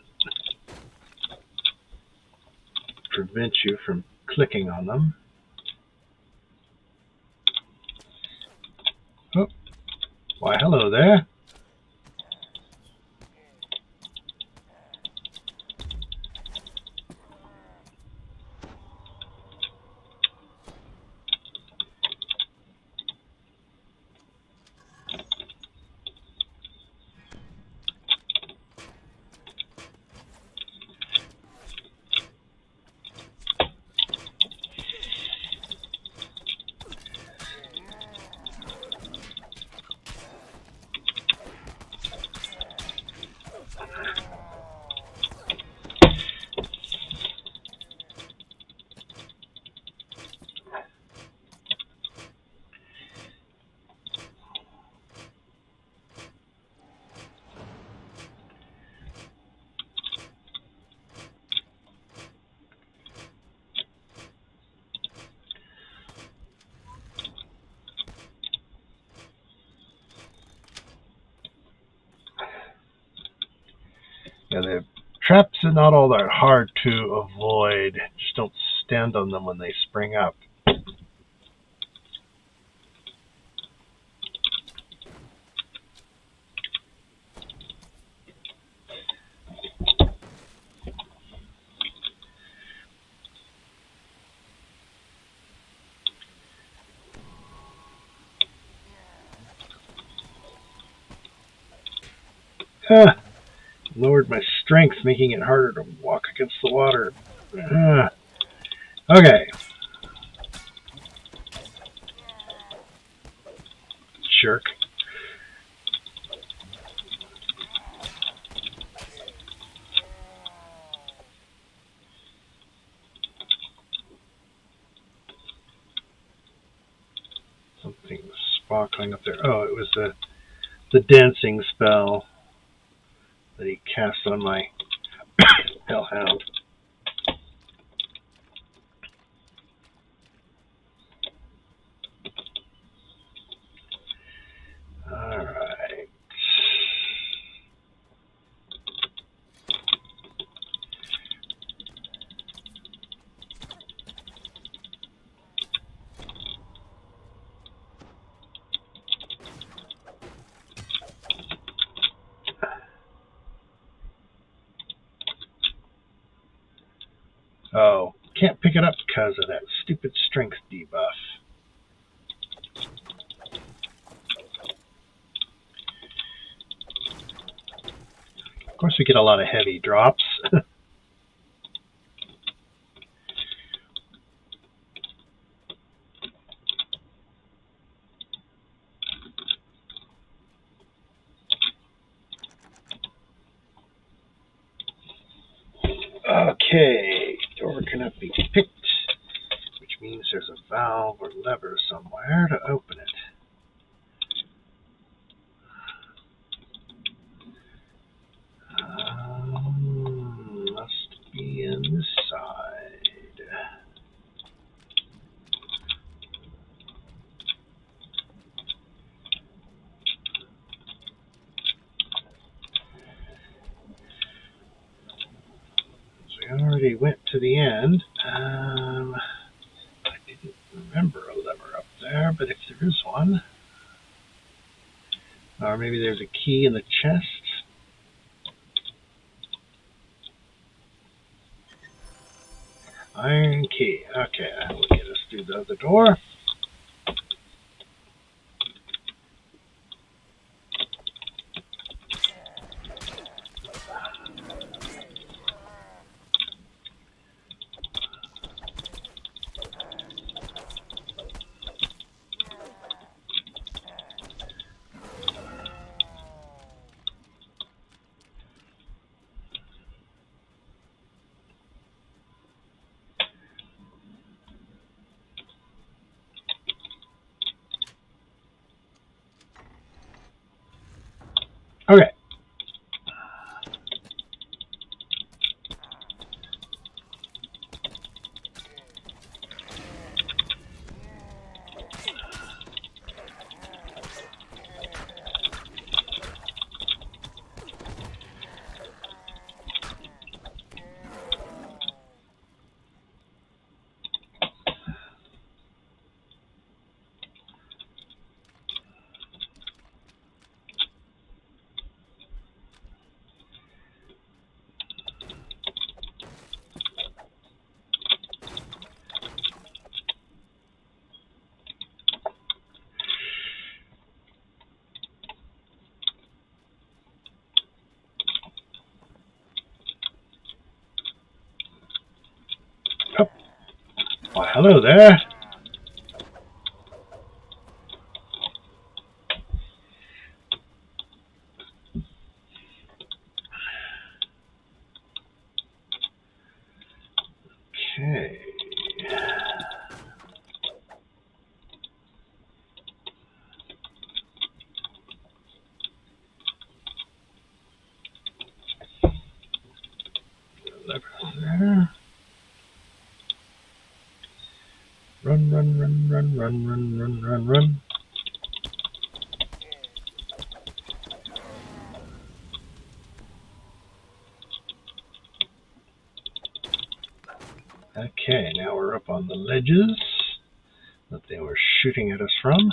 prevent you from clicking on them. Oh, why hello there. Yeah, the traps are not all that hard to avoid. Just don't stand on them when they spring up. Lowered my strength, making it harder to walk against the water. Okay. Jerk. Something sparkling up there. Oh, it was the dancing spell that he cast on my hellhound. Alright. Oh, can't pick it up because of that stupid strength debuff. Of course, we get a lot of heavy drops. Okay, door cannot be picked, which means there's a valve or lever somewhere to open it. Must be in this side. We already went to the end. I didn't remember a lever up there, but if there is one. Or maybe there's a key in the chest. Iron key. Okay, that will get us through the other door. Why, hello there. Okay. There. Run, run, run, run, run, run, run, run, run. Okay, now we're up on the ledges that they were shooting at us from.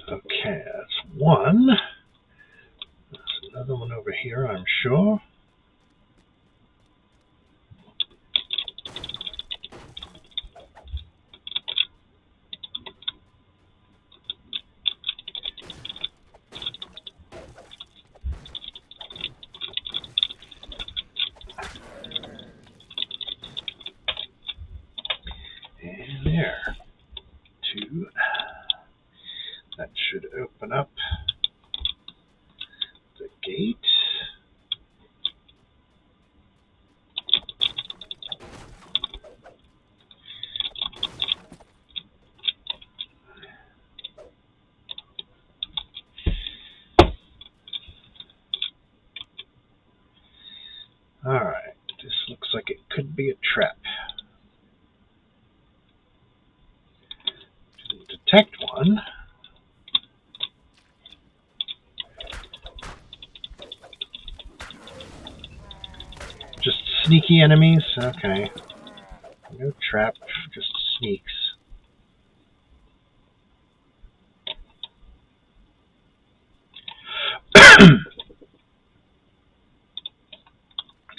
Okay, that's one. There's another one over here, I'm sure. And there. Two. That should open up the gate. Alright, this looks like it could be a trap. Didn't detect one. Just sneaky enemies? Okay. No trap, just sneaks.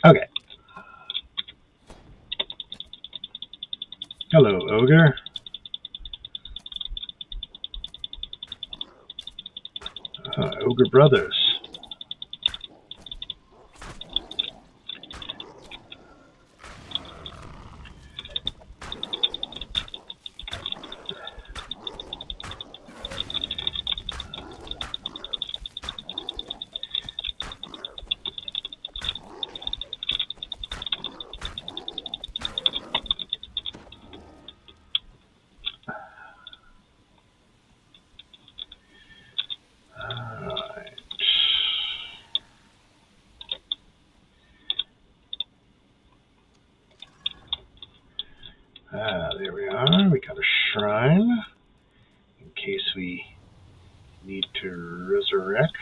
Okay. Hello, ogre. Ogre brothers. There we are. We got a shrine in case we need to resurrect.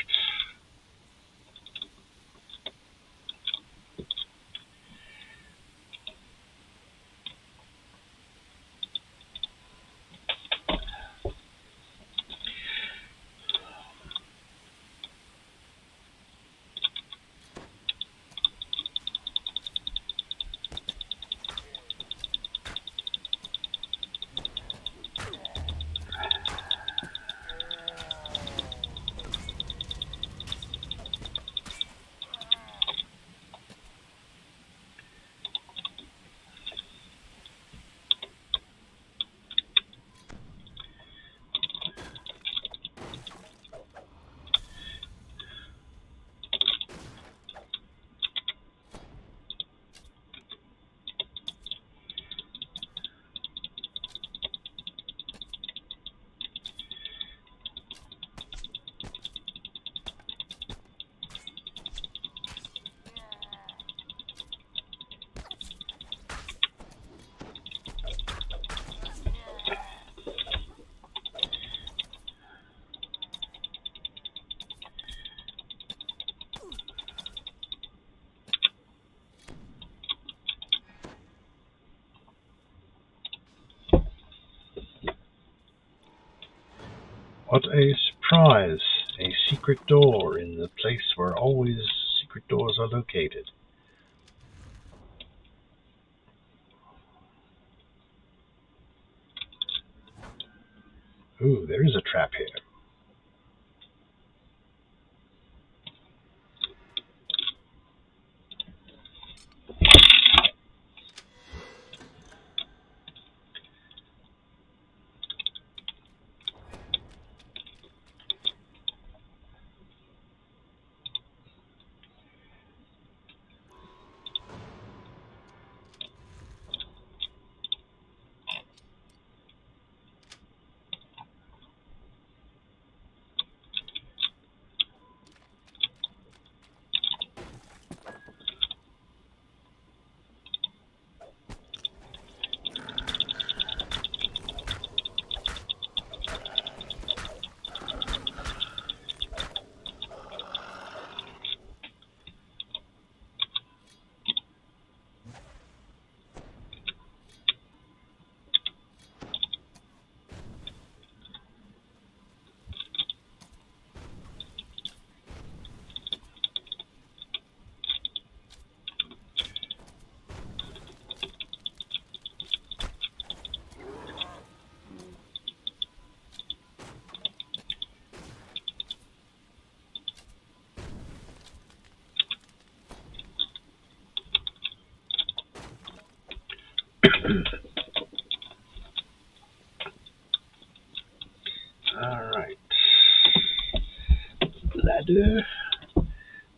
What a surprise! A secret door in the place where always secret doors are located. Ooh, there is a trap here. Alright. Ladder.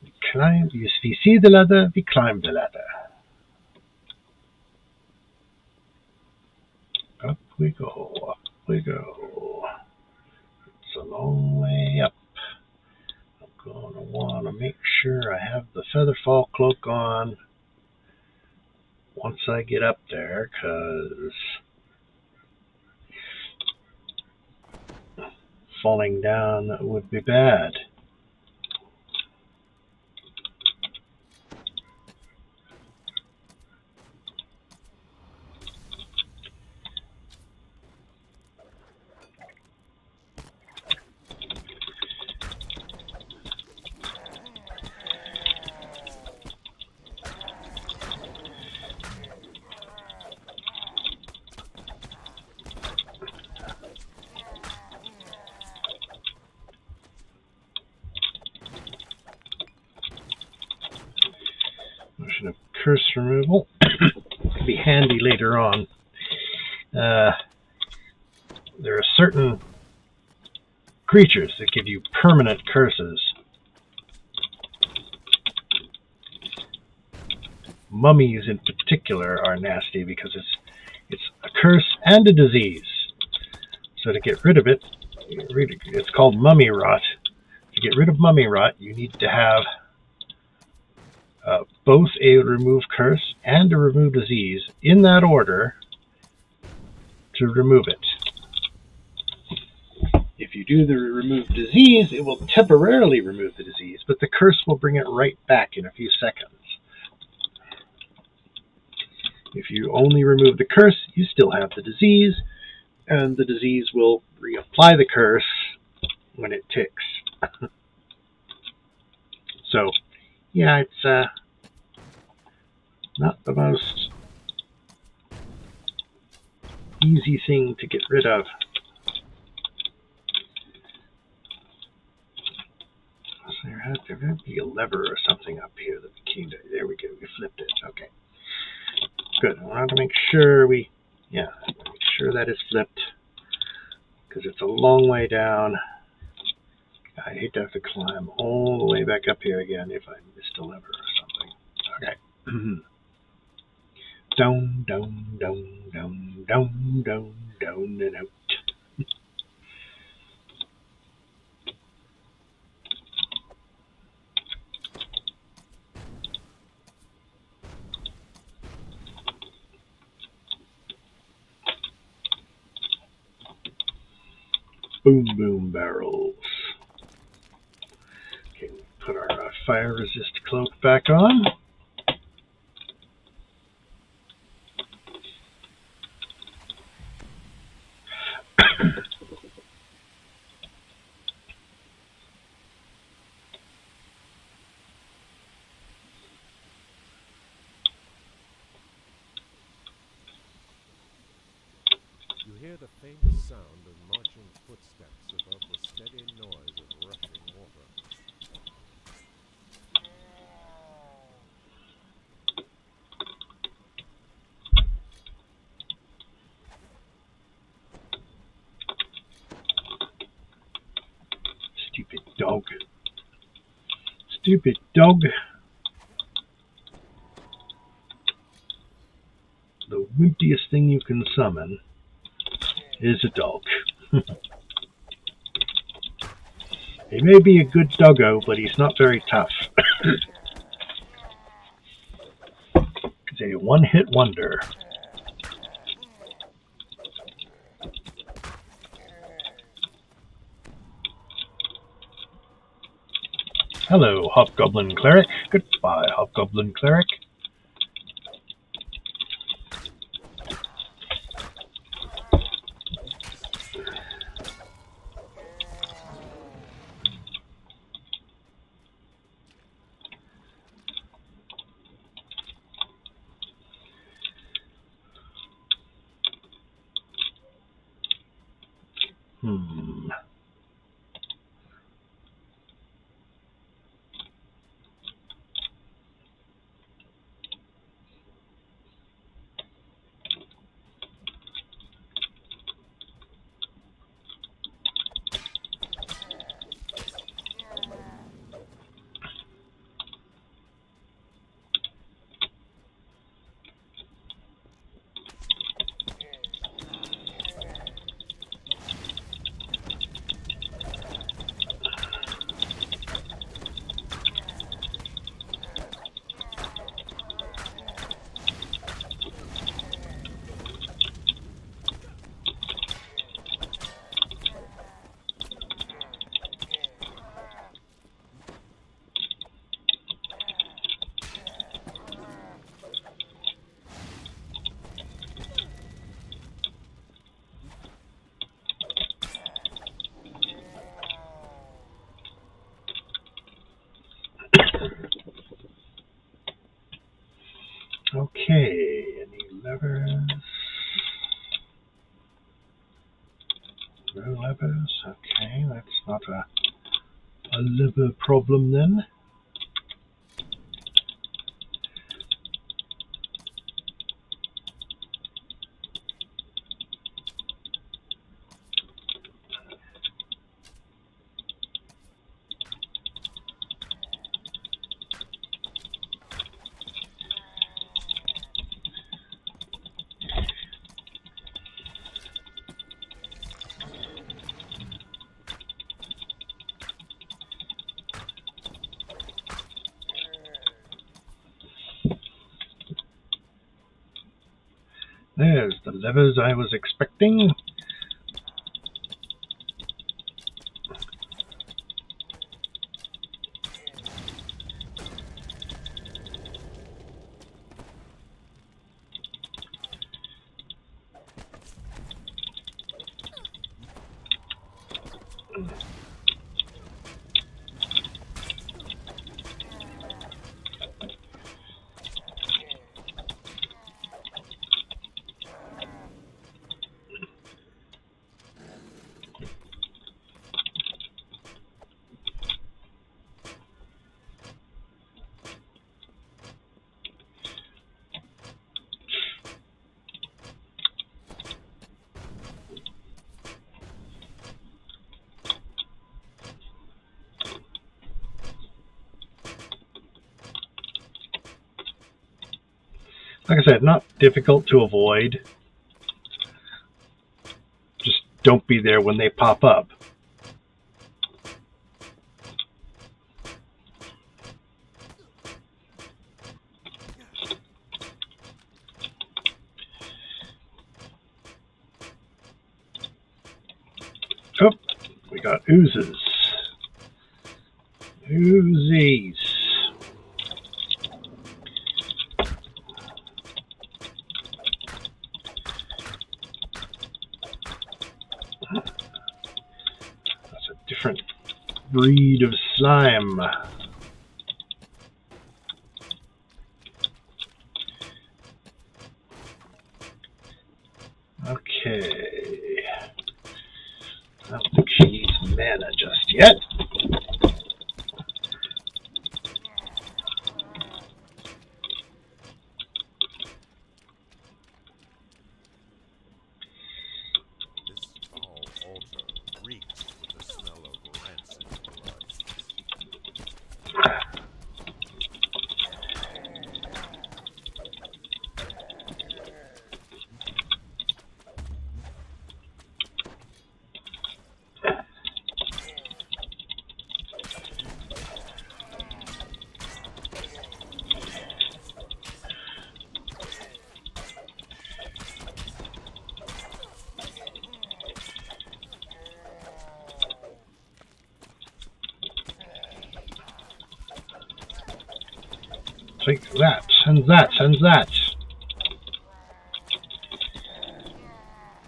We climb. We see the ladder, we climb the ladder. Up we go, up we go. It's a long way up. I'm going to want to make sure I have the Featherfall cloak on once I get up there, because falling down would be bad. Motion of curse removal. Could be handy later on. There are certain creatures that give you permanent curses. Mummies in particular are nasty because it's a curse and a disease. So to get rid of it, it's called mummy rot. To get rid of mummy rot, you need to have both a remove curse and a remove disease in that order to remove it. If you do the remove disease, it will temporarily remove the disease, but the curse will bring it right back in a few seconds. If you only remove the curse, you still have the disease, and the disease will reapply the curse when it ticks. So, yeah, it's not the most easy thing to get rid of. So there might be a lever or something up here that the key. There we go. We flipped it. Okay. Good. I wanted to make sure make sure that is flipped, because it's a long way down. I hate to have to climb all the way back up here again if I missed a lever or something. Okay. Down, down, down, down, down, down, down, and out. Boom, boom barrels. Okay, put our fire resist cloak back on. the faint sound of marching footsteps above the steady noise of rushing water. Stupid dog. Stupid dog. The wimpiest thing you can summon is a dog. He may be a good doggo, but he's not very tough. He's a one-hit wonder. Hello, Hobgoblin Cleric. Goodbye, Hobgoblin Cleric. Okay, any levers? No levers? Okay, that's not a lever problem then. There's the levers I was expecting. Like I said, not difficult to avoid. Just don't be there when they pop up. Oh, we got oozes. Oozies. That's a different breed of slime. Okay. yet. This foul altar reeks with the smell of rancid blood. Take that, and that, and that.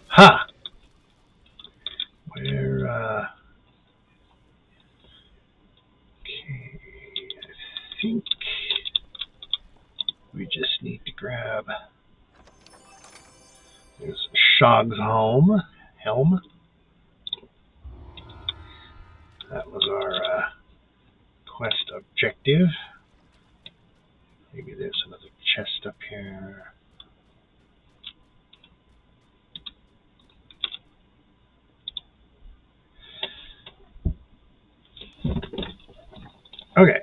Ha! Where, okay, I think we just need to grab, there's Shog's helm. That was our, quest objective. Maybe there's another chest up here. Okay,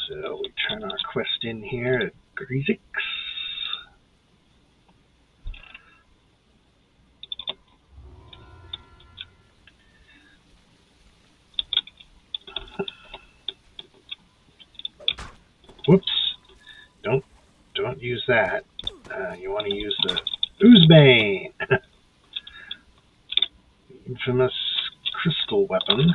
so we turn our quest in here at Greasix. Whoops! Don't use that. You want to use the Oozebane, the infamous crystal weapon.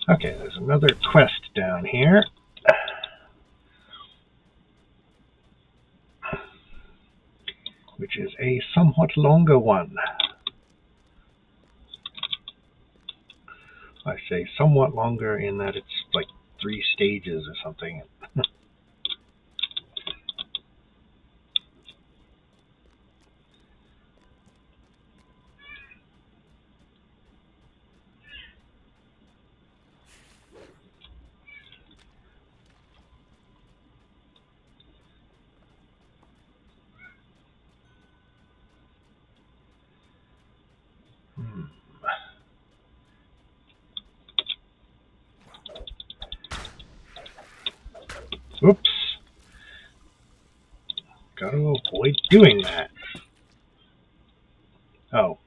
Okay, there's another quest down here. Which is a somewhat longer one. I say somewhat longer in that it's like 3 stages or something. Oops. Gotta avoid doing that. Oh.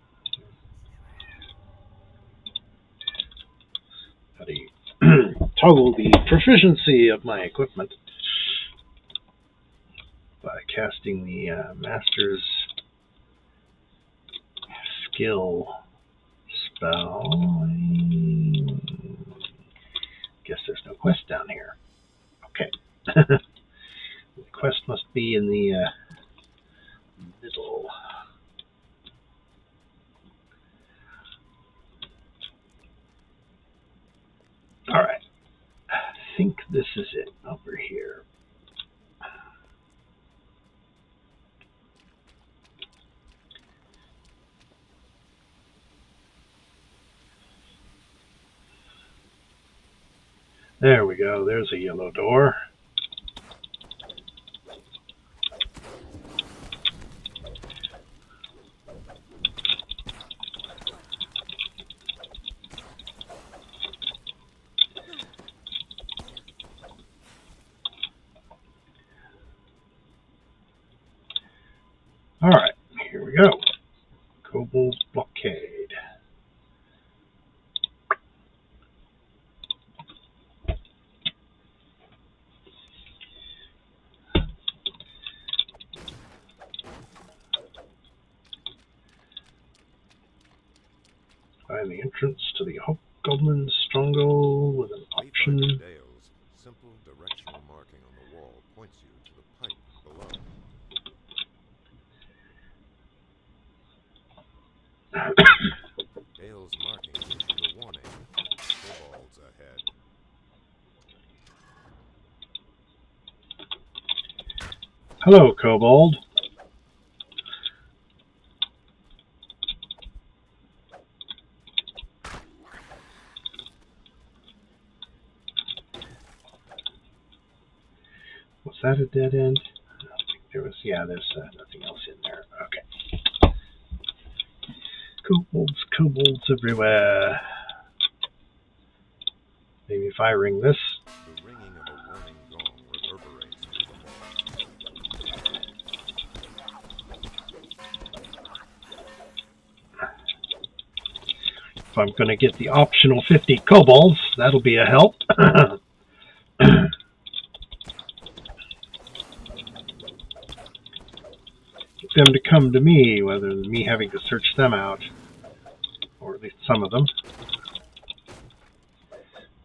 How do you toggle the proficiency of my equipment by casting the Master's Skill spell. Guess there's no quest down here. Okay. The quest must be in the middle. Alright. I think this is it over here. There we go. There's a yellow door. Alright, here we go. Kobold Blockade. Find the entrance to the Hobgoblin Stronghold with an option. Dale's simple directional marking on the wall points you to the pipe below. Dale's marking gives you a warning. Kobolds ahead. Hello, Kobold. Was that a dead end? I don't think there was. Yeah, there's nothing else in there. Okay. Kobolds everywhere. Maybe if I ring this. The ringing of a warning gong reverberates through the forest. If I'm going to get the optional 50 kobolds, that'll be a help. Get them to come to me, rather than me having to search them out. Or at least some of them.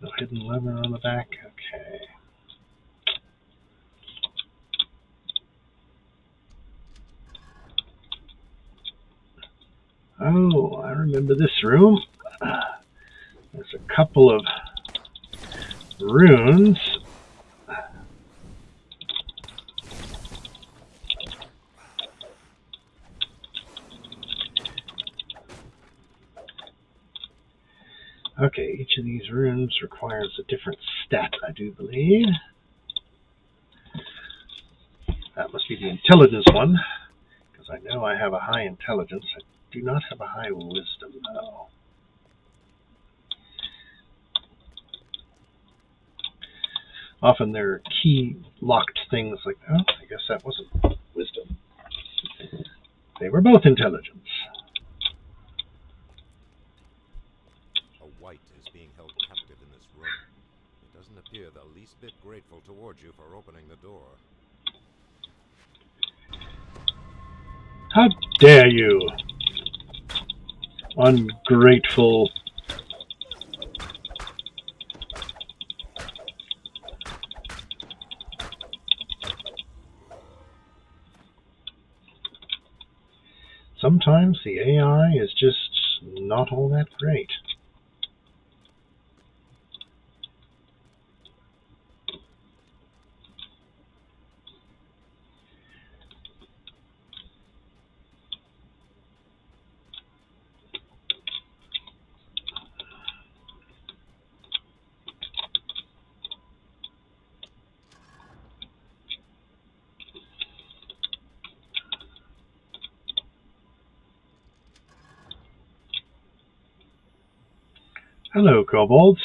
No hidden lever on the back? Okay. Oh, I remember this room. There's a couple of runes. Okay, each of these runes requires a different stat, I do believe. That must be the intelligence one, because I know I have a high intelligence. I do not have a high wisdom, though. Often there are key locked things like, oh, I guess that wasn't wisdom. They were both intelligence. A wight is being held captive in this room. It doesn't appear the least bit grateful towards you for opening the door. How dare you, ungrateful. Sometimes the AI is just not all that great. Hello, kobolds.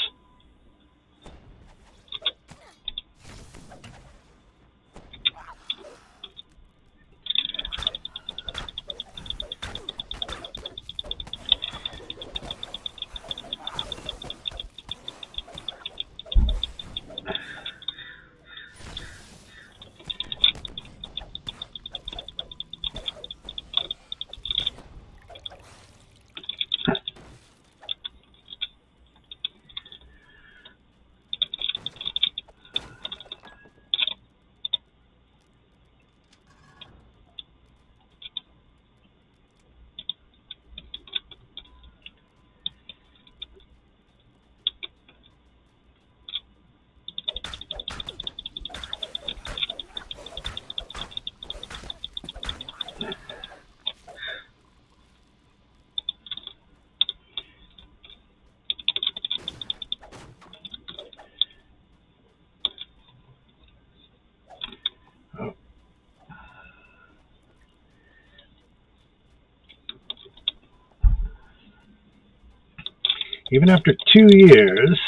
Even after 2 years,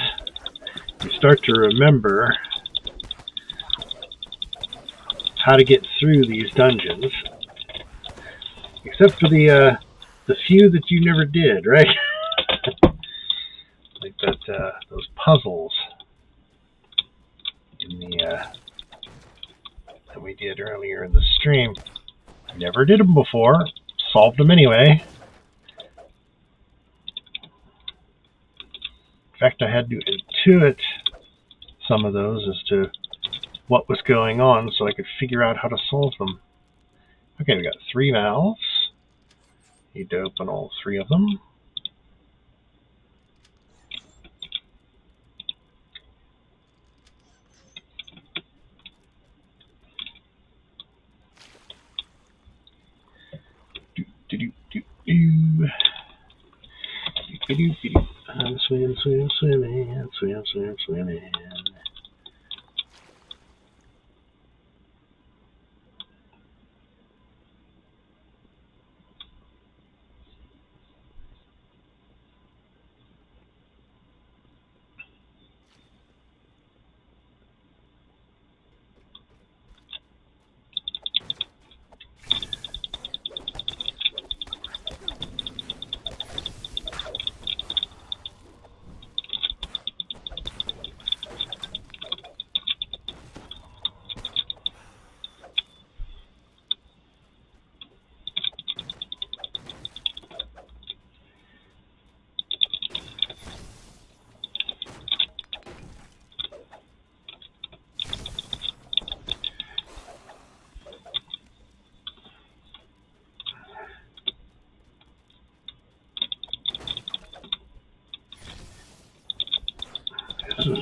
you start to remember how to get through these dungeons. Except for the few that you never did, right? Like those puzzles in the that we did earlier in the stream. Never did them before, solved them anyway. In fact, I had to intuit some of those as to what was going on so I could figure out how to solve them. Okay, we got 3 valves. Need to open all 3 of them. I'm swimming.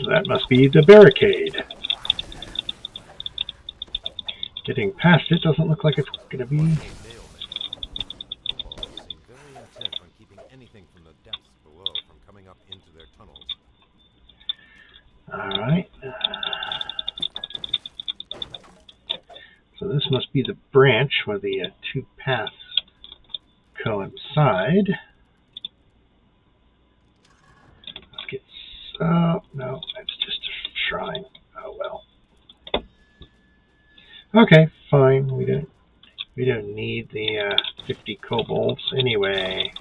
That must be the barricade. Getting past it doesn't look like it's going to be... All seem very intent on keeping anything from the depths below from coming up into their tunnels. Alright. So this must be the branch where the two paths coincide. Let's get... Oh, no, that's just a shrine. Oh, well. Okay, fine. We don't need the 50 kobolds anyway.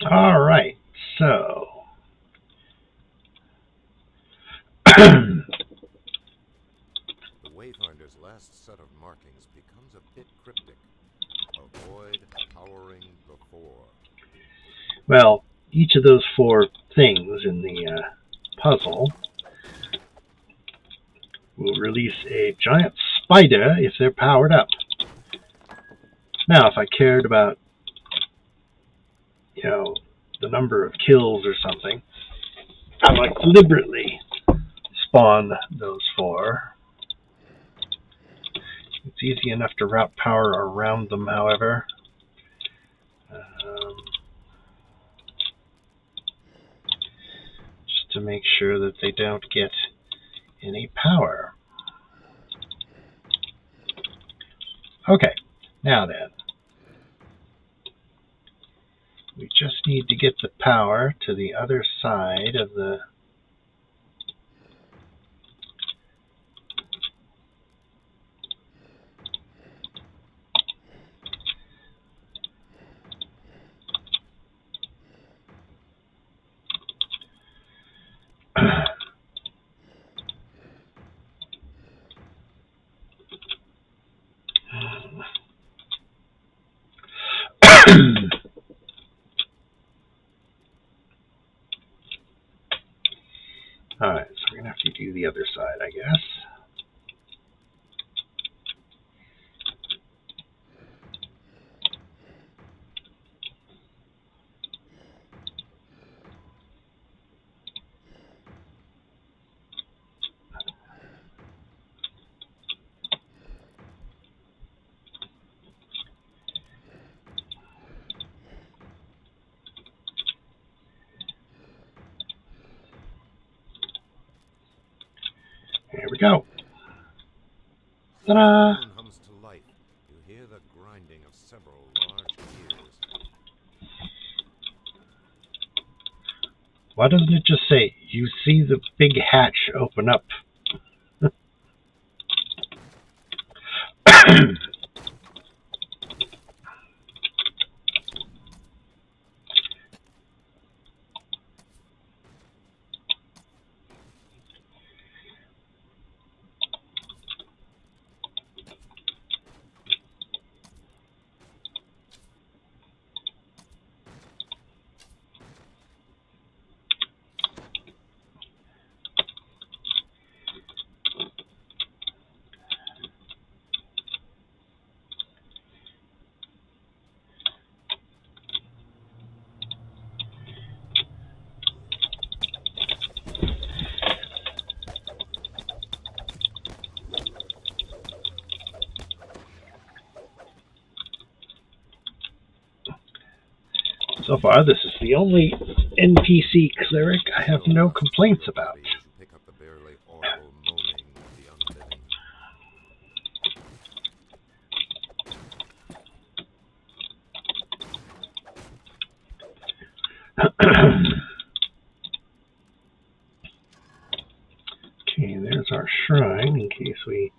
All right, so The Wayfinder's last set of markings becomes a bit cryptic. Avoid powering the four. well, each of those four things in the puzzle will release a giant spider if they're powered up. Now, if I cared about, the number of kills or something, I might deliberately spawn those four. It's easy enough to route power around them, however. Just to make sure that they don't get any power. Okay, now then. We just need to get the power to the other side of the... Alright, so we're going to have to do the other side, I guess. Here we go. Ta-da! The moon hums to life. You hear the grinding of several large gears. Why doesn't it just say, you see the big hatch open up? So far, this is the only NPC cleric I have no complaints about. As you pick up the barely audible moaning of the unliving. Okay, there's our shrine in case we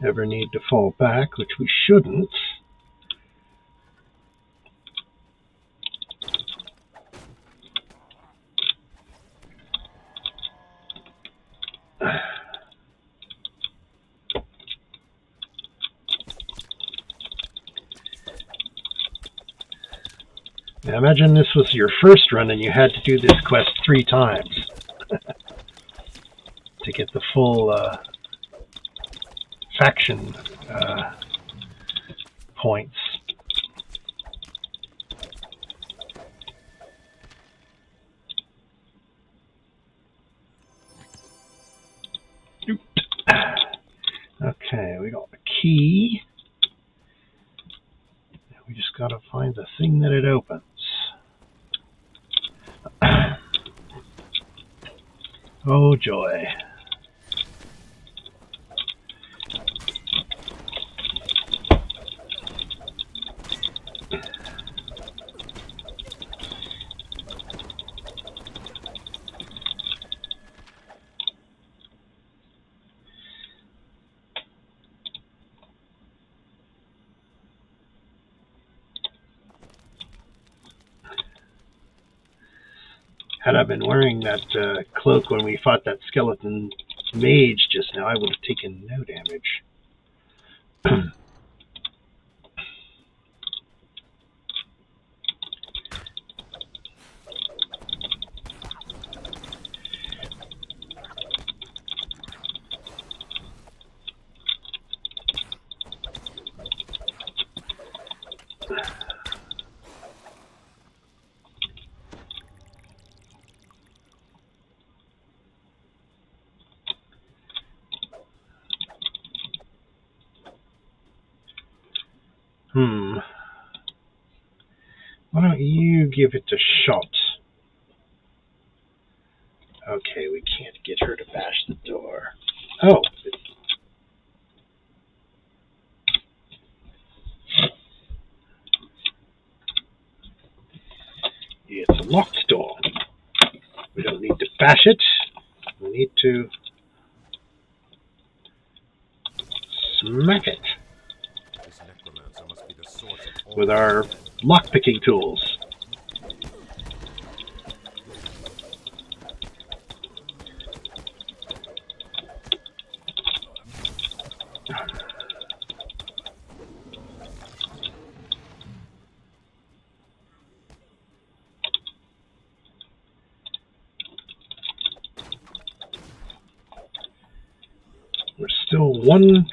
ever need to fall back, which we shouldn't. Now imagine this was your first run and you had to do this quest 3 times to get the full faction points. Okay, we got the key. We just gotta find the thing that it opens. Oh joy. Had I been wearing that cloak when we fought that skeleton mage just now, I would have taken no damage. Why don't you give it a shot? Okay, we can't get her to bash the door. Oh. It's a locked door. We don't need to bash it. We need to smack it This necromancer must be the source of all with our lockpicking tools. We're still one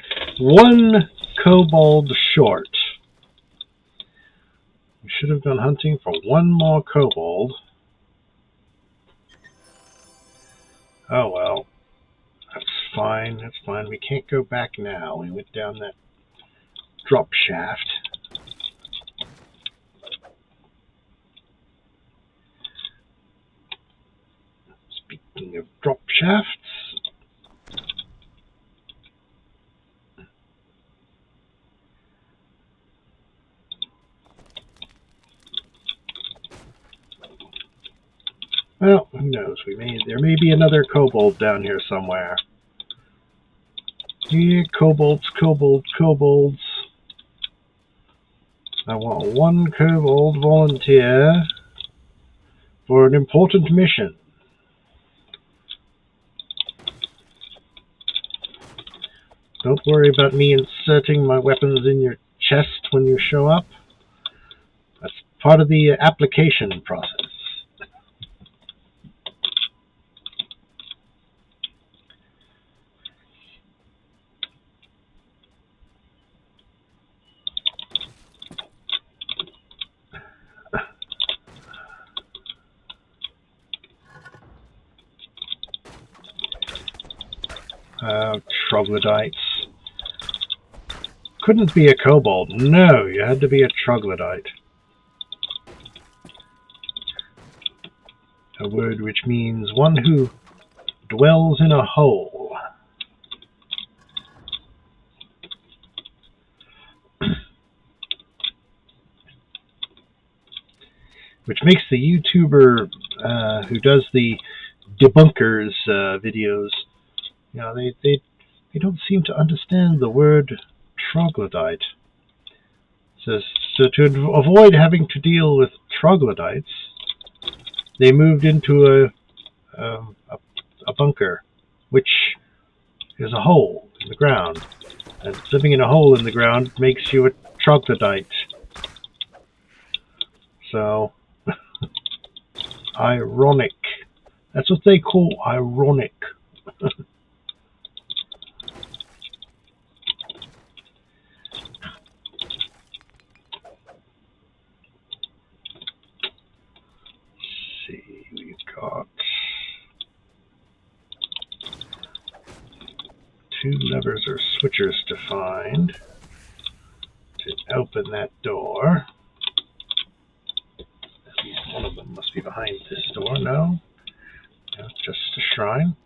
kobold short. We should have gone hunting for one more kobold. Oh well. That's fine, that's fine. We can't go back now. We went down that drop shaft. Speaking of drop shafts, well, who knows? There may be another kobold down here somewhere. Yeah, kobolds, kobolds, kobolds. I want one kobold volunteer for an important mission. Don't worry about me inserting my weapons in your chest when you show up. That's part of the application process. Troglodytes. Couldn't be a kobold. No, you had to be a troglodyte. a word which means one who dwells in a hole. Which makes the YouTuber who does the debunkers videos, you know, they don't seem to understand the word troglodyte. So to avoid having to deal with troglodytes, they moved into a bunker, which is a hole in the ground. And living in a hole in the ground makes you a troglodyte. So, ironic. That's what they call ironic. See, we've got 2 levers or switchers to find to open that door. At least one of them must be behind this door. No, just a shrine.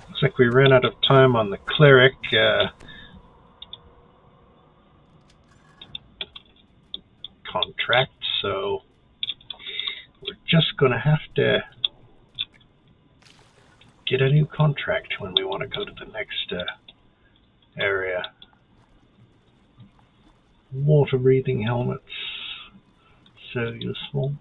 Looks like we ran out of time on the cleric. Contract, so we're just going to have to get a new contract when we want to go to the next area. Water breathing helmets, so useful.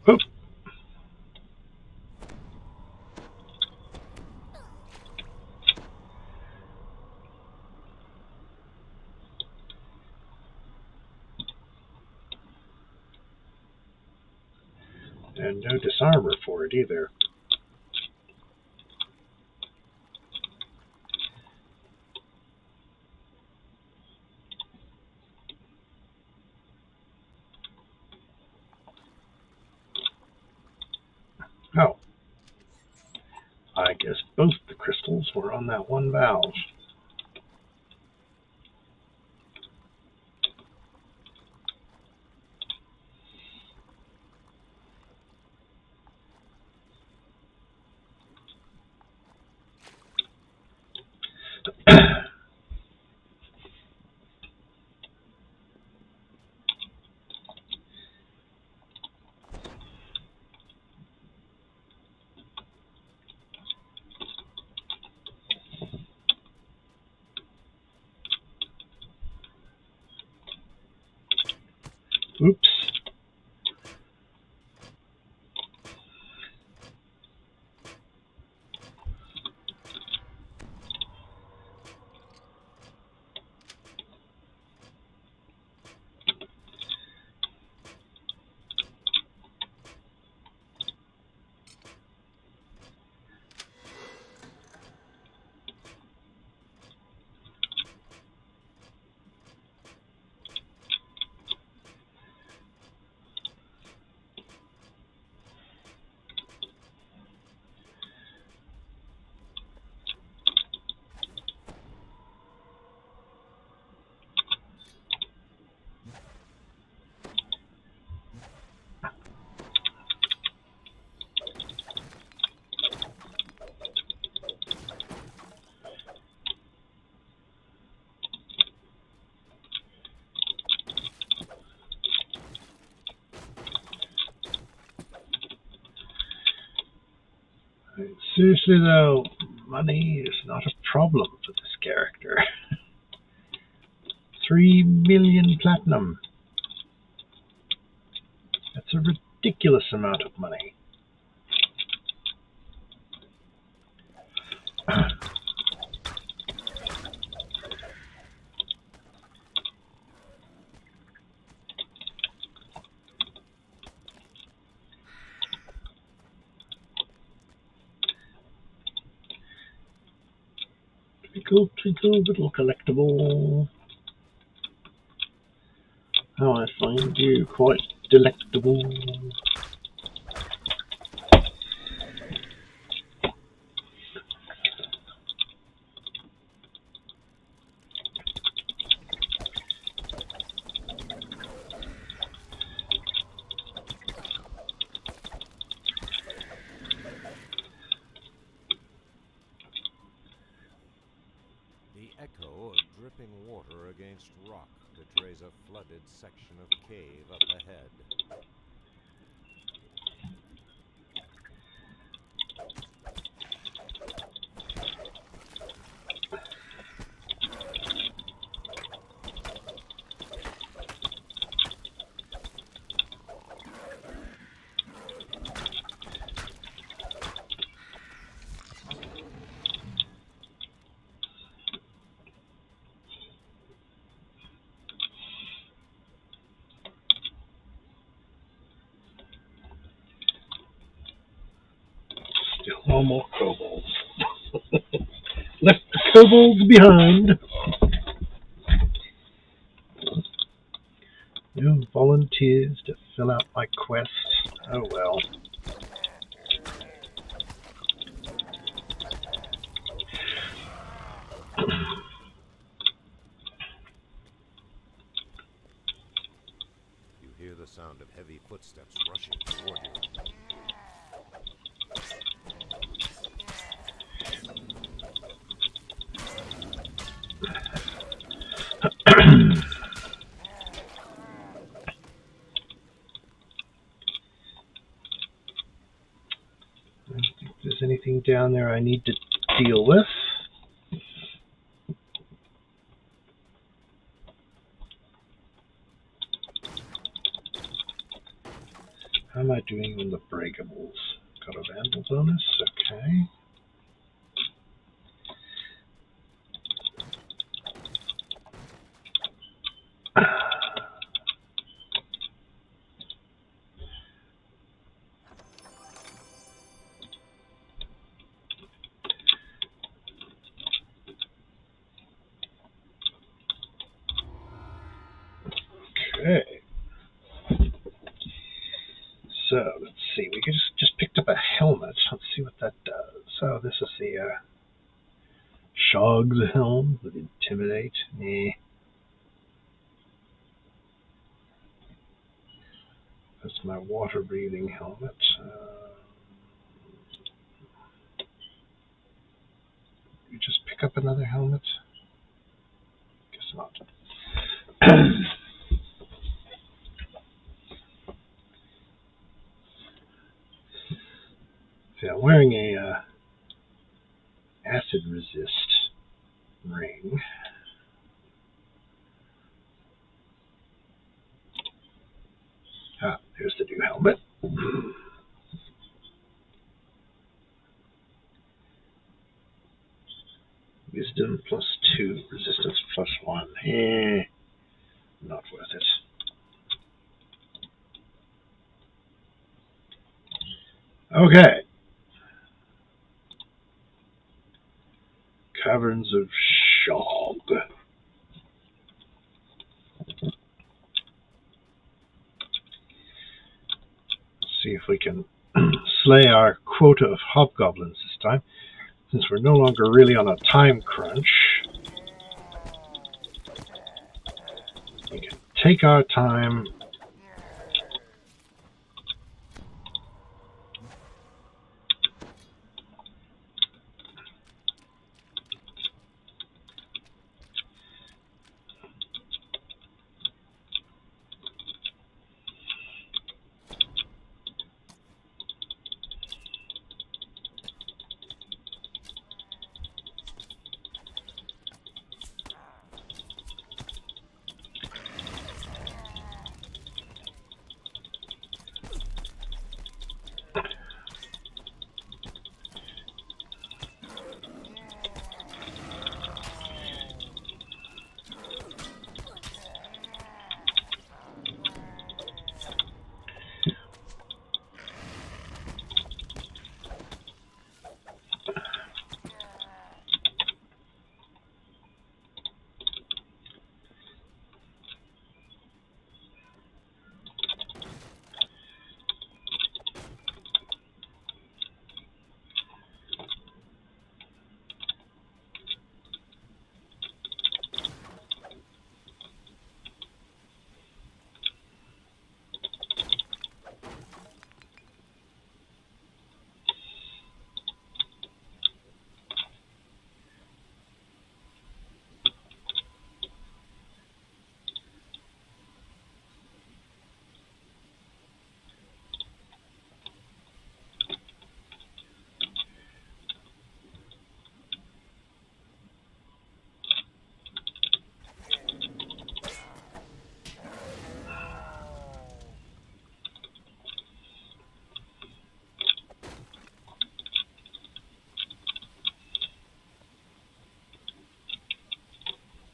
Oop. And no disarmor for it either. Oh. I guess both the crystals were on that one valve. Oops. Seriously though, money is not a problem for this character. 3 million platinum. That's a ridiculous amount of money. Twinkle, twinkle, little collectible. How I find you quite delectable. The echo of dripping water against rock betrays a flooded section of cave up ahead. Still no more kobolds. Left the kobolds behind. No volunteers to fill out my quest. Oh well. You hear the sound of heavy footsteps rushing toward you. I don't think there's anything down there I need to deal with. How am I doing on the breakables? Got a vandal bonus? Okay. Okay. So, let's see. We just picked up a helmet. Let's see what that does. So, this is the Shog's helm with Intimidate. That's my water-breathing helmet. You just pick up another helmet? Guess not. See, I'm wearing a acid resist ring. Ah, there's the new helmet. Wisdom +2, resistance +1. Not worth it. Okay. Caverns of Shog. Let's see if we can slay our quota of hobgoblins this time, since we're no longer really on a time crunch. We can take our time.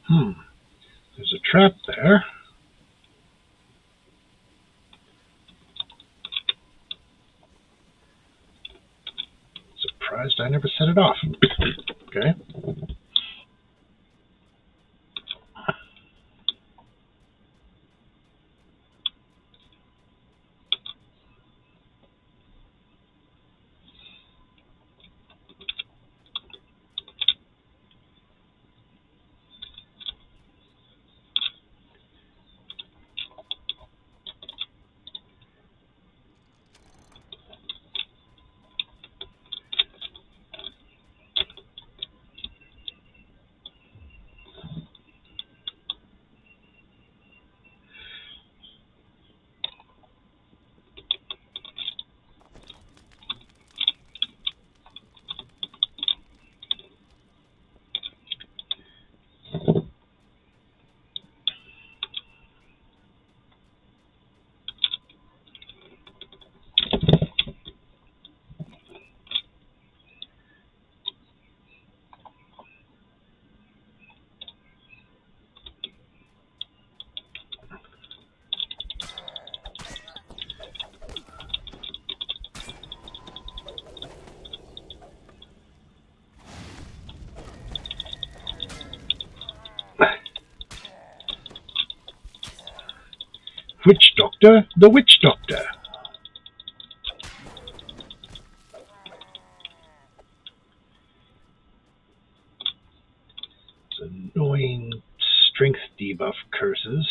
There's a trap there. Surprised I never set it off. Okay. Witch Doctor, the Witch Doctor. It's annoying strength debuff curses.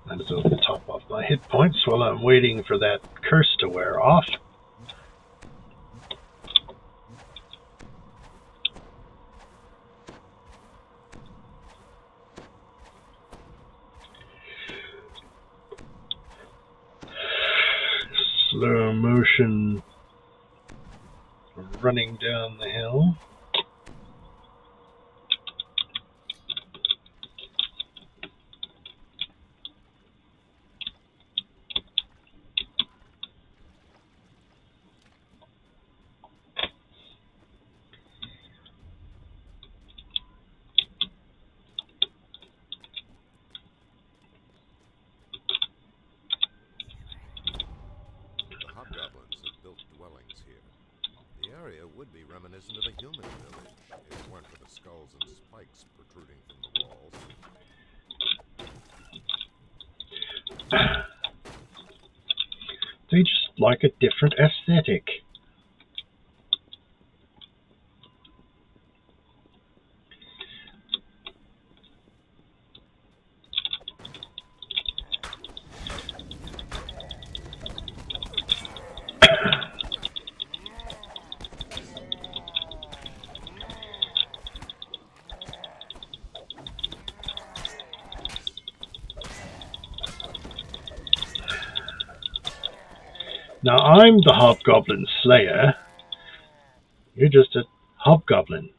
Might as well top off my hit points while I'm waiting for that curse to wear off. Slow motion running down the hill. Hobgoblins have built dwellings here. The area would be reminiscent of a human village if it weren't for the skulls and spikes protruding from the walls. They just like a different aesthetic. Now I'm the Hobgoblin Slayer. You're just a Hobgoblin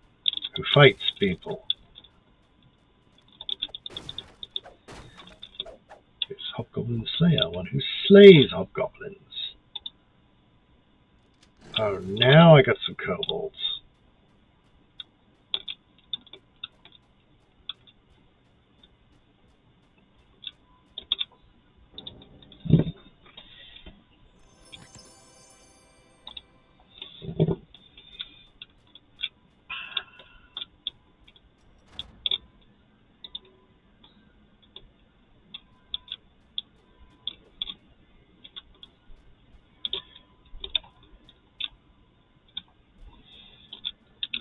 who fights people. It's Hobgoblin Slayer, one who slays Hobgoblins. Oh, now I got some kobolds.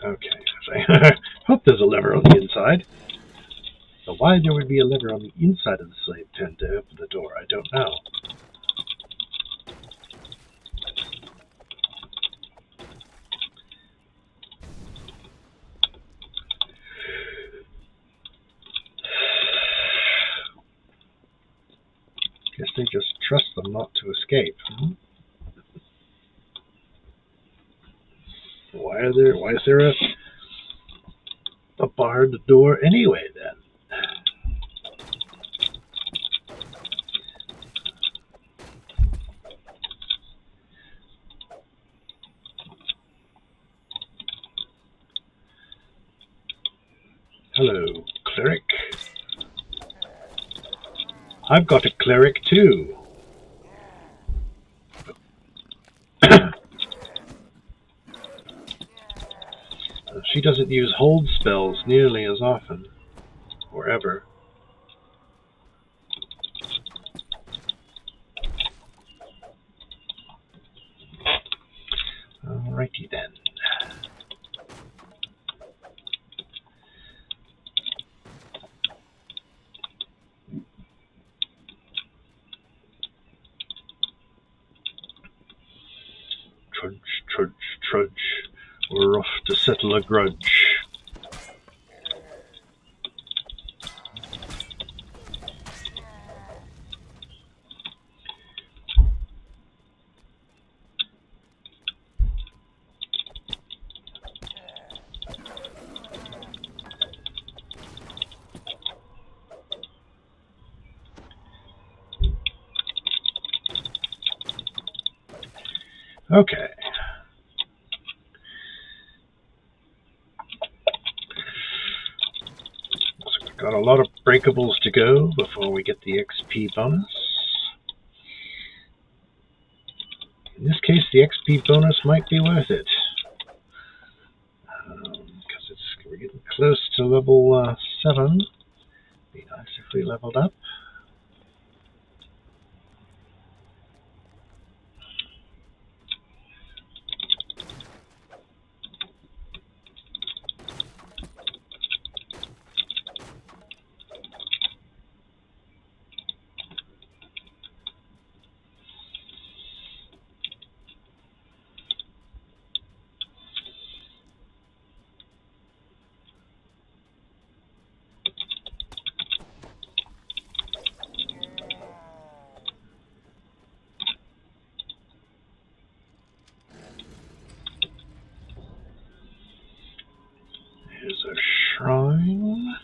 Okay, I hope there's a lever on the inside. So why there would be a lever on the inside of the slave tent to open the door, I don't know. Guess they just trust them not to escape. Why is there a bar the door anyway then. Hello, cleric. I've got a cleric too. She doesn't use hold spells nearly as often, or ever. Alrighty then. Trudge, trudge, trudge. We're off to settle a grudge. Okay. So we've got a lot of breakables to go before we get the XP bonus. In this case, the XP bonus might be worth it. Because we're getting close to level 7. Be nice if we leveled up. Here's a shrine.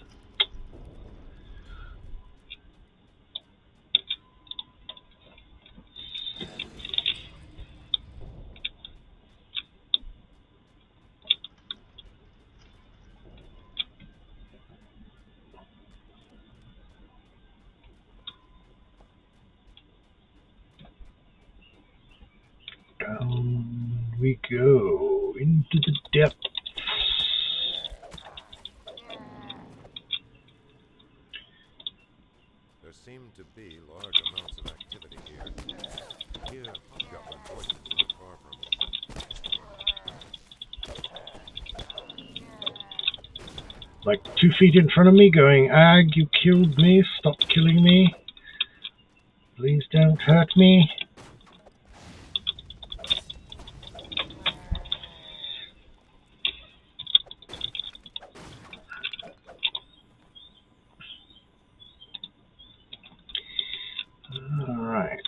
Down we go into the depths. There seem to be large amounts of activity here. Here, hobgoblin voices not far from me. Like 2 feet in front of me going, Ag, you killed me, stop killing me. Please don't hurt me. Alright.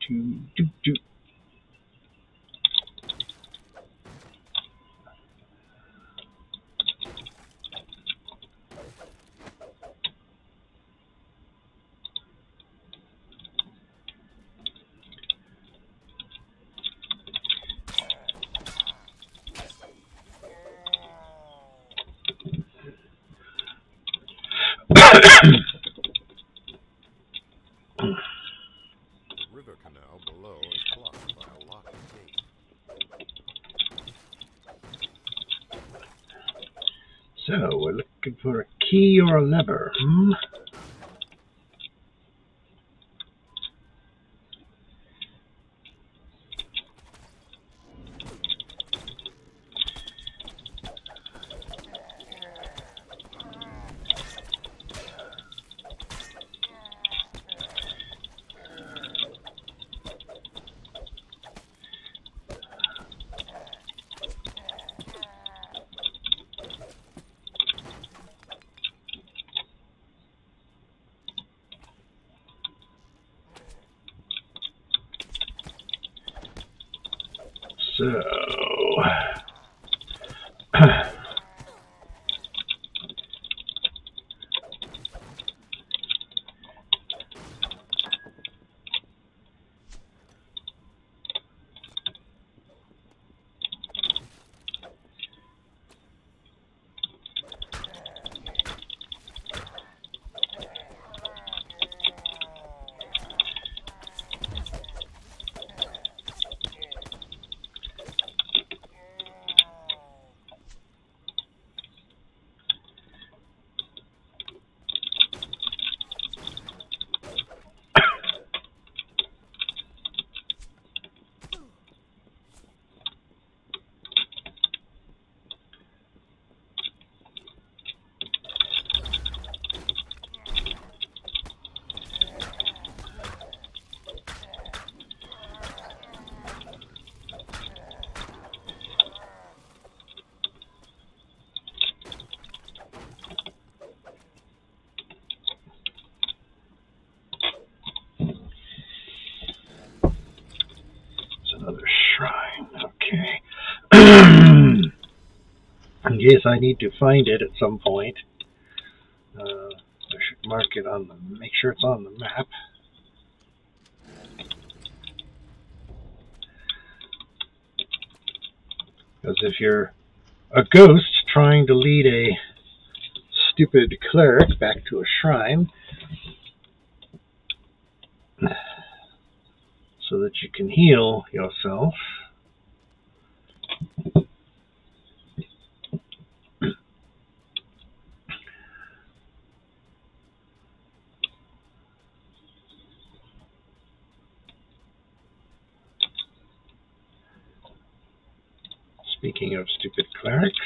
Do. The river canal below is blocked by a locked gate. So, we're looking for a key or a lever, hmm? So... Another shrine, okay. In case I need to find it at some point, I should mark it on the, make sure it's on the map. Because if you're a ghost trying to lead a stupid cleric back to a shrine, so that you can heal yourself, speaking of stupid clerics,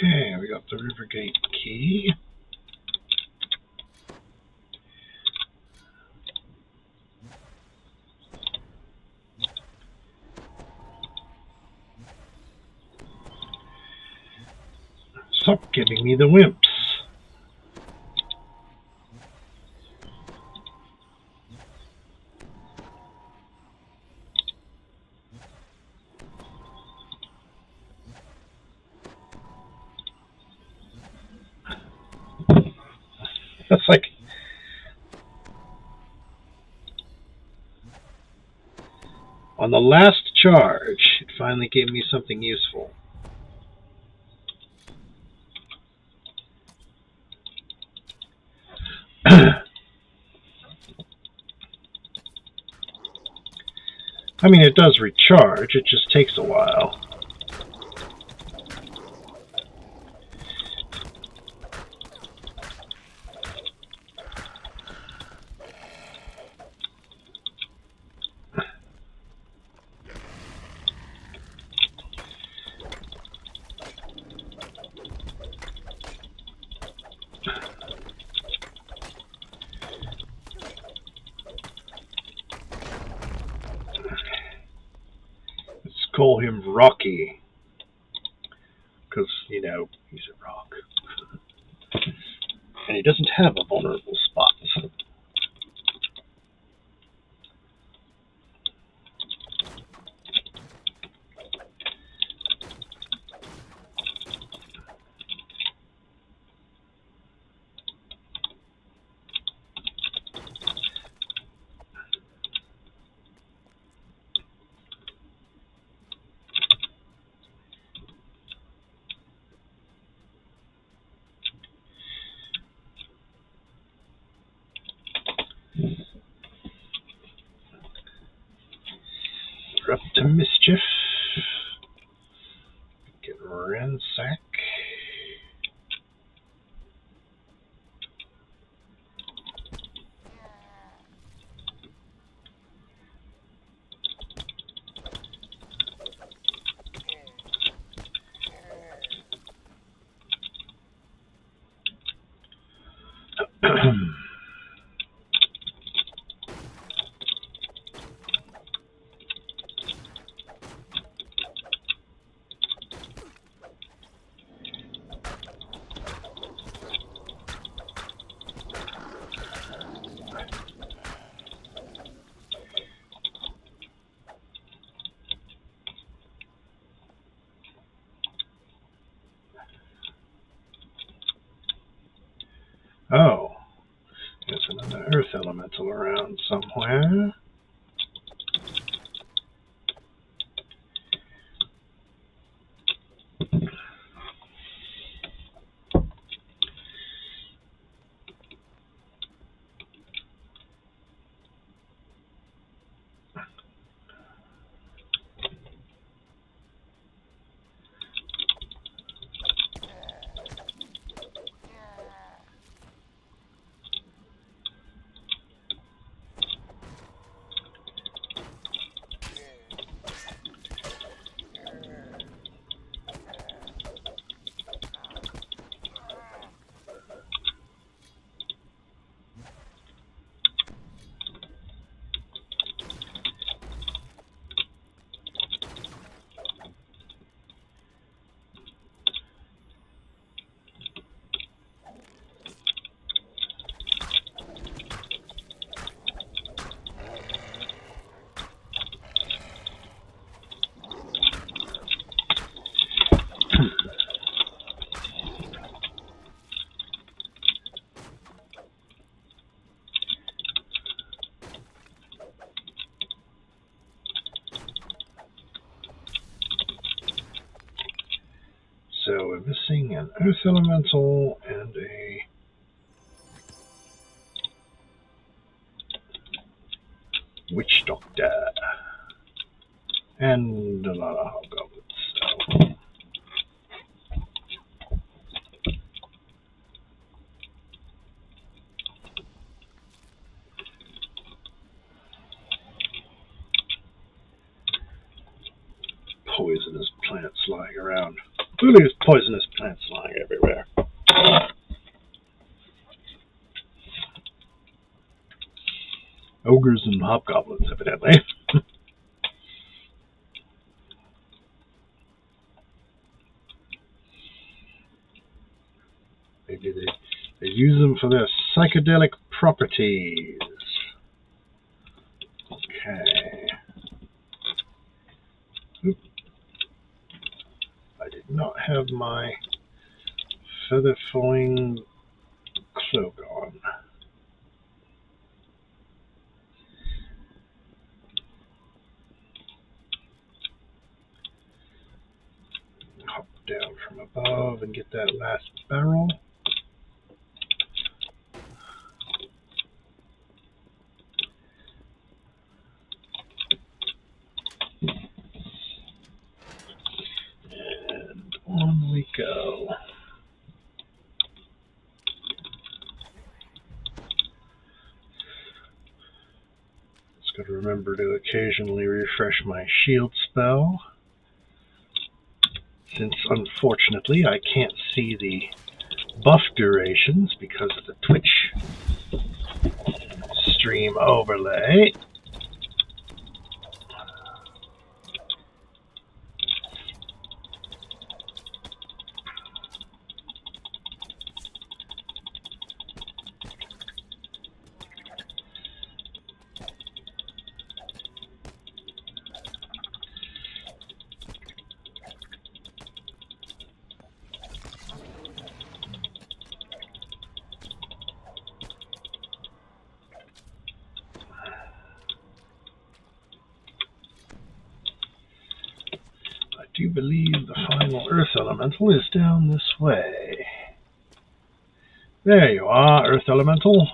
okay, we got the Rivergate key. Stop giving me the wimps. That's like... On the last charge, it finally gave me something useful. I mean, it does recharge, it just takes a while. Call him Rocky, because, you know, he's a rock. And he doesn't have a vulnerable spot. We're up to mischief. Get ransack. Oh, there's another earth elemental around somewhere. So we're missing an earth elemental and a witch doctor and a lot of hobgoblins. So poisonous plants lying around. Look at these poisonous plants lying everywhere. Ogres and hobgoblins, evidently. Maybe they use them for their psychedelic properties. Okay. Oop. I did not have my feather falling cloak on. Hop down from above and get that last barrel. And on we go. Just got to remember to occasionally refresh my shield spell, since unfortunately I can't see the buff durations because of the Twitch stream overlay. I do believe the final Earth Elemental is down this way. There you are, Earth Elemental.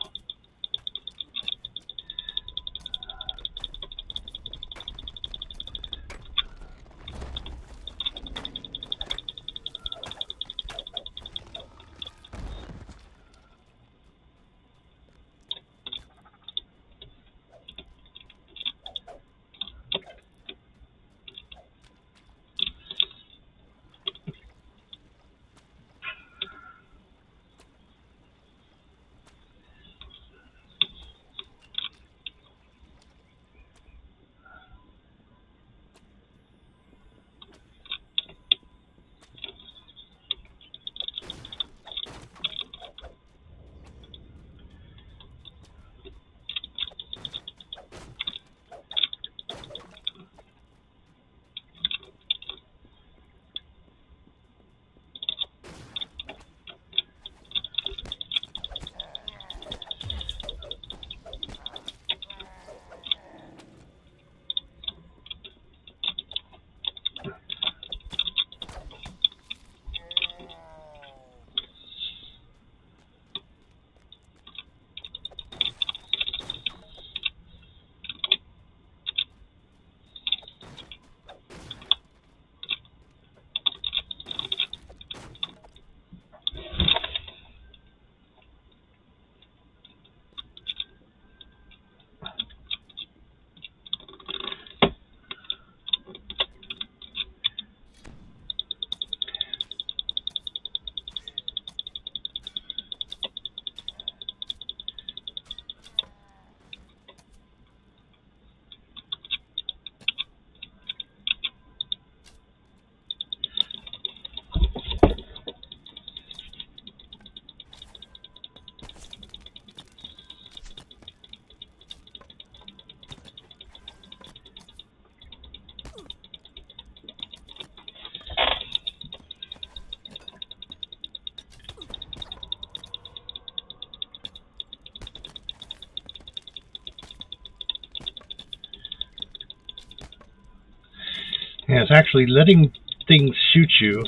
Yeah, it's actually letting things shoot you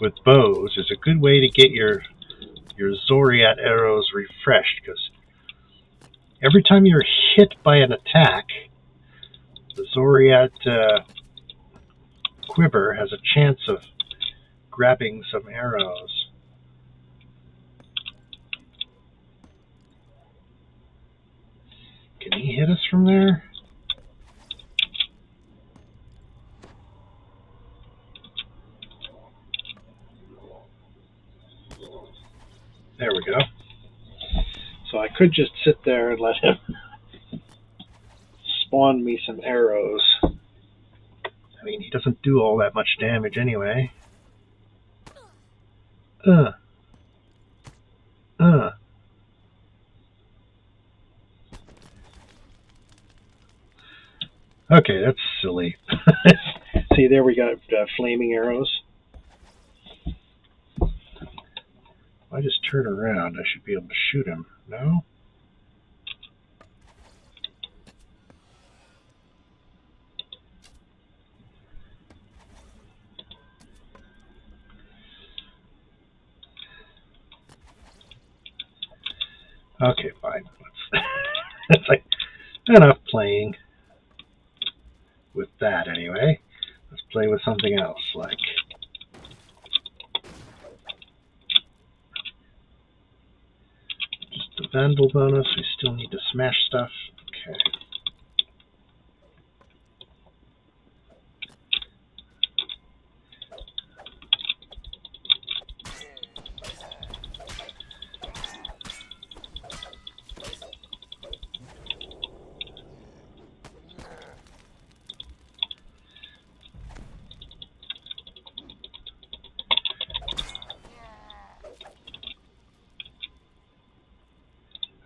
with bows is a good way to get your Zoriat arrows refreshed, because every time you're hit by an attack, the Zoriat quiver has a chance of grabbing some arrows. Can he hit us from there? There we go. So I could just sit there and let him spawn me some arrows. I mean, he doesn't do all that much damage anyway. Okay, that's silly. See, there we got flaming arrows. If I just turn around, I should be able to shoot him. No? Okay, fine. It's like enough playing with that anyway. Let's play with something else, like just the Vandal bonus. We still need to smash stuff. Okay.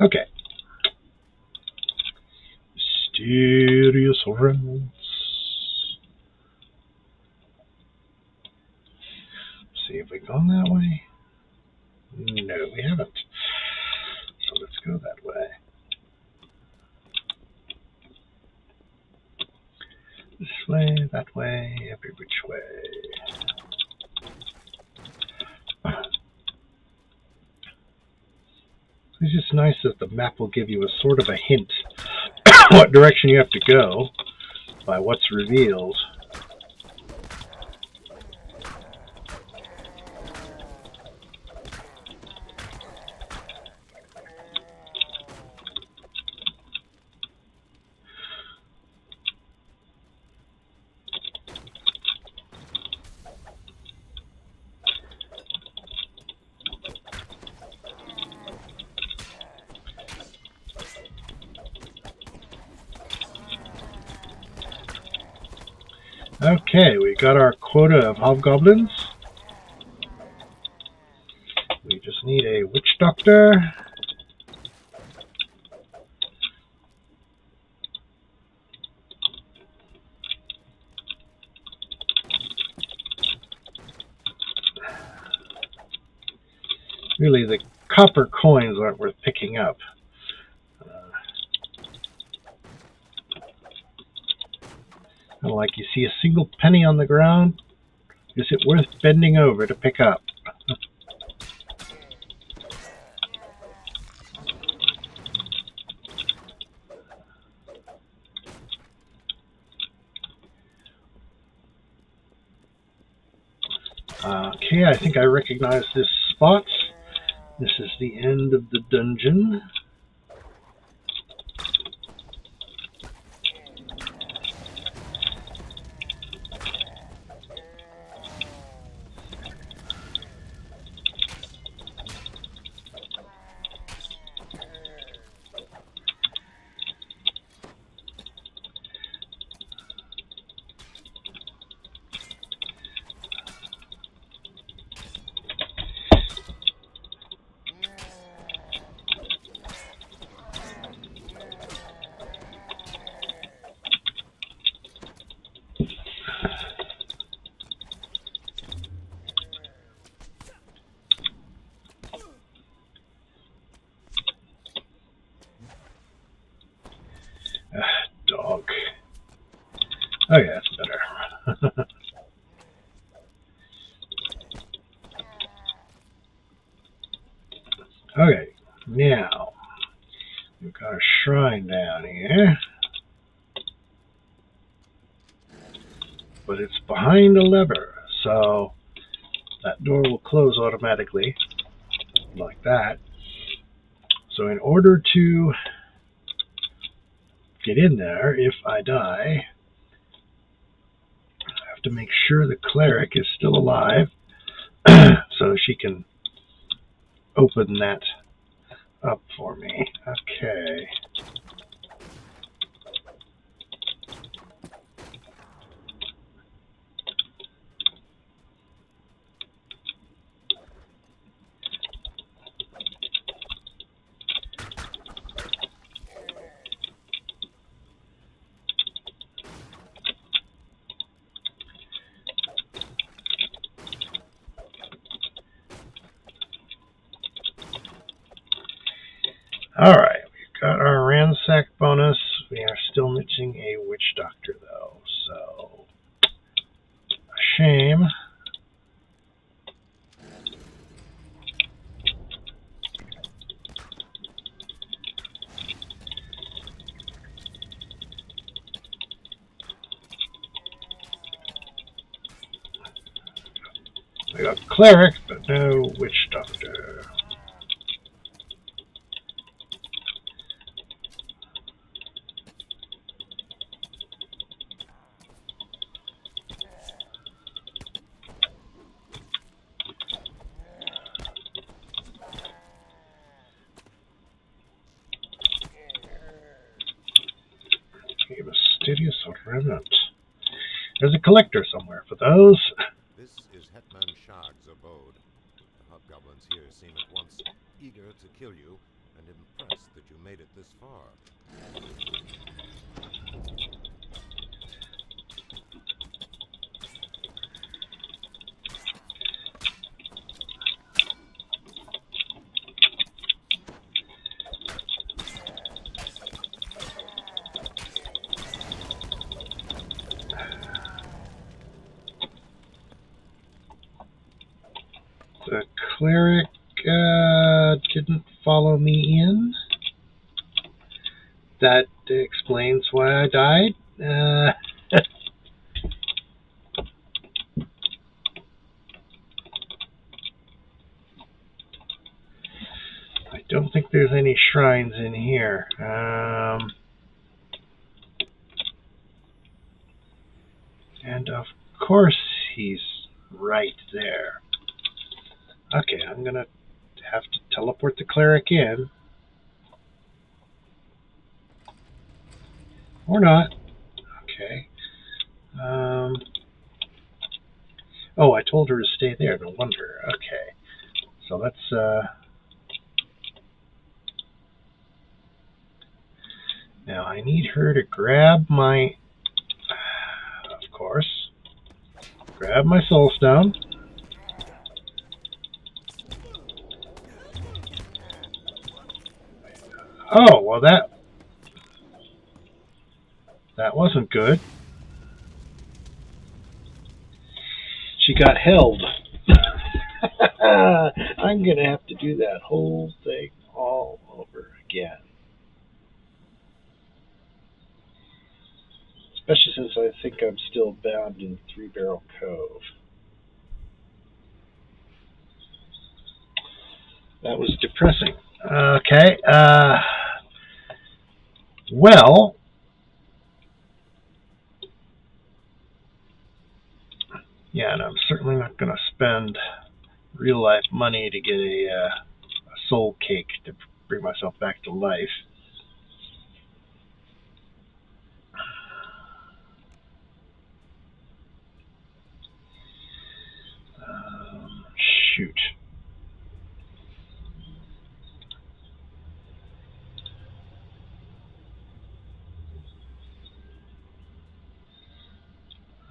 Okay. Mysterious Realms. See if we've gone that way. No, we haven't. So let's go that way. This way, that way, every which way. It's just nice that the map will give you a sort of a hint what direction you have to go by what's revealed. Okay, we got our quota of hobgoblins. We just need a witch doctor. Really, the copper coins aren't worth picking up. Like you see a single penny on the ground, is it worth bending over to pick up? Okay, I think I recognize this spot. This is the end of the dungeon. Dog. Oh yeah, that's better. Okay, now we've got a shrine down here, but it's behind a lever, so that door will close automatically, like that. So in order to get in there, if I die, I have to make sure the cleric is still alive so she can open that up for me. Okay. Alright, we've got our ransack bonus. We are still missing a witch doctor, though, so a shame. We got cleric, but no witch doctor. A mysterious remnant. There's a collector somewhere for those. This is Hetman Shag's abode. The hobgoblins here seem at once eager to kill you and impressed that you made it this far. The cleric didn't follow me in. That explains why I died. I don't think there's any shrines in here. And of course he's right there. Okay, I'm gonna have to teleport the cleric in. Or not. Okay. Oh, I told her to stay there, no wonder. Okay. So let's, now I need her to grab my, of course, grab my soul stone. Oh, well that wasn't good. She got held. I'm going to have to do that whole thing all over again. Especially since I think I'm still bound in Three Barrel Cove. That was depressing. Okay. Well, yeah, and I'm certainly not going to spend real life money to get a soul cake to bring myself back to life. Shoot.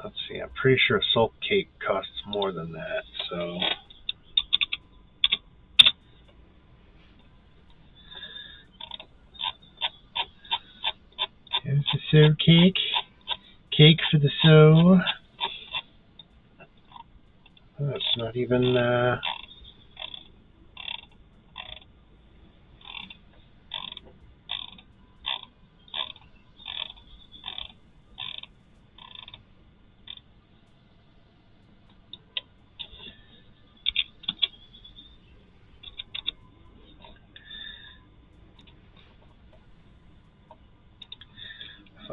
Let's see, I'm pretty sure a soul cake costs more than that, so... Here's the soul cake. Cake for the soul. Oh, it's not even,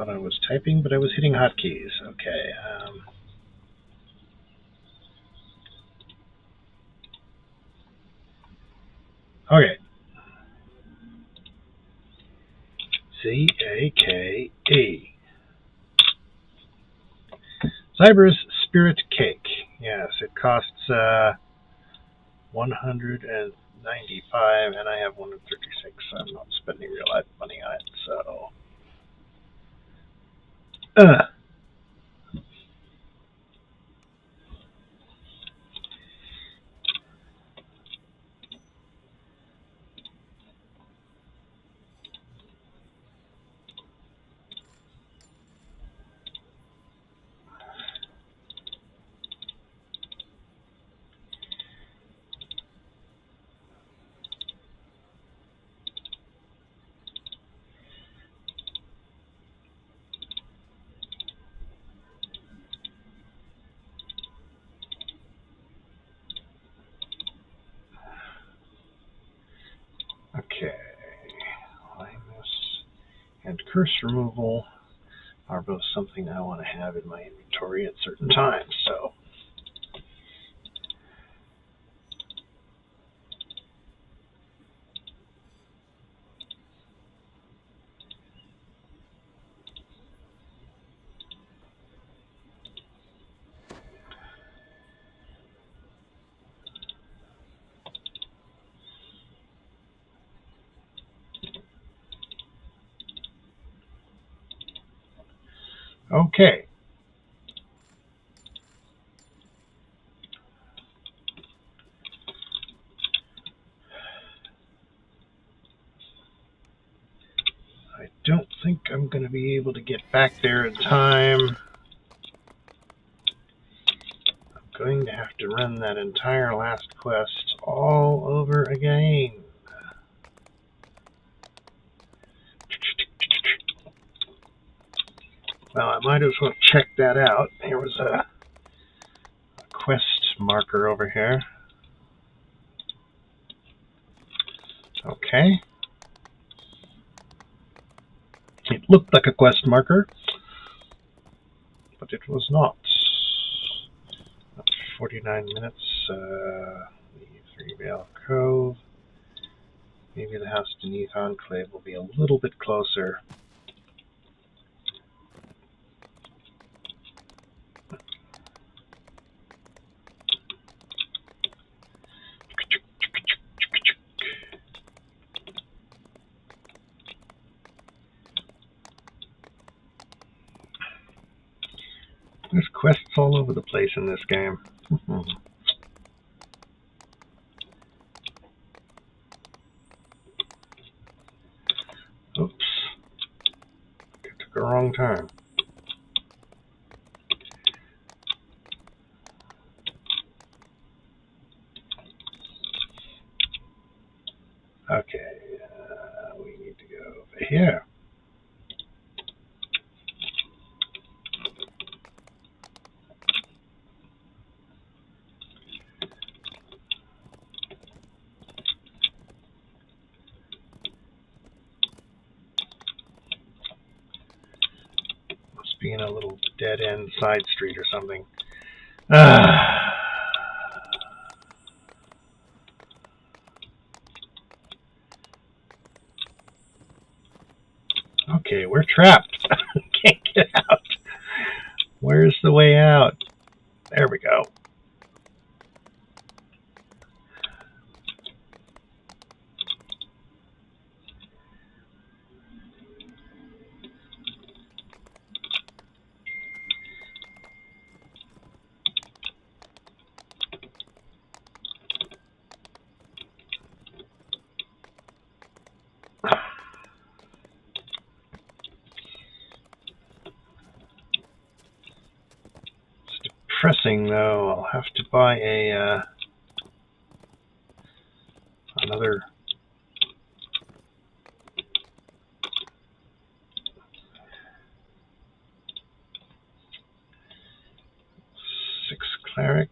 thought I was typing, but I was hitting hotkeys. Okay. Okay. C-A-K-E. Cyber's Spirit Cake. Yes, it costs 195, and I have 136. I'm not spending real life money on it, so. Okay. Blindness and curse removal are both something I want to have in my inventory at certain times, so. Okay. I don't think I'm going to be able to get back there in time. I'm going to have to run that entire last quest all over again. Well, I might as well check that out. There was a quest marker over here. Okay. It looked like a quest marker, but it was not. 49 minutes. The Three Veil Cove. Maybe the House Beneath Enclave will be a little bit closer. There's quests all over the place in this game. Oops. I took a wrong turn. Okay, we need to go over here. Must be in a little dead-end side street or something. Okay, we're trapped. Can't get out. Where's the way out? There we go. Depressing though. I'll have to buy a another cleric.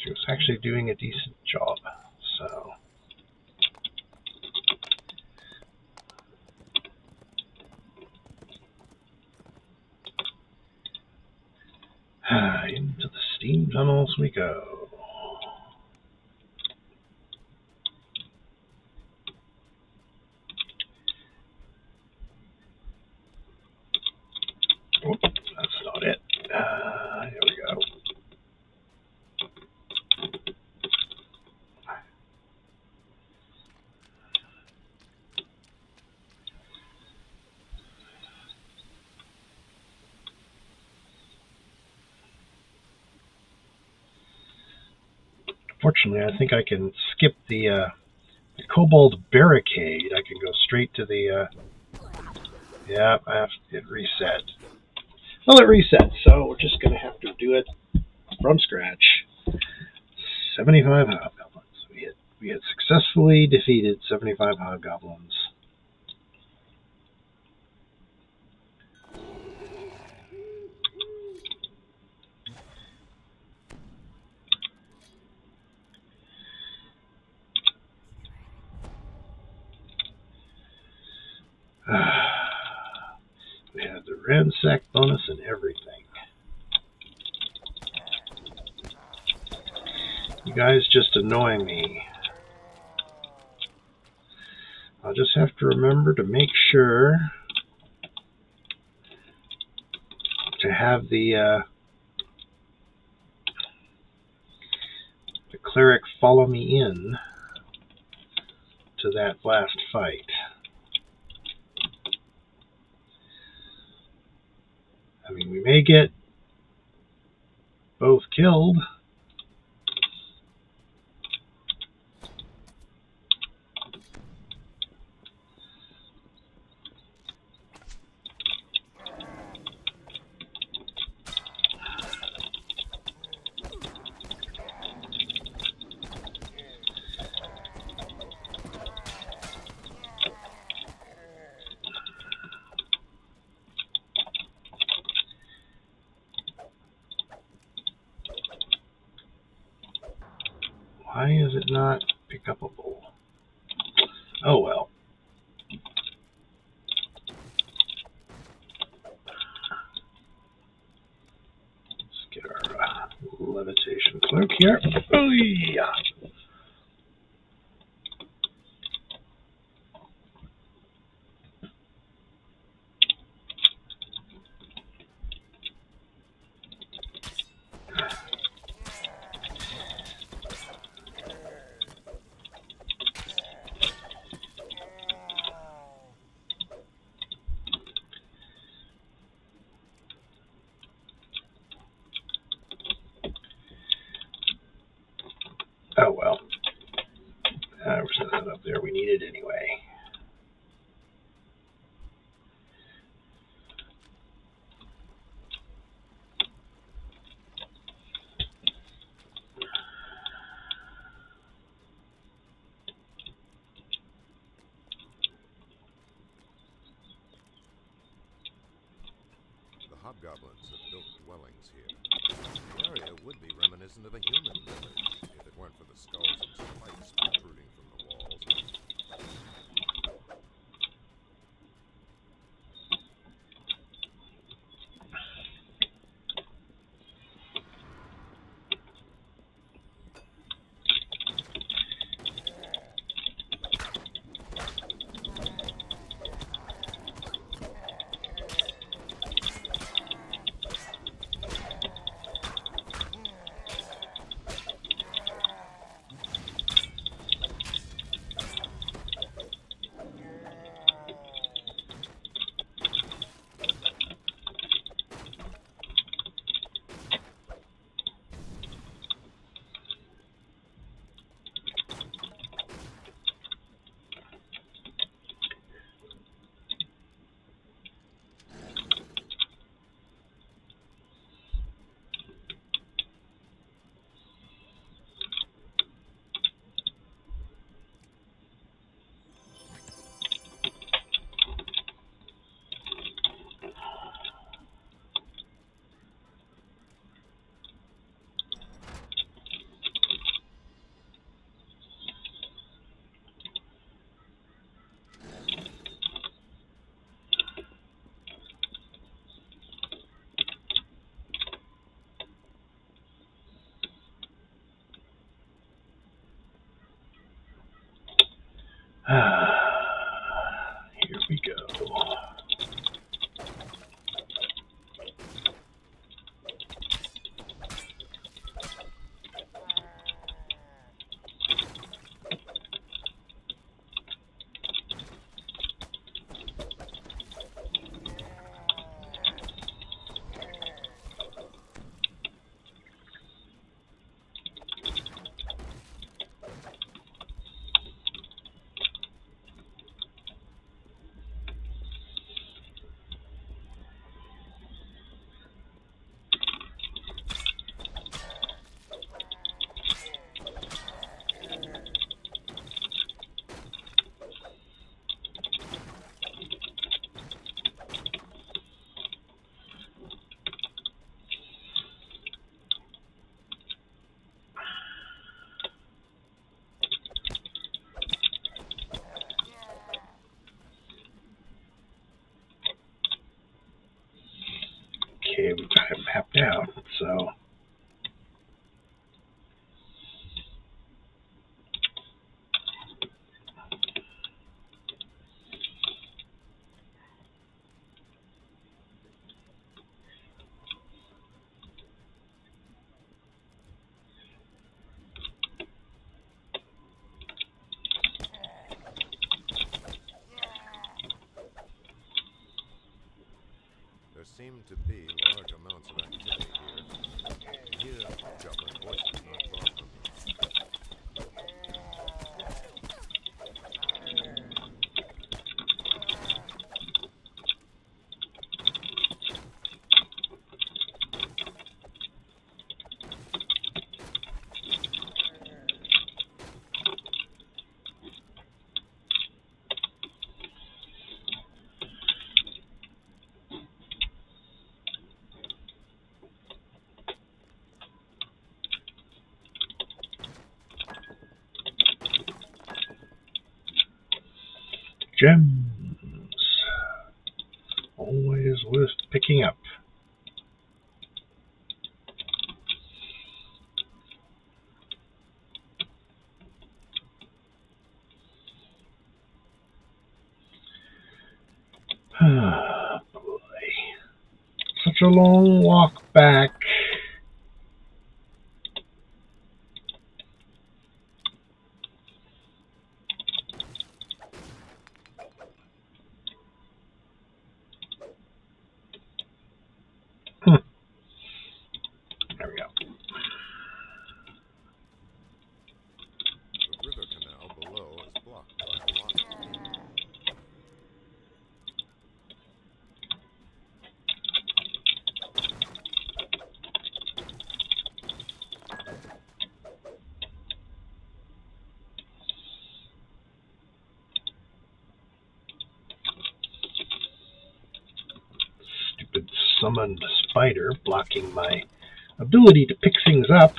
She was actually doing a decent job, so tunnels we go. Oh, that's not it. Here we go. Fortunately, I think I can skip the Cobalt Barricade. I can go straight to the... yeah, I have to get reset. Well, it resets, so we're just going to have to do it from scratch. 75 hobgoblins. We had successfully defeated 75 hobgoblins. We had the ransack bonus and everything. You guys just annoy me. I'll just have to remember to make sure to have the cleric follow me in to that last fight. I mean, we may get both killed. Why is it not pick upable? Oh well. Let's get our levitation cloak here. Oh yeah. Oh well. We're setting that up there. We need it anyway. The hobgoblins have built dwellings here. The area would be reminiscent of a human village if it weren't for the skulls and spikes protruding from the walls. Here we go. Okay, we've got it mapped out, so There seem to be large amounts of activity here. I hear goblin voices not far from me. gems. Always worth picking up. Ah, boy. Such a long walk back. There we go. The river canal below is blocked by a locked gate. Stupid summoned spider blocking my ability to pick things up.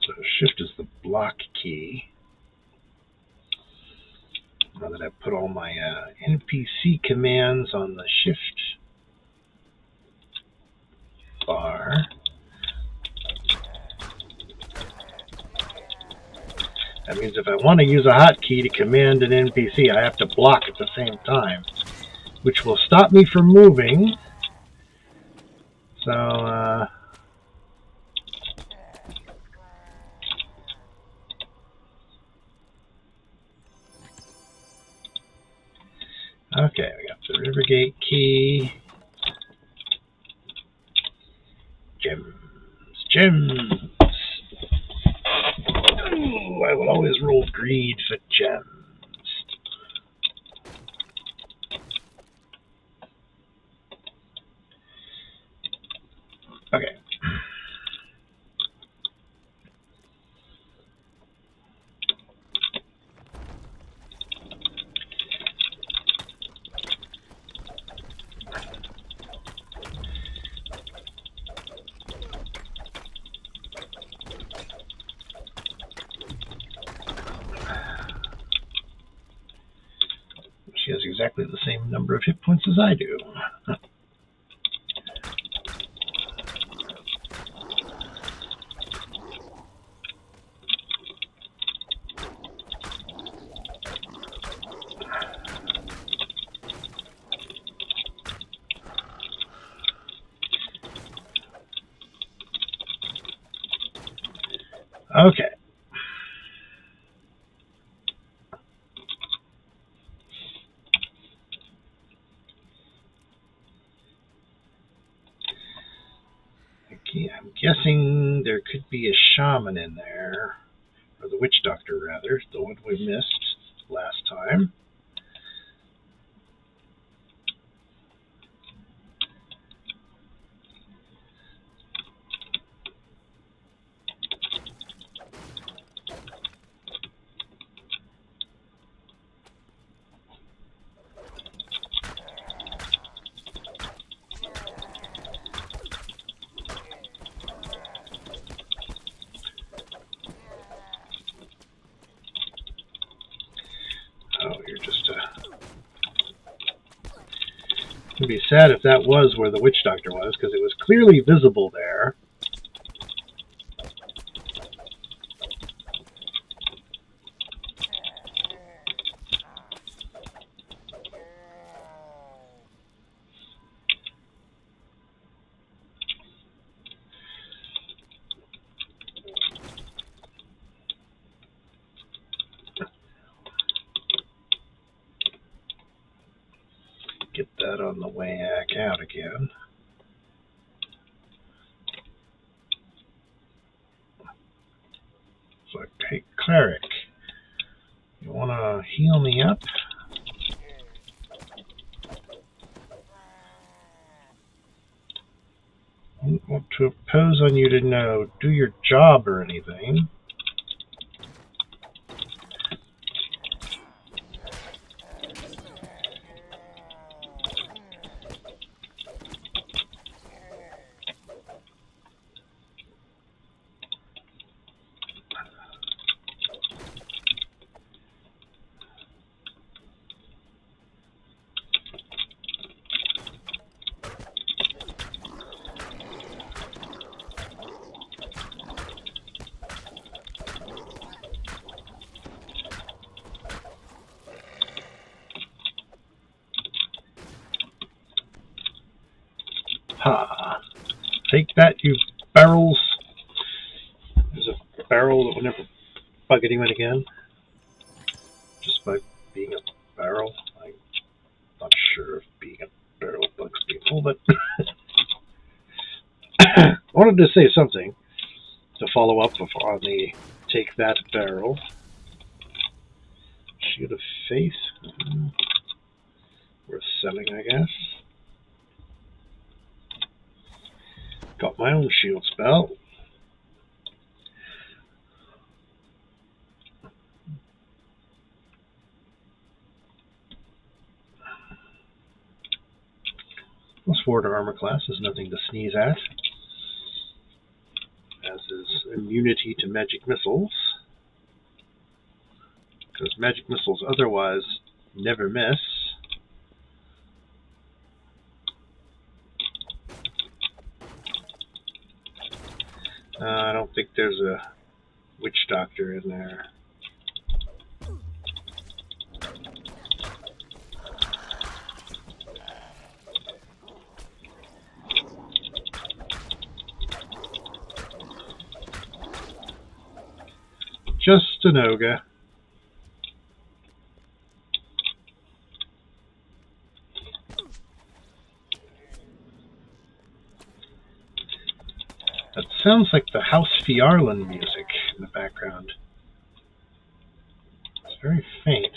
So shift is the block key. Now that I've put all my NPC commands on the shift bar, that means if I want to use a hotkey to command an NPC, I have to block at the same time, which will stop me from moving. So, okay, we got the Rivergate key. Gems. Gems! Ooh, I will always roll greed for gems. Okay. exactly the same number of hit points as I do. Okay. Okay, I'm guessing there could be a shaman in there, or the witch doctor rather, the one we missed last time. Oh, you're just it'd be sad if that was where the witch doctor was, because it was clearly visible there. Get that on the way back out again. So, hey, cleric, you want to heal me up? I don't want to impose on you to do your job or anything. Ha! Take that, you barrels. There's a barrel that will never bug anyone again. Just by being a barrel. I'm not sure if being a barrel bugs people, but I wanted to say something to follow up on the take that barrel. Shield of Faith. Worth selling, I guess. Got my own shield spell. Plus 4 to armor class is nothing to sneeze at, as is immunity to magic missiles, because magic missiles otherwise never miss. I don't think there's a witch doctor in there. Just an ogre. That sounds like the House Fjarlund music in the background. It's very faint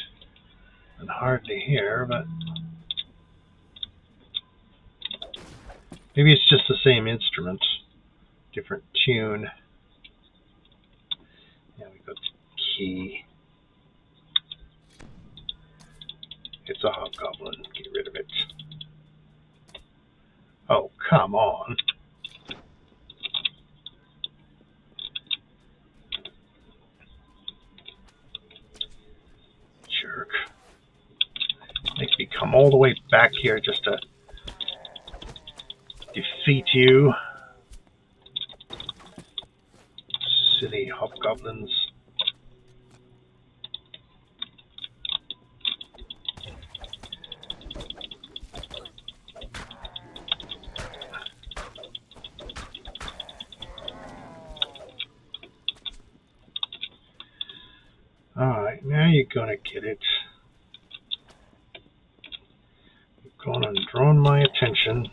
and hard to hear, but maybe it's just the same instrument, different tune. Yeah, we got the key. It's a hobgoblin. Get rid of it. Oh, come on. Jerk. Makes me come all the way back here just to defeat you. Silly hobgoblins. Alright, now you're gonna get it. You've gone and drawn my attention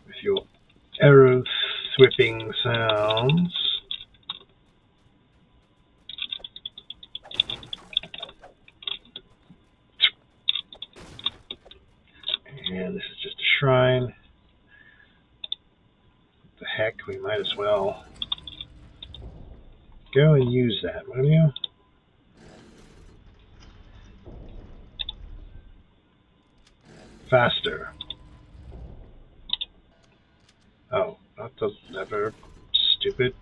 with your arrow whipping sounds. And this is just a shrine. What the heck, we might as well go and use that, will you? Faster. Oh, not the lever. Stupid.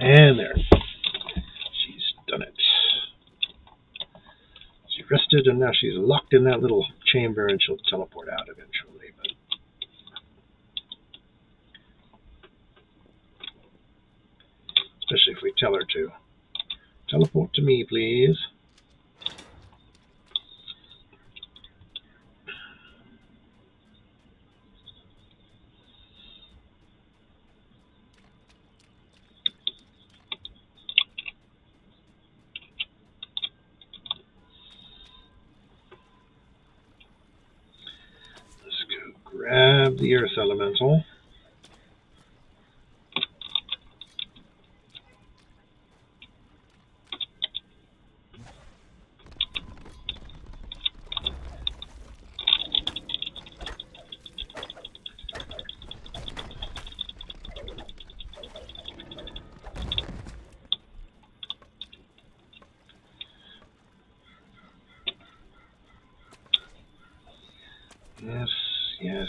And there. She's done it. She rested and now she's locked in that little chamber and she'll teleport out eventually. But especially if we tell her to. Teleport to me, please. Let's go grab the earth elemental. Yes, yes.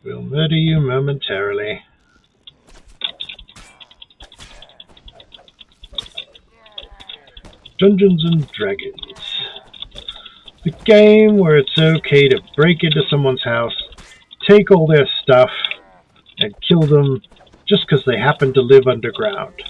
We'll murder you momentarily. Dungeons and Dragons. The game where it's okay to break into someone's house, take all their stuff, and kill them just because they happen to live underground.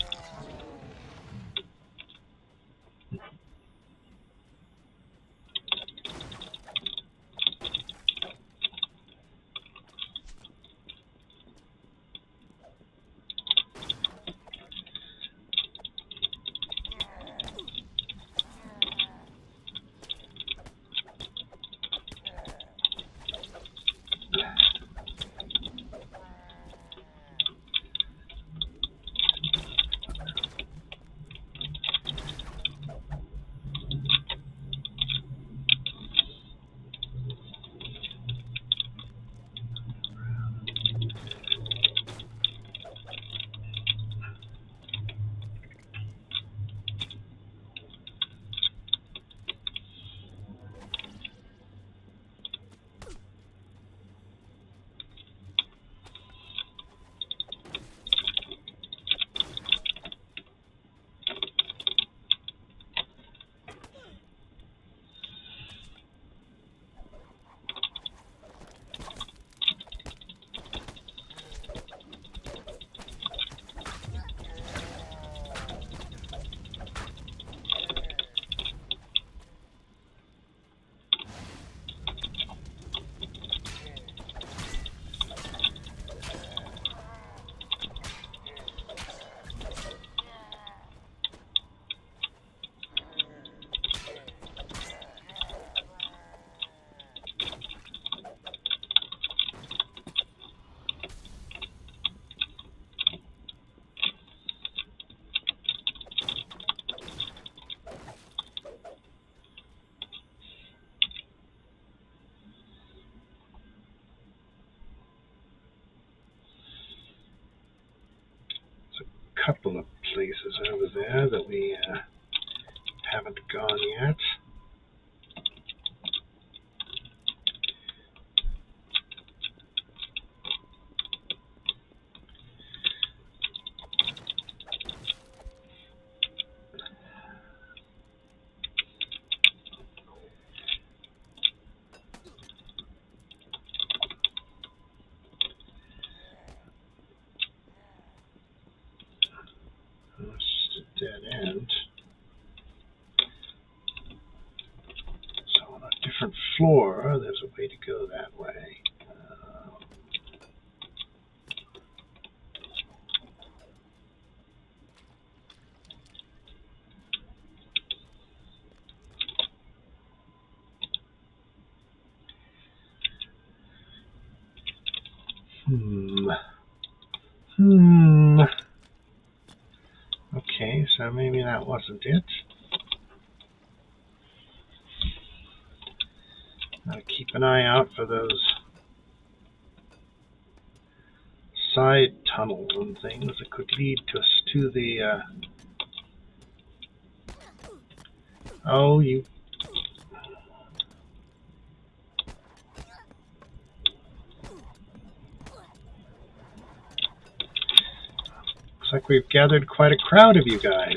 couple of places over there that we haven't gone yet. Dead end. So on a different floor, there's a way to go that way. Okay, so maybe that wasn't it. Gotta keep an eye out for those side tunnels and things that could lead us to the oh, you. Looks like we've gathered quite a crowd of you guys.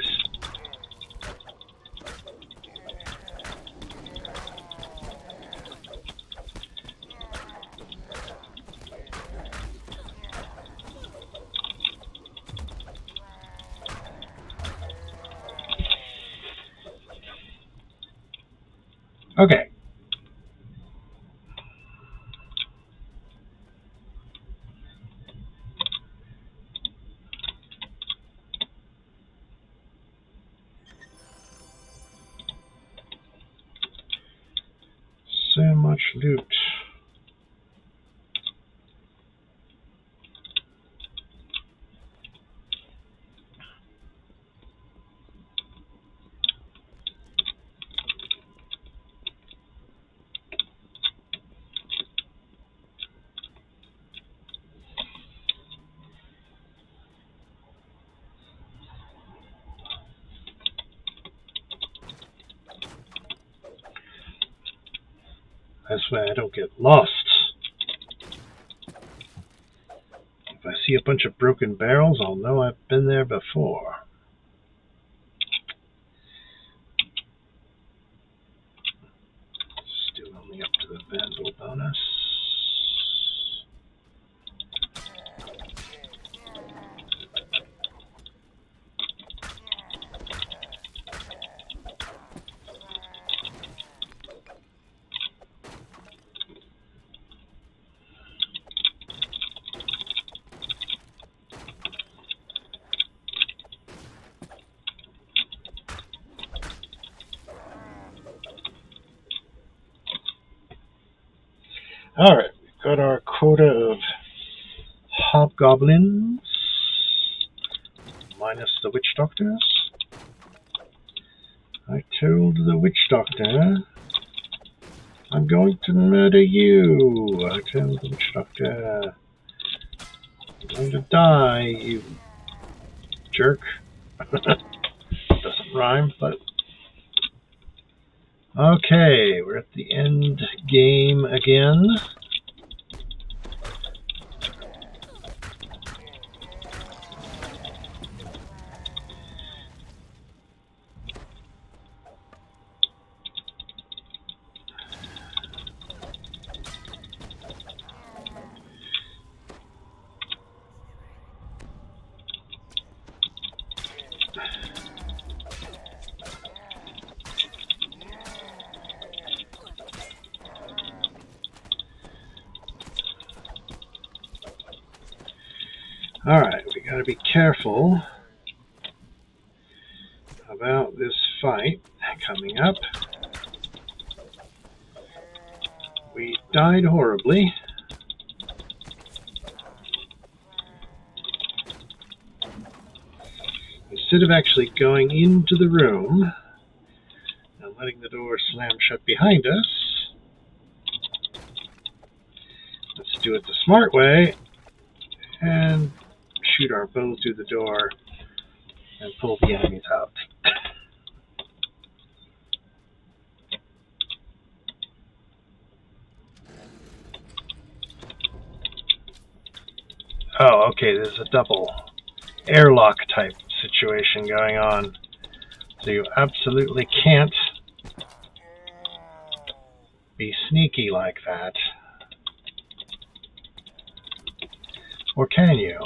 Okay. So much loot. That's why I don't get lost. If I see a bunch of broken barrels, I'll know I've been there before. Still only up to the Vandal bonus. Alright, we've got our quota of hobgoblins, minus the witch doctors. I told the witch doctor, I'm going to murder you. I told the witch doctor, you're going to die, you jerk. Doesn't rhyme, but... Okay, we're at the end game again. Alright, we gotta be careful about this fight coming up. We died horribly. Instead of actually going into the room and letting the door slam shut behind us, let's do it the smart way and shoot our bow through the door and pull the enemies out. Oh, okay, there's a double airlock type situation going on. So you absolutely can't be sneaky like that. Or can you?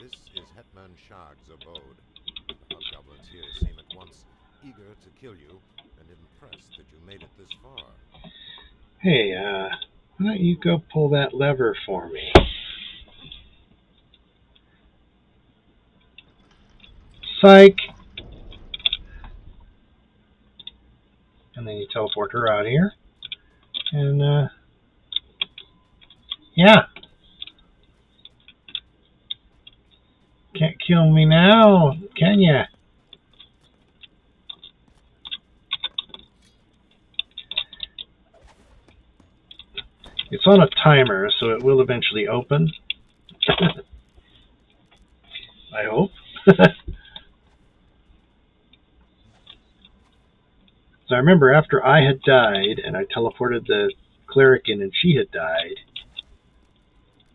This is Hetman Shag's abode. The hobgoblins here seem at once eager to kill you and impressed that you made it this far. Hey, why don't you go pull that lever for me? Psych! And then you teleport her out here. And, yeah. Can't kill me now, can ya? It's on a timer, so it will eventually open. I hope. So I remember after I had died, and I teleported the cleric in and she had died,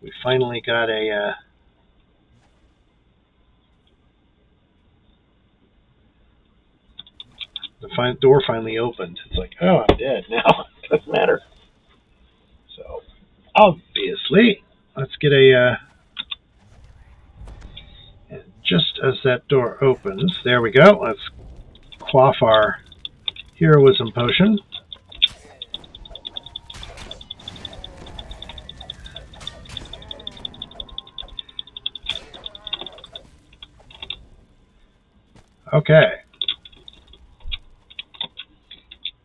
we finally got a... the door finally opened. It's like, oh, I'm dead now. Doesn't matter. So, obviously, let's get a... and just as that door opens, there we go. Let's quaff our heroism potion. Okay.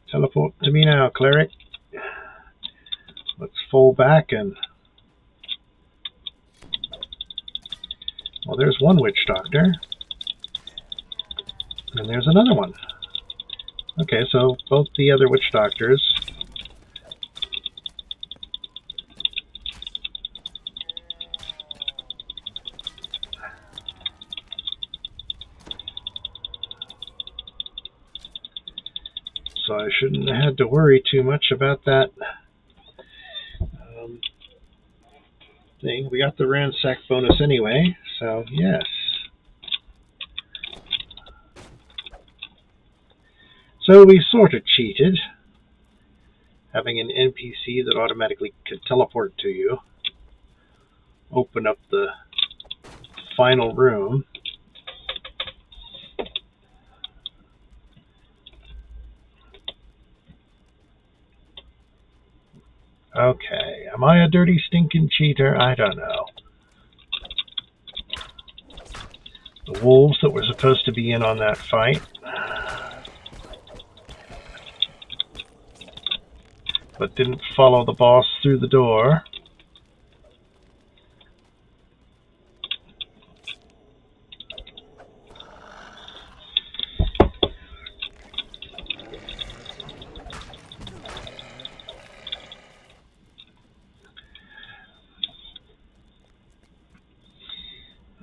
Teleport to me now, cleric. Let's fall back and... well, there's one witch doctor. And there's another one. Okay, so both the other witch doctors. So I shouldn't have had to worry too much about that thing. We got the ransack bonus anyway, so yes. So we sort of cheated, having an NPC that automatically could teleport to you, open up the final room. Okay, am I a dirty stinking cheater? I don't know. The wolves that were supposed to be in on that fight, but didn't follow the boss through the door.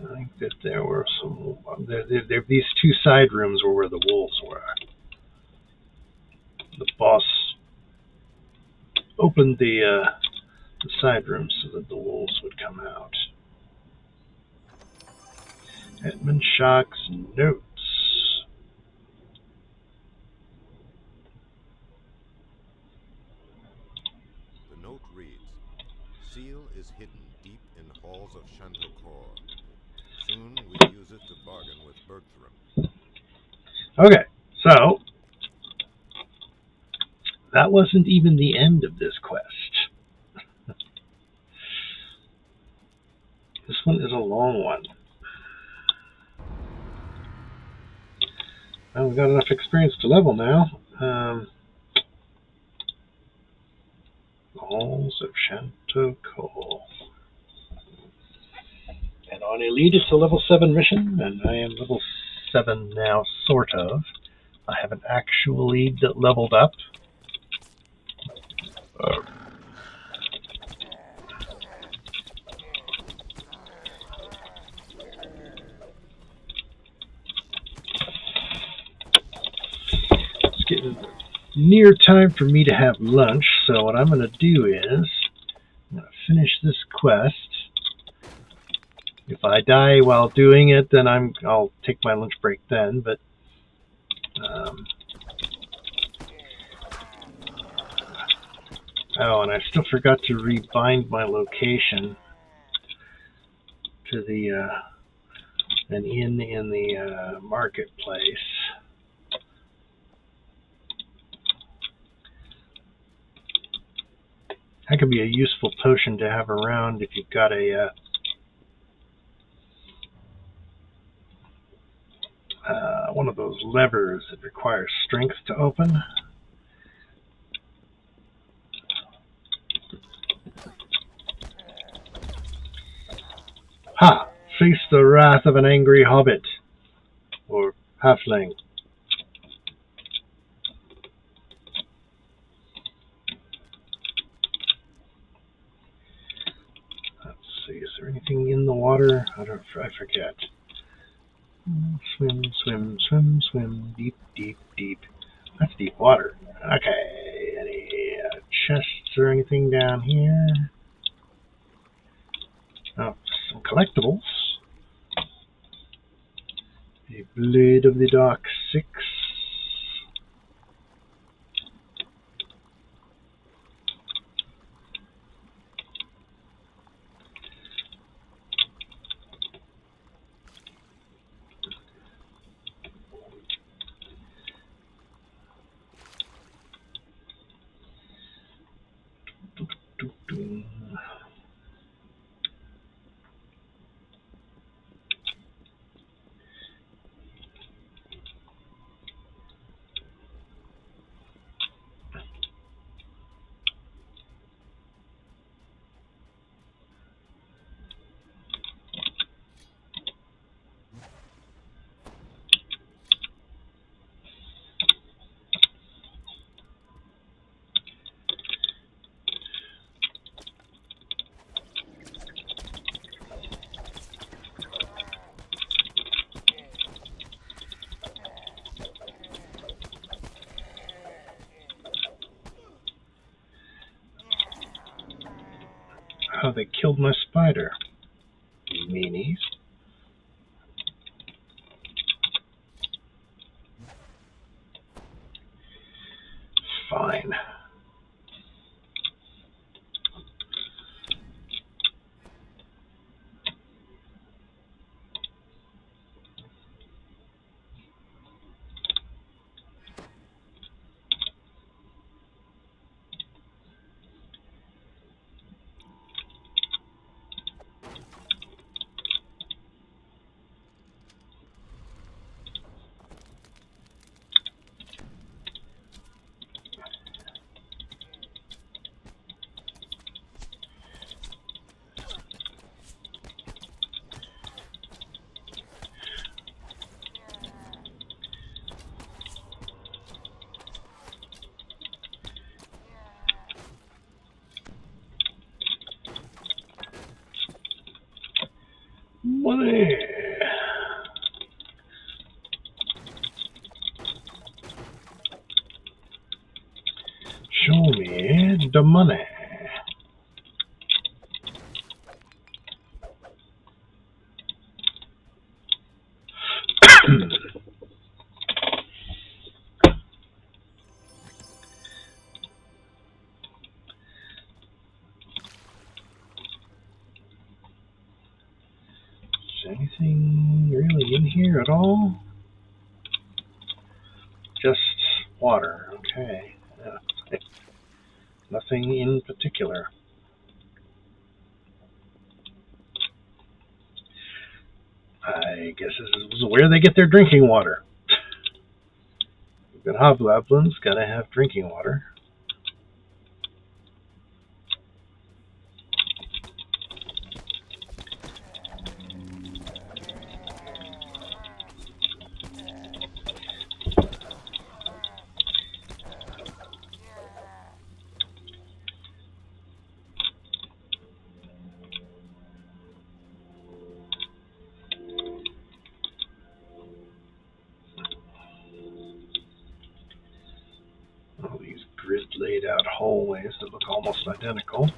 I think that there were some... these two side rooms were where the wolves were. The boss opened the side rooms so that the wolves would come out. Edmund Shock's notes. The note reads, "Seal is hidden deep in halls of Chanticleer. Soon we use it to bargain with Bertram." Okay, so that wasn't even the end of this quest. This one is a long one. Well, we've got enough experience to level now. Halls of Chanticleer. And on Elite, it's a level 7 mission, and I am level 7 now, sort of. I haven't actually leveled up. It's getting near time for me to have lunch, so what I'm going to do is I'm going to finish this quest. If I die while doing it, then I'll take my lunch break then, but oh, and I still forgot to rebind my location to the an inn in the marketplace. That could be a useful potion to have around if you've got a one of those levers that requires strength to open. Ha! Face the wrath of an angry hobbit, or halfling. Let's see, is there anything in the water? I forget. Swim, swim, swim, swim, deep, deep, deep. That's deep water. Okay, any chests or anything down here? Oh, some collectibles. A Blade of the Dark 6. Oh, they killed my spider. Meanies. Fine. Money. Show me the money. Anything really in here at all? Just water, okay. Yeah. Nothing in particular. I guess this is where they get their drinking water. Good hobgoblins gotta have drinking water. All these grid laid out hallways that look almost identical.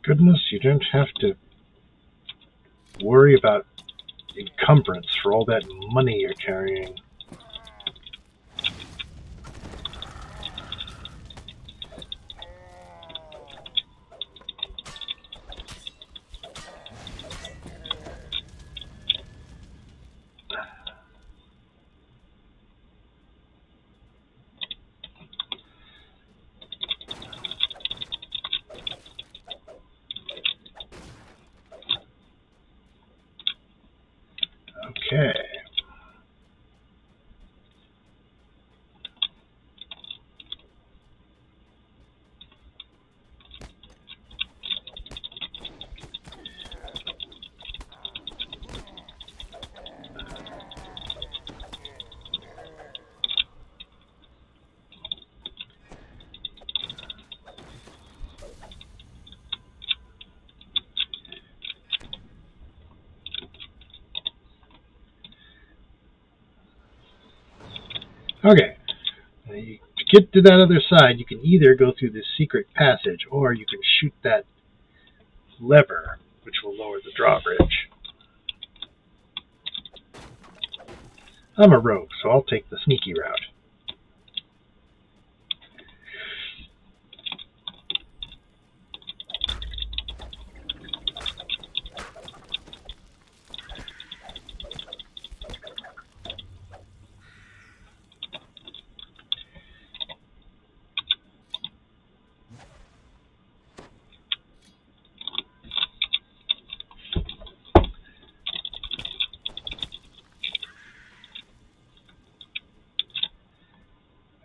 Goodness, you don't have to worry about encumbrance for all that money you're carrying. Okay. Okay. Now to get to that other side, you can either go through this secret passage, or you can shoot that lever, which will lower the drawbridge. I'm a rogue, so I'll take the sneaky route.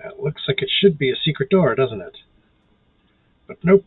That looks like it should be a secret door, doesn't it? But nope.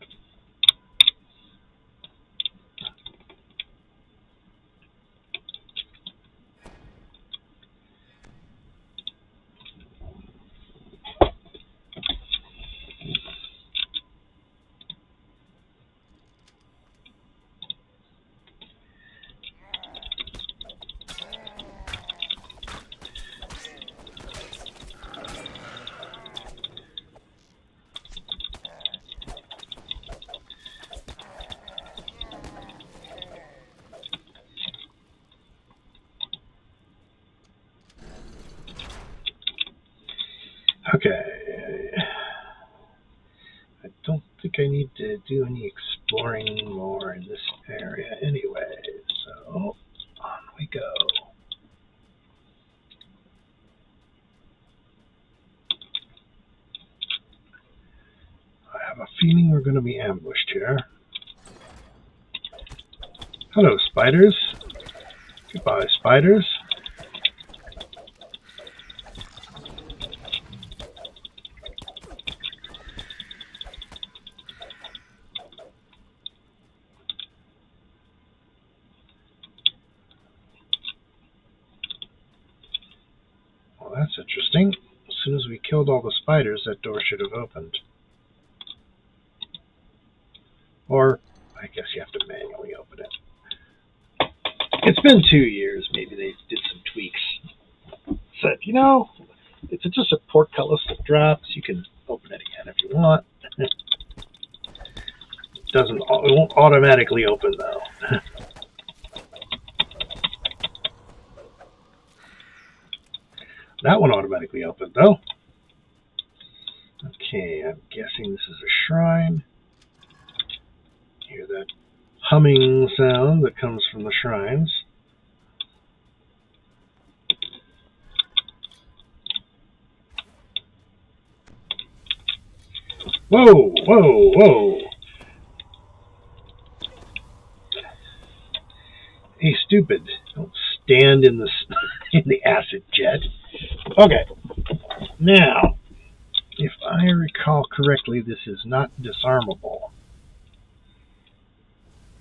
Okay. I don't think I need to do any exploring more in this area anyway, so on we go. I have a feeling we're going to be ambushed here. Hello, spiders. Goodbye, spiders. Well, that's interesting. As soon as we killed all the spiders, that door should have opened. Or, I guess you have to manually open it. It's been 2 years. Maybe they did some tweaks. Said, you know, it's just a portcullis that drops. You can open it again if you want. It won't automatically open, though. That one automatically opened, though. Okay, I'm guessing this is a shrine. Hear that humming sound that comes from the shrines. Whoa, whoa, whoa. Hey, stupid. Don't stand in the acid jet. Okay. Now, I recall correctly, this is not disarmable.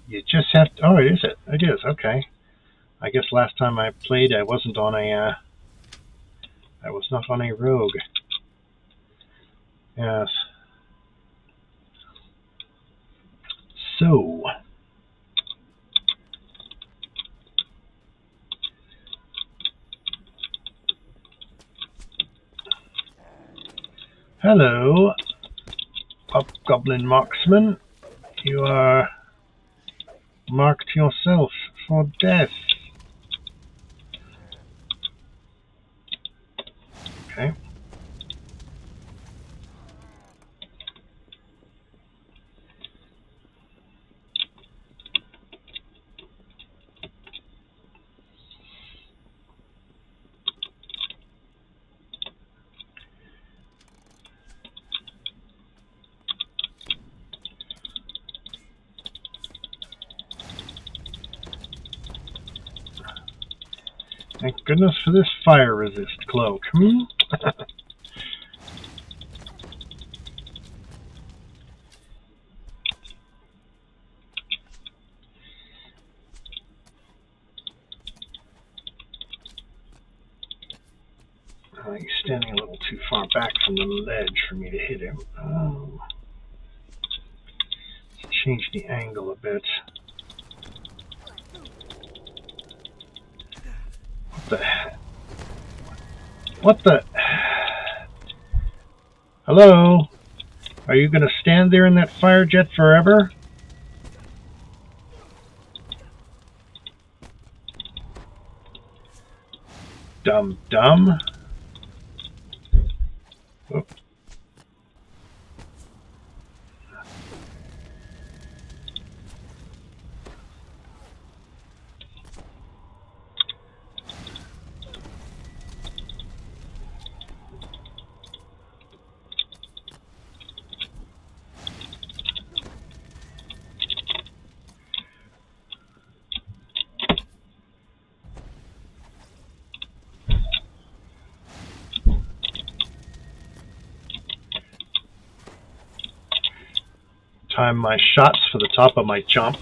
You just have to... Oh, it is it. It is, okay. I guess last time I played, I wasn't on a... I was not on a rogue. Yes. So... Hello, Hobgoblin Marksman. You are marked yourself for death. Okay. Thank goodness for this fire resist cloak. He's standing a little too far back from the ledge for me to hit him. Let's change the angle a bit. What the? Hello? Are you going to stand there in that fire jet forever? Dumb. Whoop. Time my shots for the top of my jump.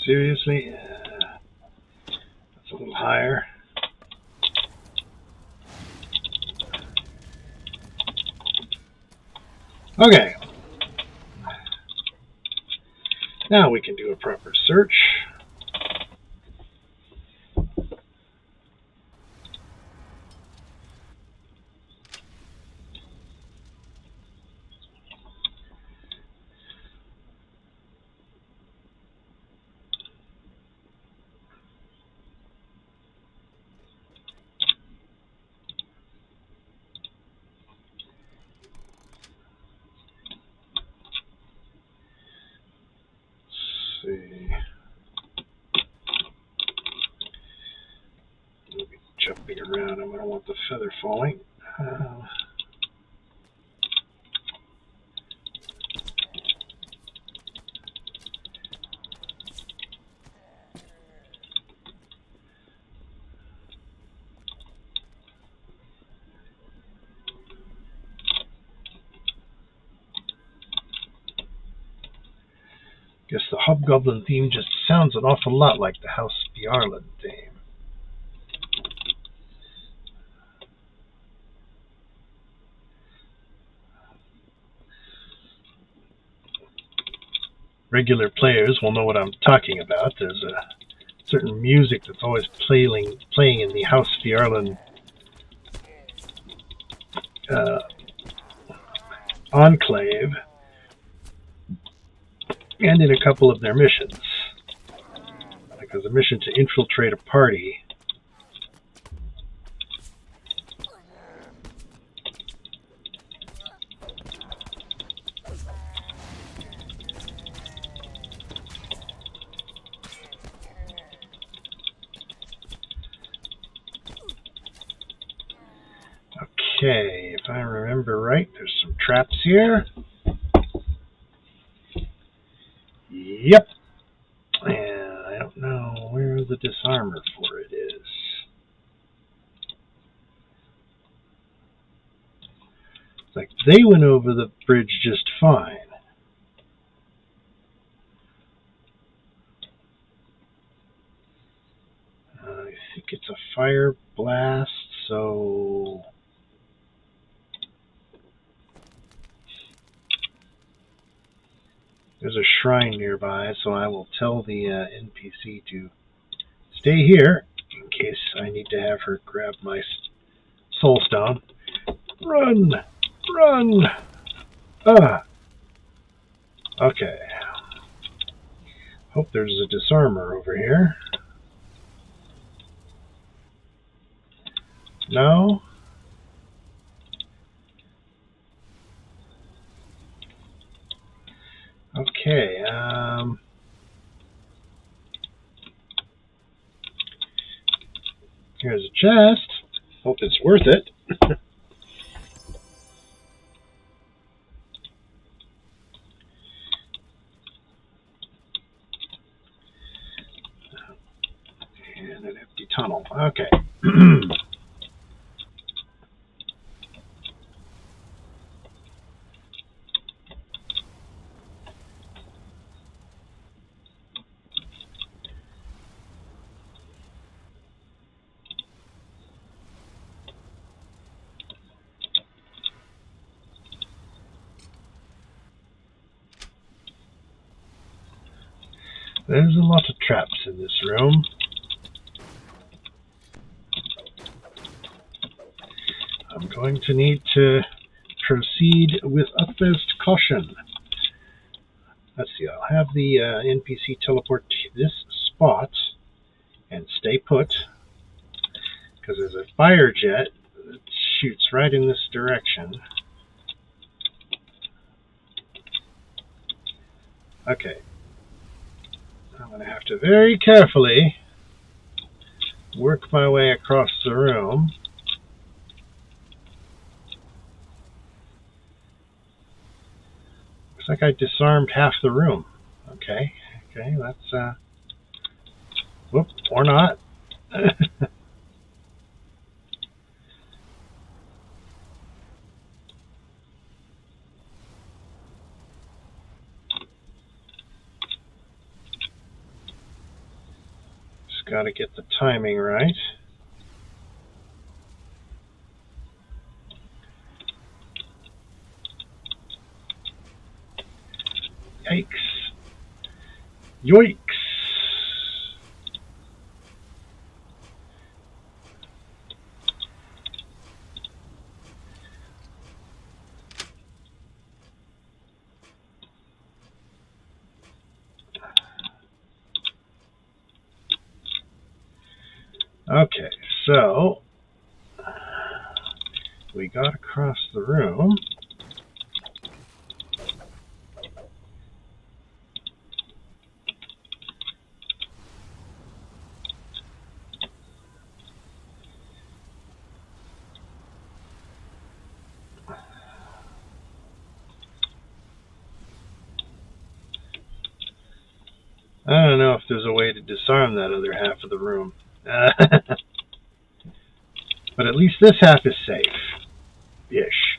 Seriously? That's a little higher. Okay. Now we can do a proper search. See. Jumping around, I don't want the feather falling. Guess the Hobgoblin theme just sounds an awful lot like the House Bjarlin theme. Regular players will know what I'm talking about. There's a certain music that's always playing in the House Bjarlin enclave and in a couple of their missions. Like there's a mission to infiltrate a party. Okay, if I remember right, there's some traps here. Yep. And I don't know where the disarmor for it is. It's like they went over the bridge just fine. I think it's a fire blast, so... There's a shrine nearby, so I will tell the NPC to stay here in case I need to have her grab my soul stone. Run! Run! Okay. Hope there's a disarmer over here. No? Okay, here's a chest. Hope it's worth it. And an empty tunnel. Okay. There's a lot of traps in this room. I'm going to need to proceed with utmost caution. Let's see, I'll have the NPC teleport to this spot and stay put, because there's a fire jet that shoots right in this direction. Okay. I'm going to have to very carefully work my way across the room. Looks like I disarmed half the room. Okay, that's, whoop, or not. Just got to get the timing right. Yikes. Yoicks. Okay, so we got across the room. I don't know if there's a way to disarm that other half of the room. But at least this half is safe-ish.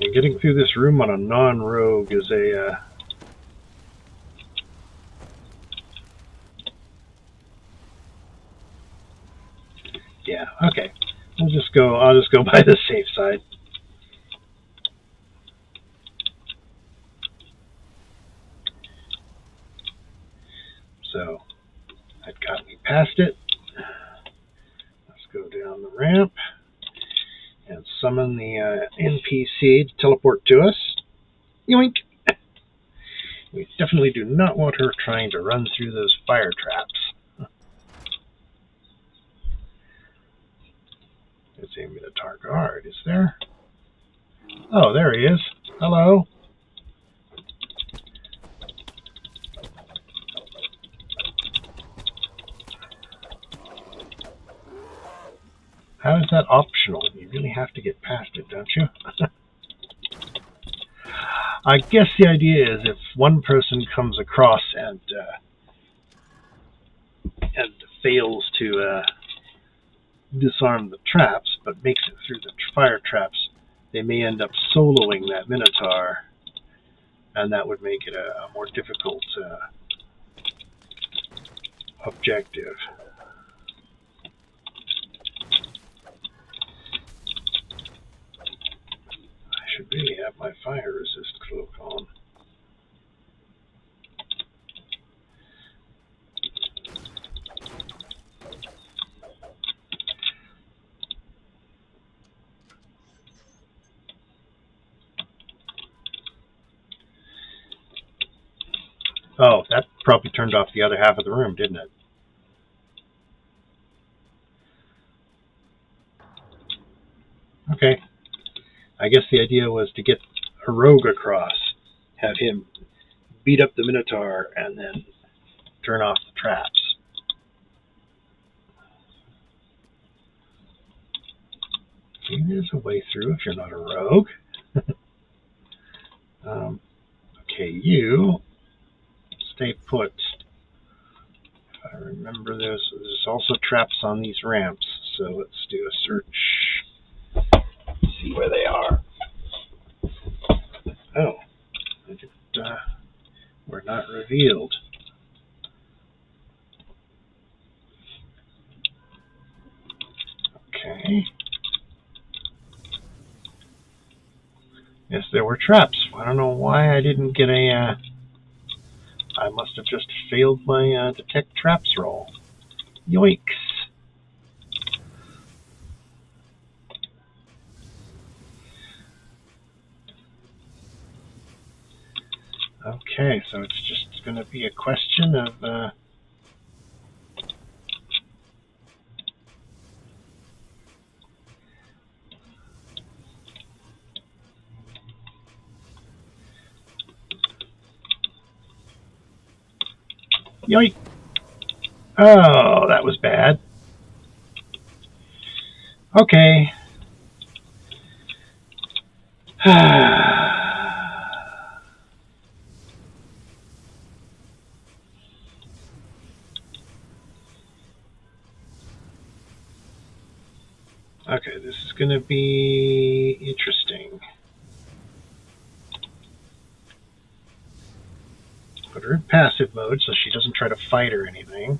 And getting through this room on a non-rogue is a... Yeah, okay. I'll just go by the safe side. So, that got me past it. Let's go down the ramp and summon the NPC to teleport to us. Yoink! We definitely do not want her trying to run through those fire traps. There's a Minotaur guard, is there? Oh, there he is. Hello. How is that optional? You really have to get past it, don't you? I guess the idea is if one person comes across and fails to disarm the traps, but makes it through the fire traps, they may end up soloing that Minotaur, and that would make it a more difficult objective. I should really have my fire resist cloak on. Oh, that probably turned off the other half of the room, didn't it? Okay. I guess the idea was to get a rogue across, have him beat up the Minotaur, and then turn off the traps. See, there's a way through if you're not a rogue. Okay, you stay put. If I remember, there's also traps on these ramps, so let's do a search. See where they are. Oh, they were not revealed. Okay. Yes, there were traps. I don't know why I didn't get a... I must have just failed my detect traps roll. Yoinks! Okay, so it's just going to be a question of... Yoink! Oh, that was bad. Okay. Okay, this is going to be interesting. Put her in passive mode so she doesn't try to fight or anything.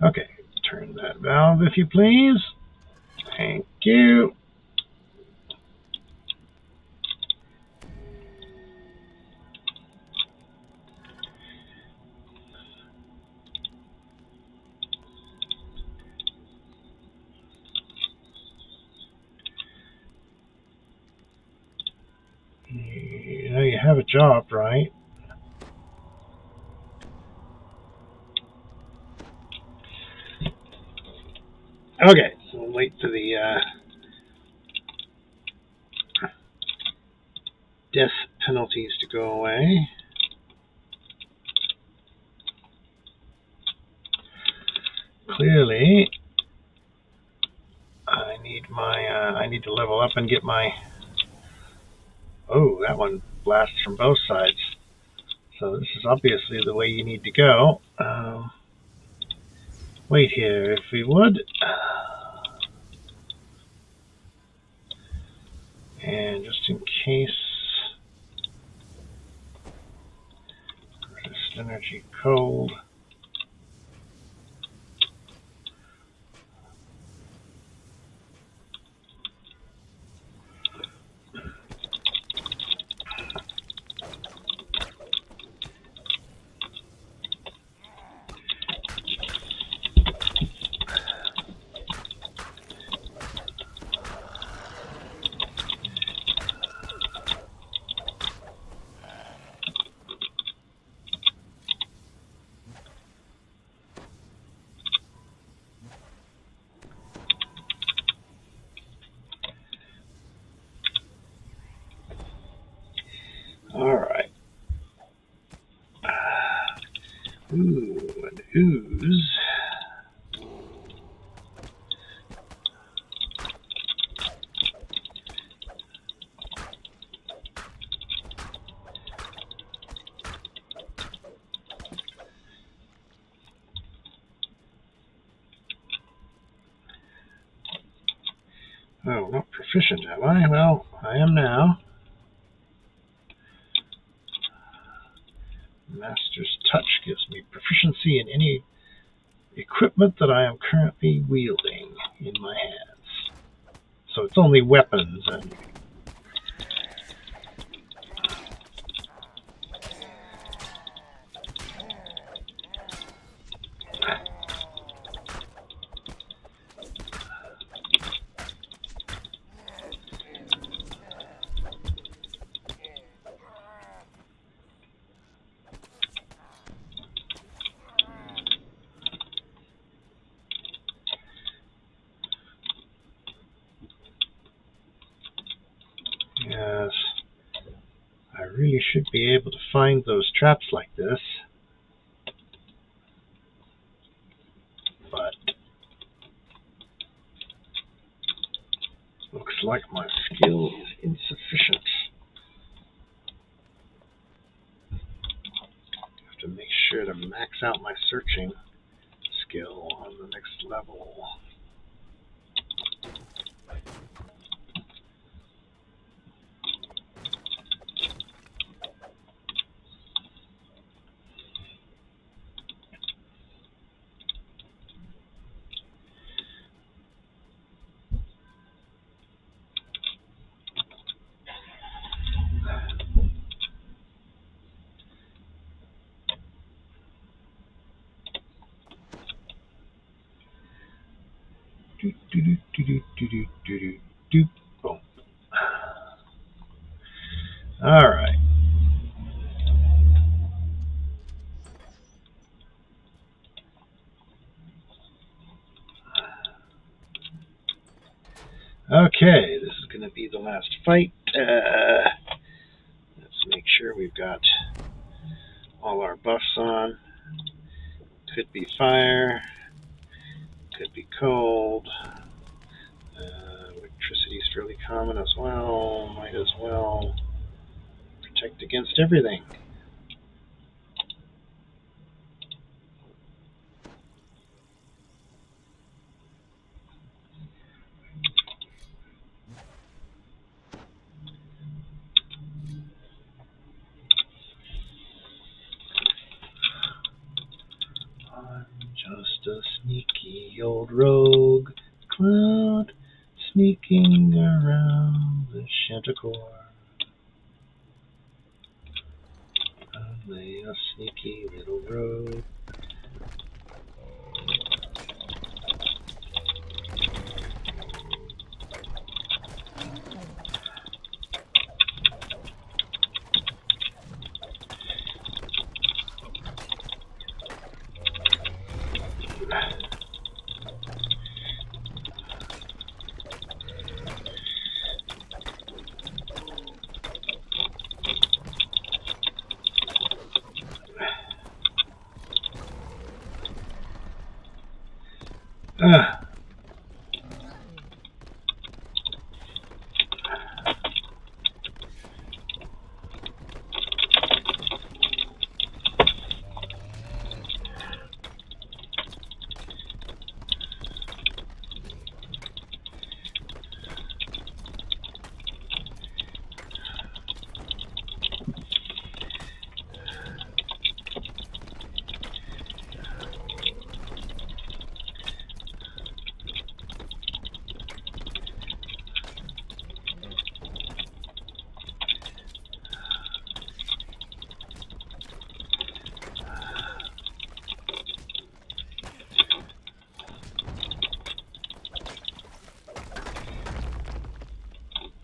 Okay, turn that valve if you please. Thank you. You know you have a job, right? Okay, so we'll wait for the death penalties to go away. Clearly, I need to level up and get my... Oh, that one blasts from both sides. So this is obviously the way you need to go. Wait here, if we would. And just in case... Resist energy cold. Ooh, an ooze. Oh, not proficient, am I? Well, I am now. Master's Touch gives me proficiency in any equipment that I am currently wielding in my hands. So it's only weapons and yes, I really should be able to find those traps like this. But looks like my skill is insufficient. Have to make sure to max out my searching skill on the next level. Do, do, do, do, do, do, do, do, do. Boom. All right. Okay, this is going to be the last fight. Let's make sure we've got all our buffs on. Could be fire, could be cold. Electricity is fairly common as well. Might as well protect against everything. I'm just a sneaky old rogue cloud sneaking around the Chanticleer. Only a sneaky little rogue.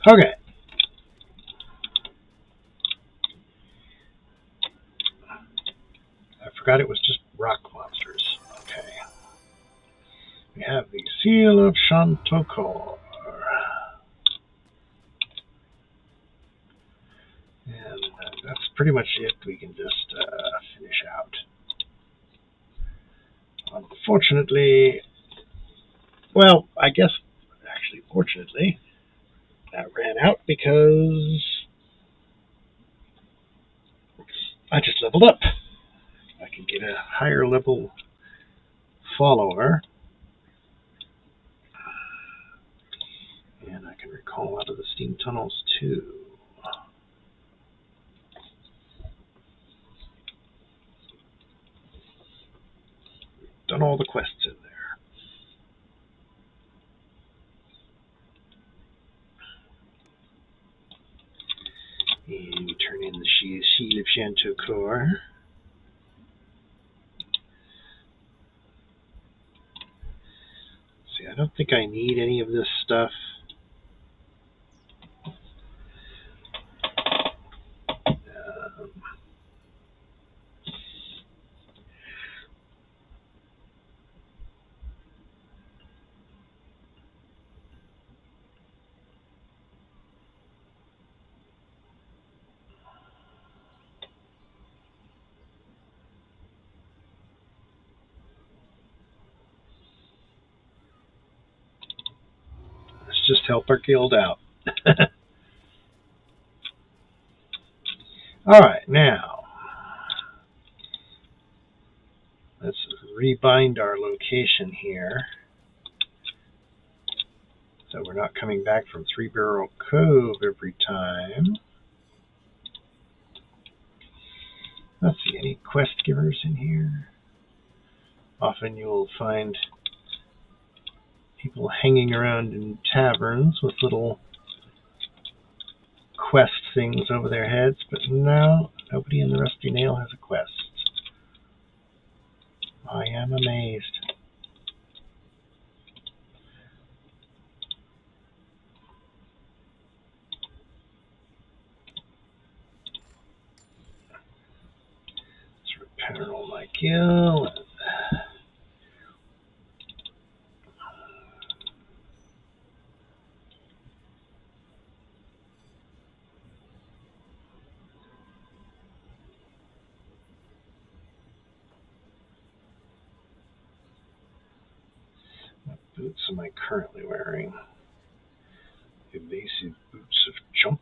Okay. I forgot it was just rock monsters. Okay. We have the Seal of Chanticleer. And that's pretty much it. We can just finish out. Unfortunately, well, I guess actually fortunately, that ran out because I just leveled up. I can get a higher level follower, and I can recall out of the steam tunnels too. Done all the quests in there. And we turn in the Shield of Shanto core. See, I don't think I need any of this stuff. Let's just help our guild out. Alright, now let's rebind our location here. So we're not coming back from Three Barrel Cove every time. Let's see, any quest givers in here? Often you'll find people hanging around in taverns with little quest things over their heads, but no, nobody in the Rusty Nail has a quest. I am amazed. Let's repair all my gil. What boots am I currently wearing? Evasive boots of jump.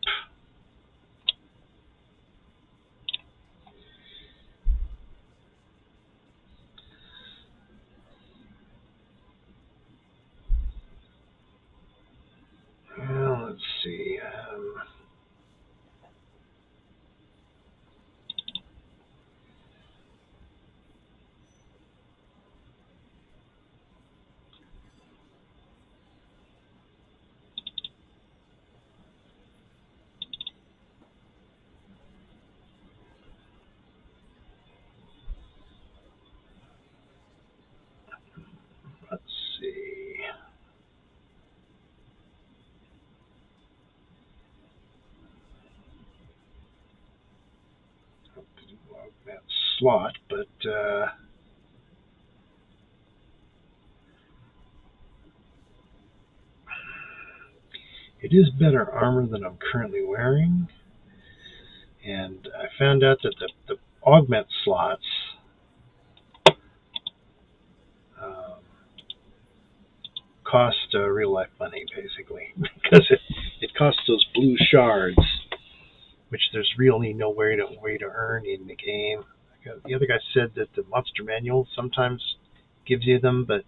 Well, let's see. Let's see. That slot, but it is better armor than I'm currently wearing. And I found out that the augment slots cost real life money, basically, because it costs those blue shards, which there's really no way to earn in the game. The other guy said that the monster manual sometimes gives you them, but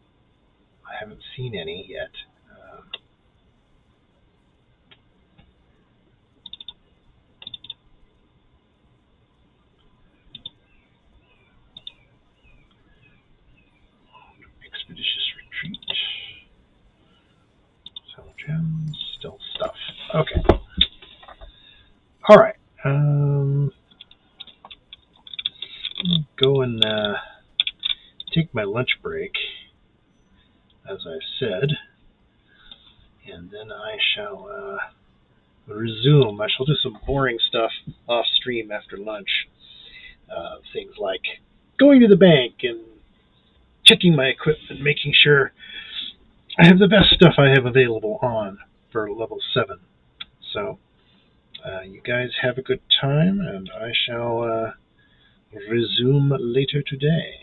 I haven't seen any yet. Expeditious retreat. Sell gems, still stuff. Okay. Alright. Go and take my lunch break, as I said, and then I shall resume. I shall do some boring stuff off stream after lunch. Things like going to the bank and checking my equipment, making sure I have the best stuff I have available on for level 7. So, you guys have a good time, and I shall resume later today.